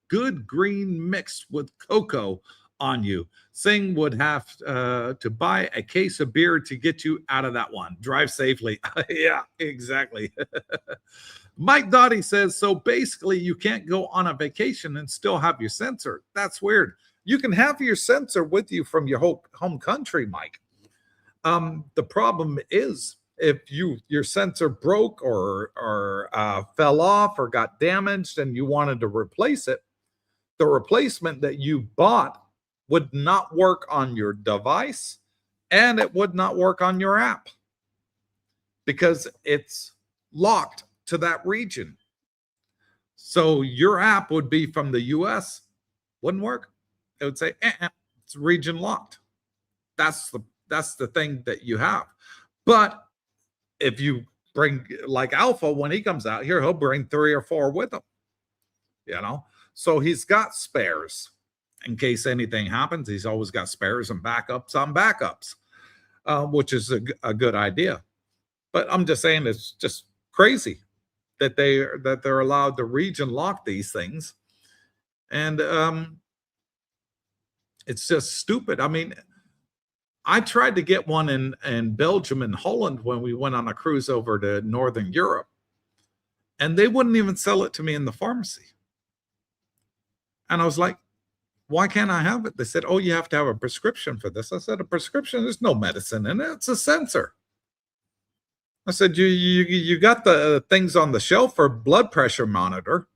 Speaker 2: good green mixed with cocoa on you. Singh would have to buy a case of beer to get you out of that one. Drive safely." Yeah, exactly. Mike Dottie says, "So basically you can't go on a vacation and still have your sensor. That's weird. You can have your sensor with you from your home country, Mike. The problem is if your sensor broke or fell off or got damaged and you wanted to replace it, the replacement that you bought would not work on your device and it would not work on your app because it's locked to that region. So your app would be from the US, wouldn't work. It would say, it's region locked. That's the thing that you have. But if you bring, like Alpha, when he comes out here, he'll bring 3 or 4 with him, you know? So he's got spares in case anything happens. He's always got spares and backups on backups, which is a good idea. But I'm just saying it's just crazy that they're allowed to region lock these things. And it's just stupid. I mean, I tried to get one in Belgium and Holland when we went on a cruise over to Northern Europe, and they wouldn't even sell it to me in the pharmacy. And I was like, "Why can't I have it?" They said, "Oh, you have to have a prescription for this." I said, "A prescription? There's no medicine in it. It's a sensor." I said, you got the things on the shelf for blood pressure monitor.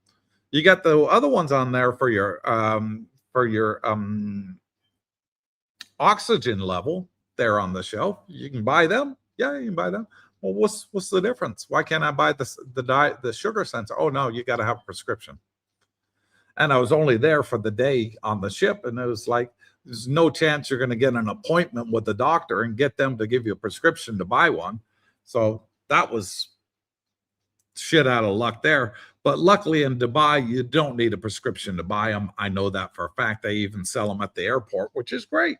Speaker 2: You got the other ones on there for your oxygen level there on the shelf. You can buy them. Yeah, you can buy them. Well, what's the difference? Why can't I buy the sugar sensor? Oh no, you got to have a prescription. And I was only there for the day on the ship, and it was like, there's no chance you're going to get an appointment with the doctor and get them to give you a prescription to buy one. So that was shit out of luck there. But luckily in Dubai, you don't need a prescription to buy them. I know that for a fact. They even sell them at the airport, which is great.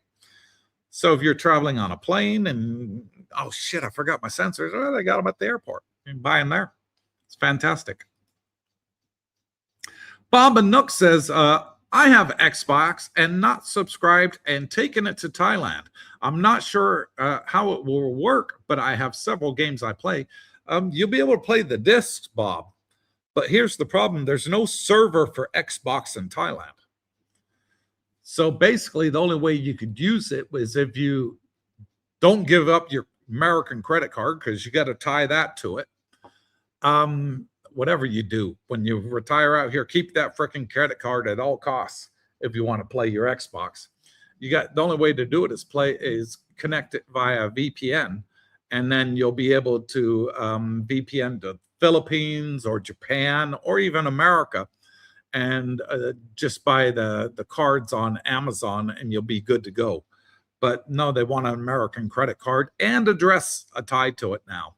Speaker 2: So if you're traveling on a plane and, oh shit, I forgot my sensors. Oh, they got them at the airport. You can buy them there. It's fantastic. Bob and Nook says, I have Xbox and not subscribed and taken it to Thailand. I'm not sure how it will work, but I have several games I play. You'll be able to play the discs, Bob. But here's the problem. There's no server for Xbox in Thailand. So basically, the only way you could use it was if you don't give up your American credit card, because you got to tie that to it. Whatever you do when you retire out here, keep that freaking credit card at all costs if you want to play your Xbox. You got the only way to do it is connect it via VPN, and then you'll be able to VPN to Philippines or Japan or even America, and just buy the cards on Amazon and you'll be good to go. But no, they want an American credit card and address tied to it now,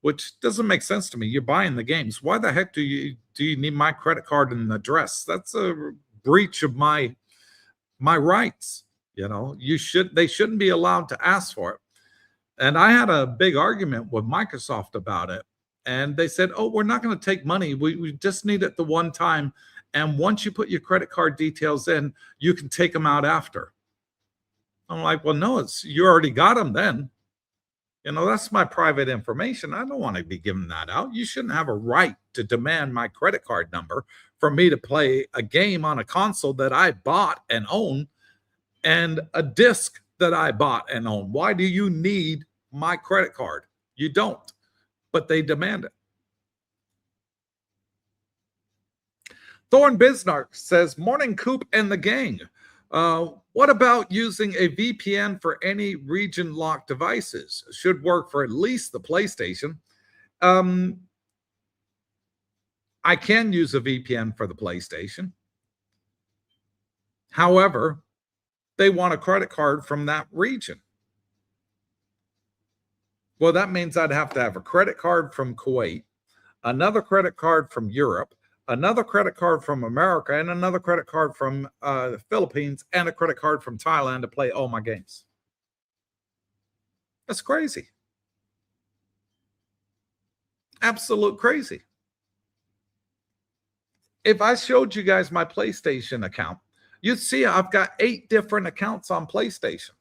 Speaker 2: which doesn't make sense to me. You're buying the games. Why the heck do you need my credit card and address? That's a breach of my rights. You know, they shouldn't be allowed to ask for it. And I had a big argument with Microsoft about it. And they said, oh, we're not going to take money. We just need it the one time. And once you put your credit card details in, you can take them out after. I'm like, well, no, you already got them then. You know, that's my private information. I don't want to be giving that out. You shouldn't have a right to demand my credit card number for me to play a game on a console that I bought and own and a disc that I bought and own. Why do you need my credit card? You don't, but they demand it. Thorn Bismarck says, morning, Coop and the gang. What about using a VPN for any region locked devices? Should work for at least the PlayStation. I can use a VPN for the PlayStation. However, they want a credit card from that region. Well, that means I'd have to have a credit card from Kuwait, another credit card from Europe, another credit card from America, and another credit card from the Philippines, and a credit card from Thailand to play all my games. That's crazy. Absolute crazy. If I showed you guys my PlayStation account, you'd see I've got 8 different accounts on PlayStation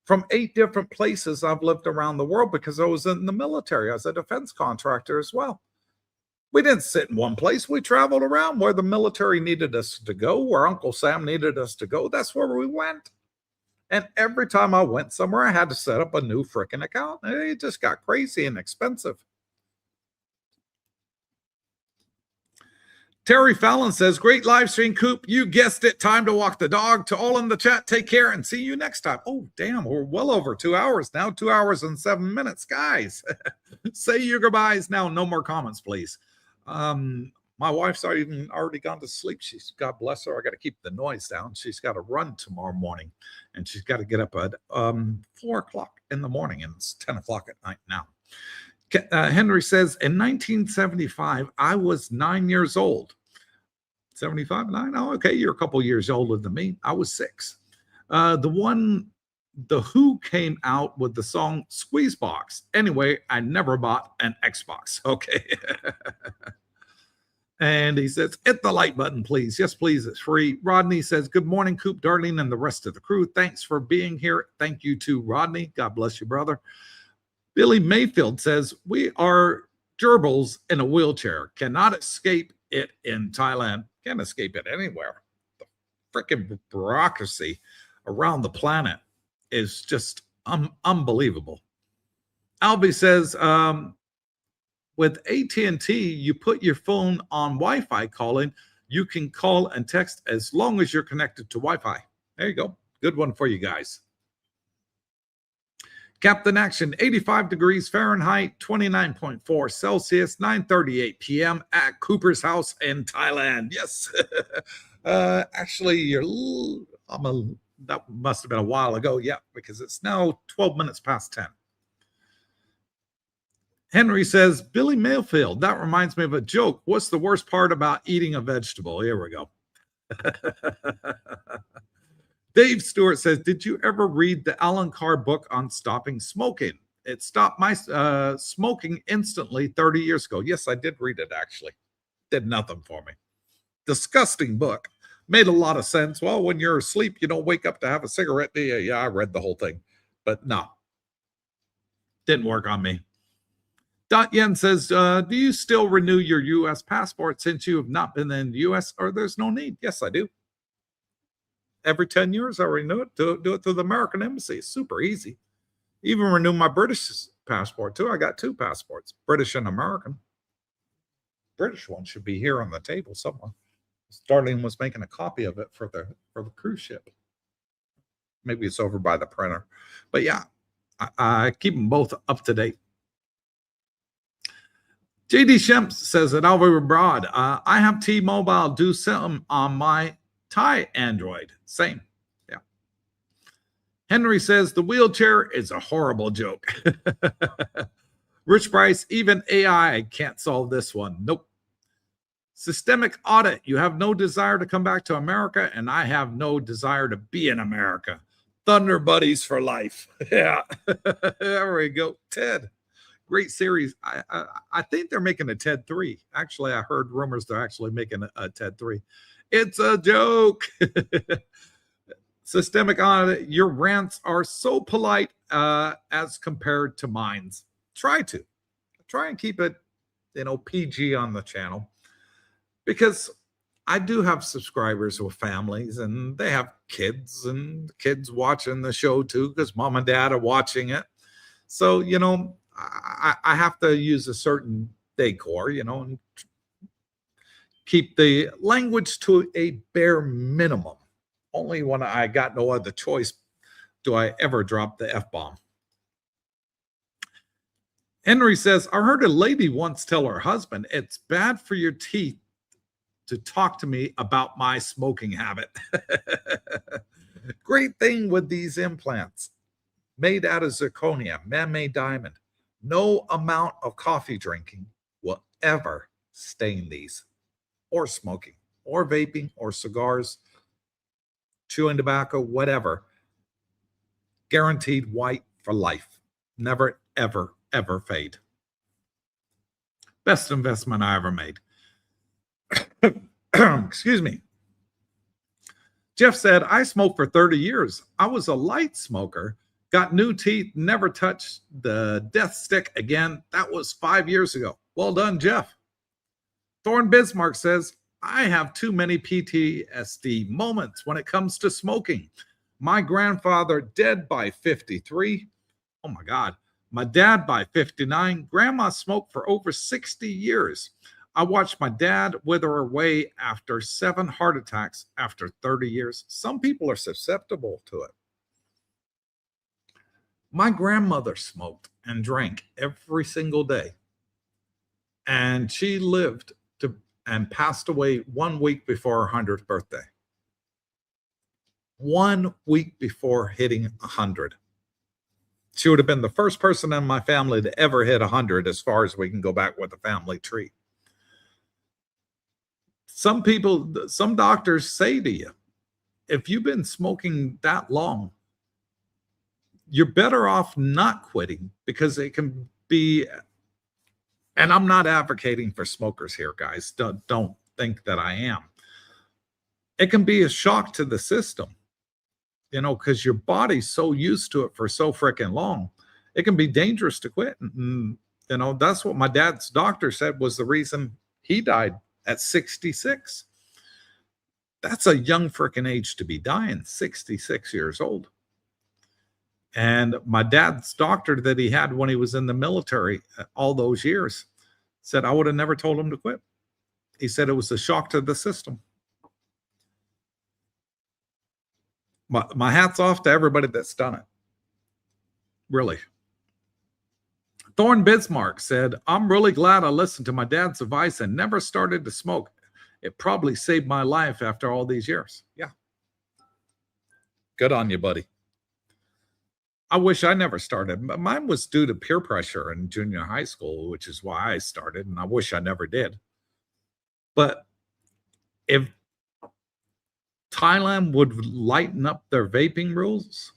Speaker 2: from 8 different places I've lived around the world, because I was in the military. I was a defense contractor as well. We didn't sit in one place. We traveled around where the military needed us to go, where Uncle Sam needed us to go. That's where we went. And every time I went somewhere, I had to set up a new freaking account. It just got crazy and expensive. Terry Fallon says, great live stream, Coop. You guessed it. Time to walk the dog. To all in the chat, take care and see you next time. Oh, damn. We're well over 2 hours now. 2 hours and 7 minutes. Guys, say your goodbyes now. No more comments, please. My wife's already gone to sleep. She's, God bless her. I got to keep the noise down. She's got to run tomorrow morning, and she's got to get up at 4 o'clock in the morning, and it's 10 o'clock at night now. Henry says, in 1975, I was 9 years old. 75, 9? Oh, okay, you're a couple years older than me. I was 6. The Who came out with the song Squeezebox. Anyway, I never bought an Xbox. Okay. And he says, hit the like button, please. Yes, please. It's free. Rodney says, good morning, Coop, Darling, and the rest of the crew. Thanks for being here. Thank you to Rodney. God bless you, brother. Billy Mayfield says, we are gerbils in a wheelchair. Cannot escape it in Thailand. Can't escape it anywhere. The freaking bureaucracy around the planet is just unbelievable. Albie says, with AT&T, you put your phone on Wi-Fi calling. You can call and text as long as you're connected to Wi-Fi. There you go. Good one for you guys. Captain Action, 85 degrees Fahrenheit, 29.4 Celsius, 9:38 p.m. at Cooper's house in Thailand. Yes. Actually, that must have been a while ago. Yeah, because it's now 12 minutes past 10. Henry says, Billy Mayfield, that reminds me of a joke. What's the worst part about eating a vegetable? Here we go. Dave Stewart says, did you ever read the Alan Carr book on stopping smoking? It stopped my smoking instantly 30 years ago. Yes, I did read it, actually. Did nothing for me. Disgusting book. Made a lot of sense. Well, when you're asleep, you don't wake up to have a cigarette, do you? Yeah, I read the whole thing. But no, didn't work on me. Dot Yen says, do you still renew your U.S. passport since you have not been in the U.S. or there's no need? Yes, I do. Every 10 years, I renew it. Do it through the American Embassy. It's super easy. Even renew my British passport, too. I got 2 passports, British and American. British one should be here on the table somewhere. Darlene was making a copy of it for the cruise ship. Maybe it's over by the printer. But yeah, I keep them both up to date. JD Shemps says that I'll be abroad. I have T-Mobile. Do something on my Thai Android. Same. Yeah. Henry says the wheelchair is a horrible joke. Rich Price, even AI can't solve this one. Nope. Systemic audit. You have no desire to come back to America, and I have no desire to be in America. Thunder Buddies for life. Yeah. There we go. Ted. Great series. I think they're making a TED 3. Actually, I heard rumors they're actually making a TED 3. It's a joke. Systemic audit. Your rants are so polite as compared to mine's. Try and keep it, PG on the channel, because I do have subscribers with families and they have kids and kids watching the show too, because mom and dad are watching it. So, I have to use a certain decor, and keep the language to a bare minimum. Only when I got no other choice do I ever drop the F-bomb. Henry says, I heard a lady once tell her husband, it's bad for your teeth to talk to me about my smoking habit. Great thing with these implants. Made out of zirconia, man-made diamond. No amount of coffee drinking will ever stain these, or smoking, or vaping, or cigars, chewing tobacco, whatever. Guaranteed white for life. Never, ever, ever fade. Best investment I ever made. Excuse me. Jeff said, I smoked for 30 years. I was a light smoker. Got new teeth, never touched the death stick again. That was 5 years ago. Well done, Jeff. Thorn Bismarck says, I have too many PTSD moments when it comes to smoking. My grandfather dead by 53. Oh my God. My dad by 59. Grandma smoked for over 60 years. I watched my dad wither away after 7 heart attacks after 30 years. Some people are susceptible to it. My grandmother smoked and drank every single day. And she lived and passed away 1 week before her 100th birthday. 1 week before hitting 100. She would have been the first person in my family to ever hit 100 as far as we can go back with the family tree. Some doctors say to you, if you've been smoking that long, you're better off not quitting, because it can be, and I'm not advocating for smokers here, guys. Don't think that I am. It can be a shock to the system, because your body's so used to it for so freaking long. It can be dangerous to quit. And, that's what my dad's doctor said was the reason he died at 66. That's a young freaking age to be dying, 66 years old. And my dad's doctor that he had when he was in the military all those years said, I would have never told him to quit. He said it was a shock to the system. My hat's off to everybody that's done it. Really. Thorn Bismarck said, I'm really glad I listened to my dad's advice and never started to smoke. It probably saved my life after all these years. Yeah. Good on you, buddy. I wish I never started. Mine was due to peer pressure in junior high school, which is why I started, and I wish I never did. But if Thailand would lighten up their vaping rules,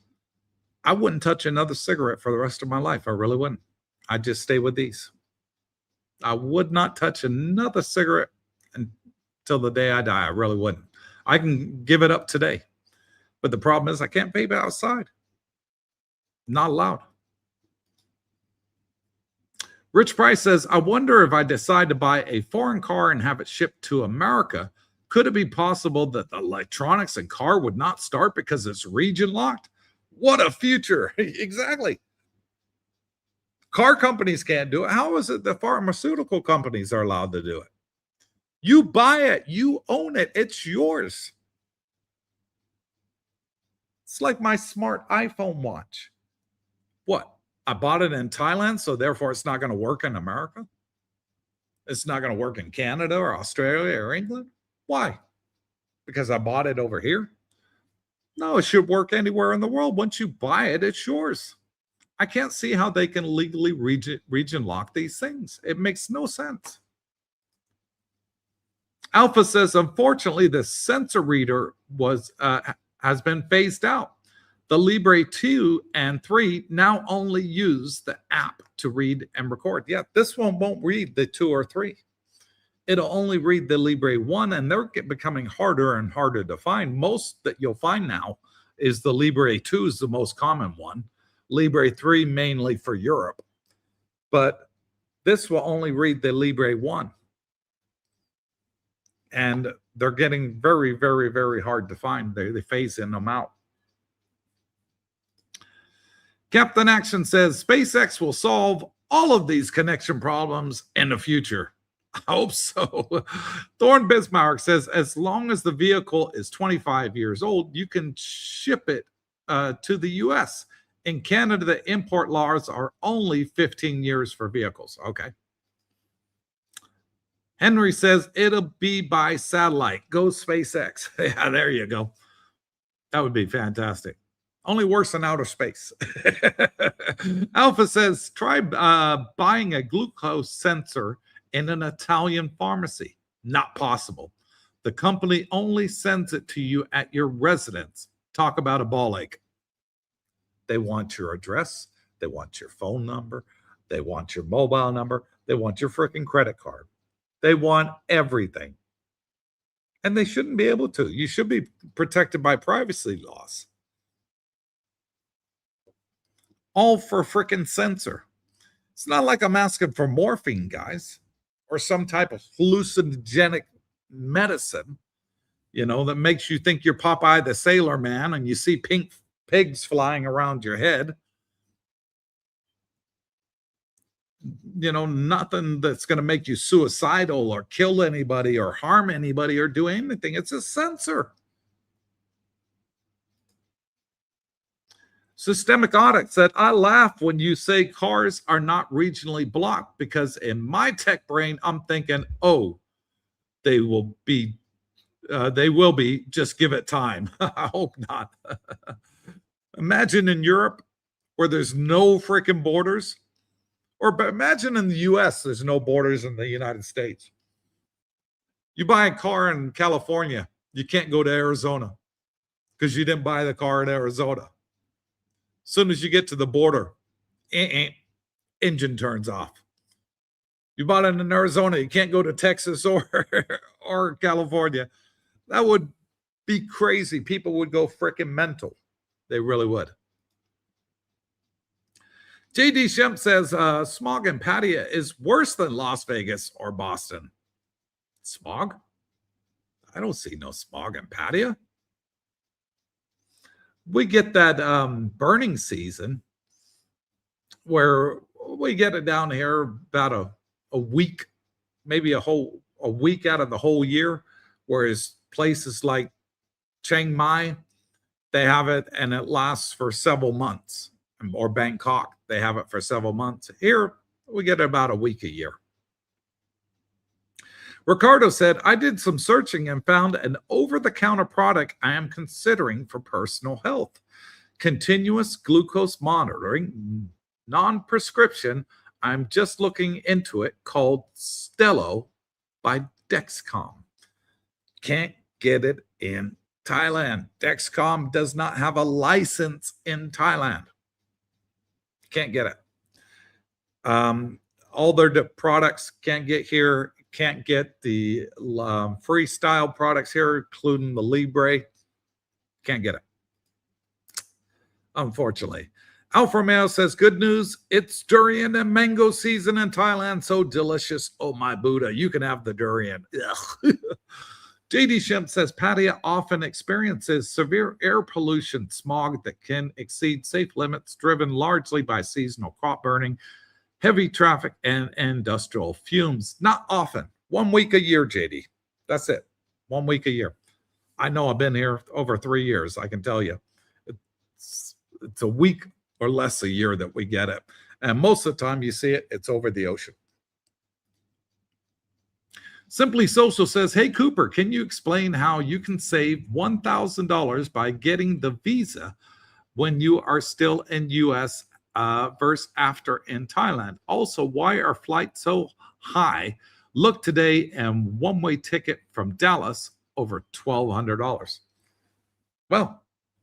Speaker 2: I wouldn't touch another cigarette for the rest of my life. I really wouldn't. I'd just stay with these. I would not touch another cigarette until the day I die. I really wouldn't. I can give it up today. But the problem is I can't vape outside. Not allowed. Rich Price says, I wonder if I decide to buy a foreign car and have it shipped to America, could it be possible that the electronics in car would not start because it's region locked? What a future. Exactly. Car companies can't do it. How is it the pharmaceutical companies are allowed to do it? You buy it. You own it. It's yours. It's like my smart iPhone watch. What? I bought it in Thailand, so therefore it's not going to work in America? It's not going to work in Canada or Australia or England? Why? Because I bought it over here? No, it should work anywhere in the world. Once you buy it, it's yours. I can't see how they can legally region lock these things. It makes no sense. Alpha says, unfortunately, the sensor reader has been phased out. The Libre 2 and 3 now only use the app to read and record. Yeah, this one won't read the 2 or 3. It'll only read the Libre 1, and they're becoming harder and harder to find. Most that you'll find now is the Libre 2 is the most common one. Libre 3 mainly for Europe. But this will only read the Libre 1. And they're getting very, very, very hard to find. They phase in them out. Captain Action says, SpaceX will solve all of these connection problems in the future. I hope so. Thorn Bismarck says, as long as the vehicle is 25 years old, you can ship it to the U.S. In Canada, the import laws are only 15 years for vehicles. Okay. Henry says, it'll be by satellite. Go SpaceX. Yeah, there you go. That would be fantastic. Only worse than outer space. Alpha says, try buying a glucose sensor in an Italian pharmacy. Not possible. The company only sends it to you at your residence. Talk about a ball ache. They want your address. They want your phone number. They want your mobile number. They want your freaking credit card. They want everything. And they shouldn't be able to. You should be protected by privacy laws. All for freaking sensor. It's not like I'm asking for morphine, guys, or some type of hallucinogenic medicine, that makes you think you're Popeye the Sailor Man and you see pink pigs flying around your head. Nothing that's going to make you suicidal or kill anybody or harm anybody or do anything. It's a sensor. Systemic Audit said, I laugh when you say cars are not regionally blocked because in my tech brain, I'm thinking, they will be, just give it time. I hope not. Imagine in Europe where there's no freaking borders, or imagine in the US, there's no borders in the United States. You buy a car in California, you can't go to Arizona because you didn't buy the car in Arizona. As soon as you get to the border, engine turns off. You bought it in Arizona, you can't go to Texas or California. That would be crazy. People would go freaking mental. They really would. JD Shemp says, smog in Pattaya is worse than Las Vegas or Boston. Smog? I don't see no smog in Pattaya. We get that burning season where we get it down here about a week, maybe a week out of the whole year, whereas places like Chiang Mai, they have it and it lasts for several months, or Bangkok, they have it for several months. Here, we get about a week a year. Ricardo said, I did some searching and found an over-the-counter product I am considering for personal health. Continuous glucose monitoring, non-prescription. I'm just looking into it, called Stello by Dexcom. Can't get it in Thailand. Dexcom does not have a license in Thailand. Can't get it. All their products can't get here. can't get the freestyle products here, including the Libre. Can't get it, unfortunately. Alfa Romeo says, good news. It's durian and mango season in Thailand. So delicious. Oh, my Buddha. You can have the durian. JD Shimp says, Pattaya often experiences severe air pollution smog that can exceed safe limits, driven largely by seasonal crop burning, heavy traffic, and industrial fumes. Not often. 1 week a year, JD. That's it. 1 week a year. I know I've been here over 3 years. I can tell you. It's a week or less a year that we get it. And most of the time you see it, it's over the ocean. Simply Social says, hey, Cooper, can you explain how you can save $1,000 by getting the visa when you are still in U.S. Versus after in Thailand? Also, why are flights so high? Look today, and one-way ticket from Dallas over $1,200. Well,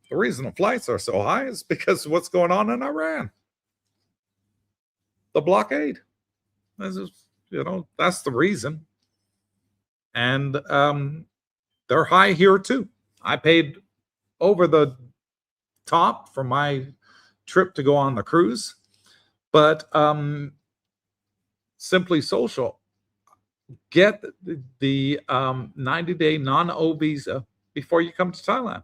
Speaker 2: the reason the flights are so high is because of what's going on in Iran. The blockade. That's the reason. And they're high here too. I paid over the top for my trip to go on the cruise. But Simply Social, get the 90-day non-O visa before you come to Thailand.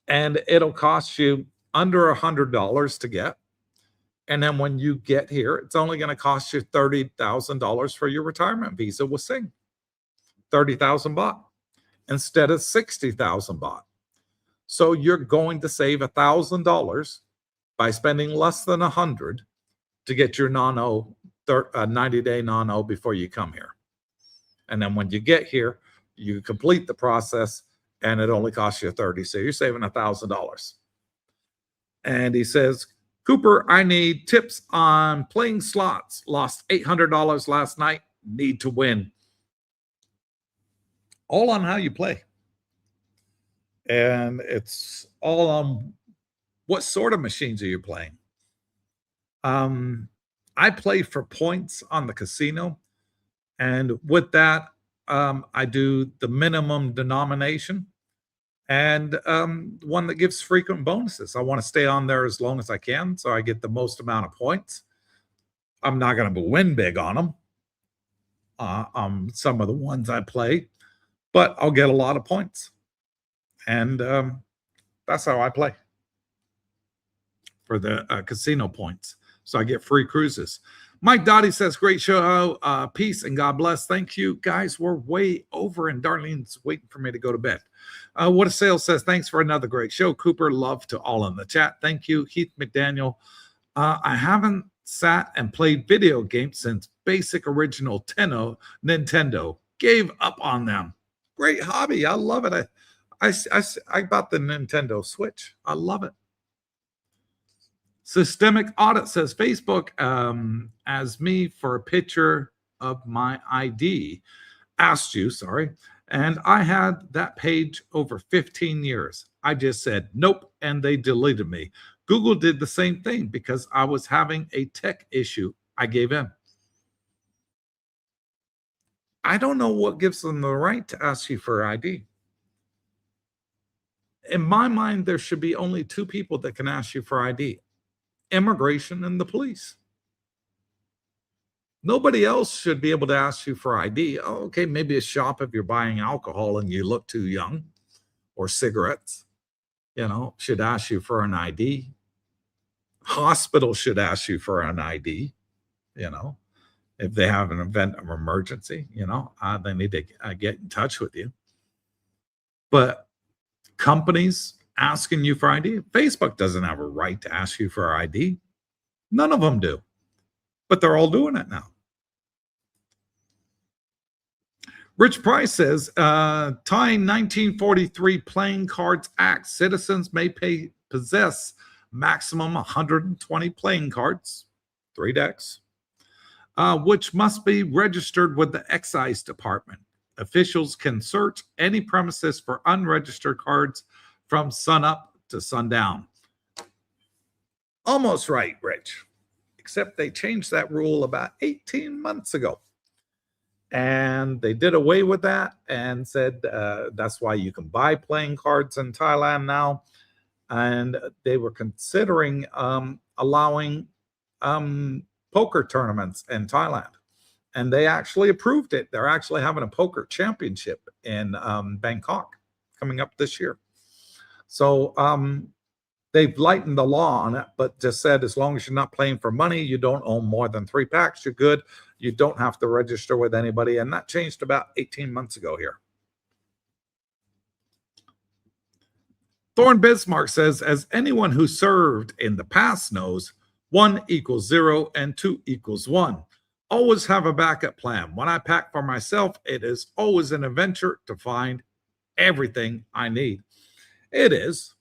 Speaker 2: And it'll cost you under $100 to get. And then when you get here, it's only going to cost you $30,000 for your retirement visa with Sing. 30,000 baht instead of 60,000 baht. So you're going to save $1,000 by spending less than 100 to get your non-O 90-day non-O before you come here. And then when you get here, you complete the process and it only costs you 30. So you're saving $1,000. And he says, Cooper, I need tips on playing slots. Lost $800 last night. Need to win. All on how you play. And it's all on what sort of machines are you playing. I play for points on the casino. And with that, I do the minimum denomination and one that gives frequent bonuses. I want to stay on there as long as I can so I get the most amount of points. I'm not going to win big on them, some of the ones I play, but I'll get a lot of points. And that's how I play for the casino points. So I get free cruises. Mike Dottie says, great show. Peace and God bless. Thank you, guys. We're way over, and Darlene's waiting for me to go to bed. What a Sale says, thanks for another great show. Cooper, love to all in the chat. Thank you. Heath McDaniel. I haven't sat and played video games since Basic Original Nintendo. Gave up on them. Great hobby. I love it. I bought the Nintendo Switch. I love it. Systemic Audit says, Facebook as me for a picture of my ID. Asked you, sorry. And I had that page over 15 years. I just said, nope, and they deleted me. Google did the same thing because I was having a tech issue. I gave in. I don't know what gives them the right to ask you for ID. In my mind, there should be only two people that can ask you for ID. Immigration and the police. Nobody else should be able to ask you for ID. Oh, okay, maybe a shop if you're buying alcohol and you look too young, or cigarettes, should ask you for an ID. Hospital should ask you for an ID, if they have an event of emergency, they need to get in touch with you. But companies asking you for ID, Facebook doesn't have a right to ask you for ID. None of them do. But they're all doing it now. Rich Price says, Thai 1943 Playing Cards Act, citizens may possess maximum 120 playing cards, 3 decks, which must be registered with the excise department. Officials can search any premises for unregistered cards from sunup to sundown. Almost right, Rich. Except they changed that rule about 18 months ago. And they did away with that and said that's why you can buy playing cards in Thailand now. And they were considering allowing poker tournaments in Thailand. And they actually approved it. They're actually having a poker championship in Bangkok coming up this year. So they've lightened the law on it, but just said as long as you're not playing for money, you don't own more than 3 packs, you're good. You don't have to register with anybody. And that changed about 18 months ago here. Thorn Bismarck says, as anyone who served in the past knows, 1 equals 0 and 2 equals 1. Always have a backup plan. When I pack for myself, it is always an adventure to find everything I need. It is.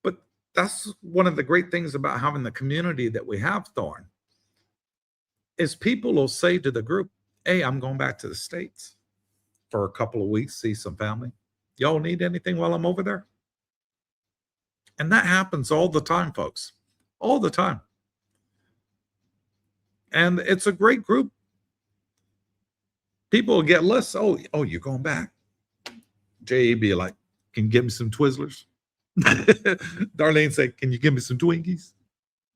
Speaker 2: But that's one of the great things about having the community that we have, Thorn, is people will say to the group, hey, I'm going back to the States for a couple of weeks, see some family. Y'all need anything while I'm over there? And that happens all the time, folks. All the time. And it's a great group. People will get lists. Oh, you're going back. J.E. be like, can you give me some Twizzlers? Darlene said, can you give me some Twinkies?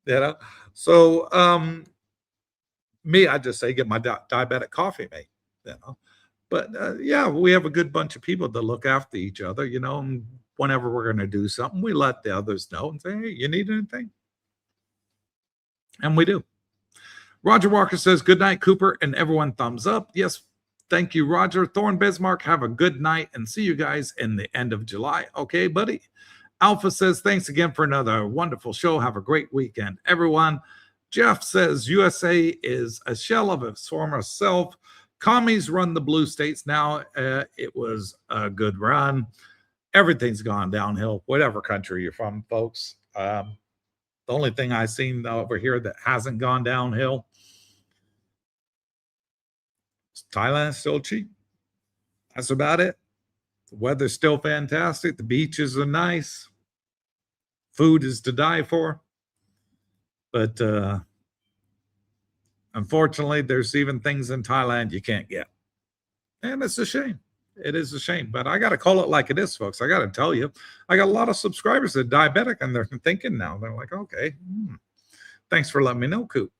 Speaker 2: You know? So me, I just say, get my diabetic coffee, mate. You know? But yeah, we have a good bunch of people that look after each other, you know, and whenever we're going to do something, we let the others know and say, hey, you need anything? And we do. Roger Walker says, good night, Cooper, and everyone thumbs up. Yes, thank you, Roger. Thorn Bismarck, have a good night and see you guys in the end of July. Okay, buddy. Alpha says, thanks again for another wonderful show. Have a great weekend, everyone. Jeff says, USA is a shell of its former self. Commies run the blue states now. It was a good run. Everything's gone downhill, whatever country you're from, folks. The only thing I've seen over here that hasn't gone downhill, Thailand's still cheap. That's about it. The weather's still fantastic. The beaches are nice. Food is to die for. But unfortunately, there's even things in Thailand you can't get. And it's a shame. It is a shame. But I got to call it like it is, folks. I got to tell you, I got a lot of subscribers that are diabetic, and they're thinking now. They're like, okay, thanks for letting me know, Coop.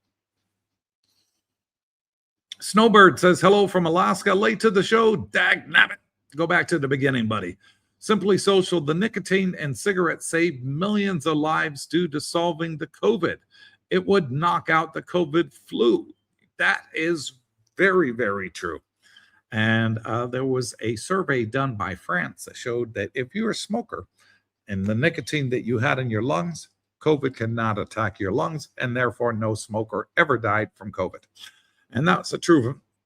Speaker 2: Snowbird says, hello from Alaska. Late to the show. Dagnabbit. Go back to the beginning, buddy. Simply Social, the nicotine and cigarettes saved millions of lives due to solving the COVID. It would knock out the COVID flu. That is very, very true. And there was a survey done by France that showed that if you're a smoker and the nicotine that you had in your lungs, COVID cannot attack your lungs, and therefore no smoker ever died from COVID. And that's a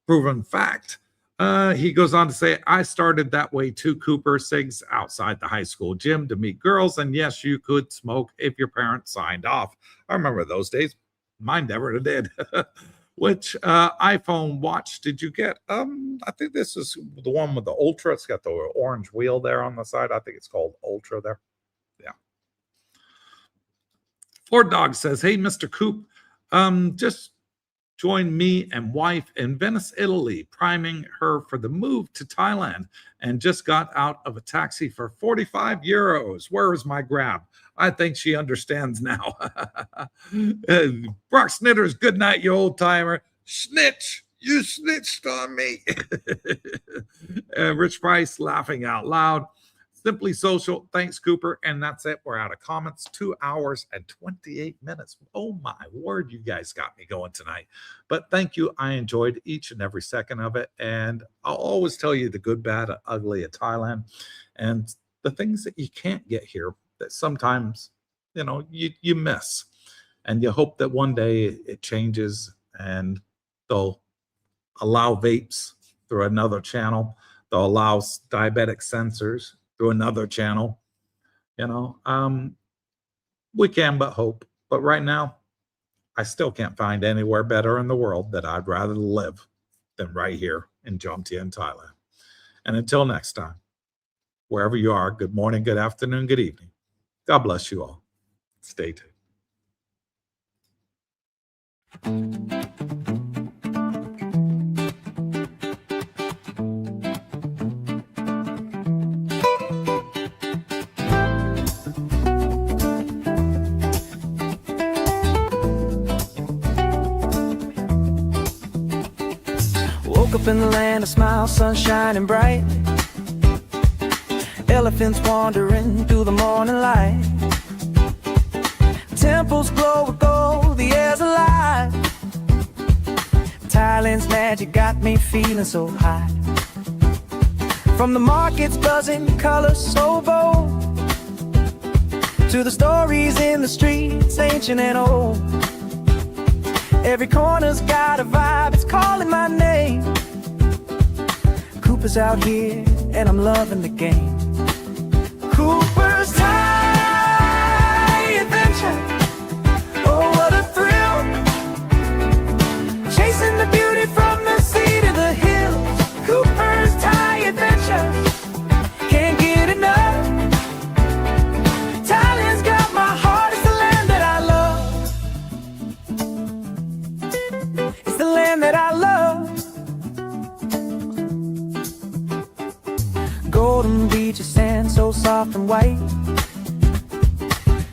Speaker 2: proven fact. He goes on to say, I started that way too, Cooper. Cigs outside the high school gym to meet girls. And yes, you could smoke if your parents signed off. I remember those days. Mine never did. Which iPhone watch did you get? I think this is the one with the Ultra. It's got the orange wheel there on the side. I think it's called Ultra there. Yeah. Ford Dog says, hey, Mr. Coop, just joined me and wife in Venice, Italy, priming her for the move to Thailand, and just got out of a taxi for 45 euros. Where is my grab? I think she understands now. Brock Snitters, good night, you old timer. Snitch, you snitched on me. Rich Price laughing out loud. Simply Social, thanks, Cooper. And that's it. We're out of comments. 2 hours and 28 minutes. Oh, my word. You guys got me going tonight. But thank you. I enjoyed each and every second of it. And I'll always tell you the good, bad, and ugly of Thailand and the things that you can't get here that sometimes, you know, you miss. And you hope that one day it changes and they'll allow vapes through another channel. They'll allow diabetic sensors through another channel. You know, we can but hope. But right now, I still can't find anywhere better in the world that I'd rather live than right here in Jomtien, Thailand. And until next time, wherever you are, good morning, good afternoon, good evening. God bless you all. Stay tuned.
Speaker 1: up in the land of smiles, sun shining bright. Elephants wandering through the morning light. Temples glow with gold, the air's alive. Thailand's magic got me feeling so high. From the markets buzzing, colors so bold, to the stories in the streets, ancient and old. Every corner's got a vibe, it's calling my name. Cooper's out here, and I'm loving the game. Coopersthaiadventure, oh what a thrill. Chasing the beauty from the sea to the hills. Coopersthaiadventure, can't get enough. Thailand's got my heart, it's the land that I love. It's the land that I love. Golden beaches, sand so soft and white.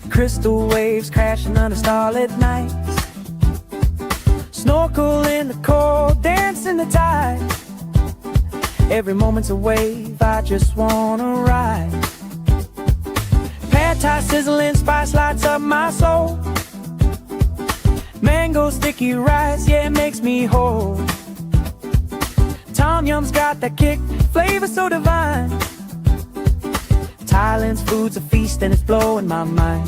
Speaker 1: Crystal waves crashing under starlit nights. Snorkel in the cold, dance in the tide. Every moment's a wave, I just wanna ride. Pad thai sizzling, spice lights up my soul. Mango sticky rice, yeah, it makes me whole. Tom Yum's got that kick, flavor so divine. Thailand's food's a feast and it's blowing my mind.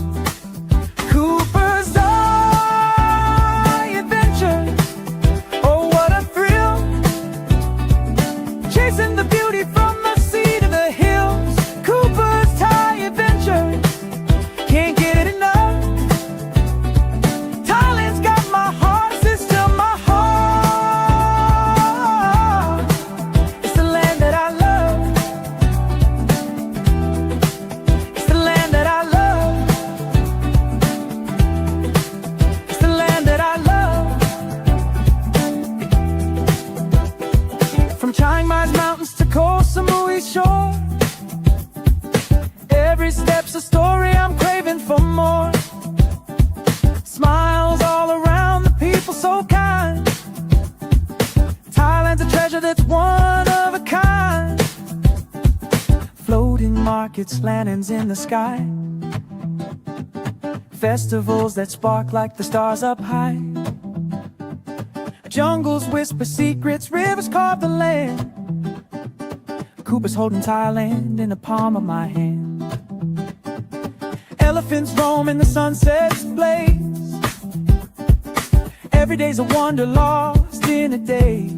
Speaker 1: Coopersthaiadventure, oh what a thrill. Chasing the beauty from the sea to the hills. Coopersthaiadventure, can't get enough. Thailand's got my heart, it's still my heart. It's the land that I love. It's the land that I love. It's the land that I love. From Chiang Mai's mountains to Koh Samui's shore, every step's a story, I'm craving for more. Smiles all around, the people so kind. Thailand's a treasure that's one of a kind. Floating markets, lanterns in the sky. Festivals that spark like the stars up high. Jungles whisper secrets, rivers carve the land. Cooper's holding Thailand in the palm of my hand. Elephants roam in the sunset's blaze. Every day's a wonder lost in a daze.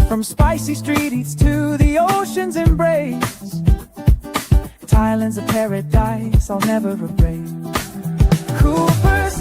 Speaker 1: From spicy street eats to the ocean's embrace. Thailand's a paradise I'll never erase. Cooper's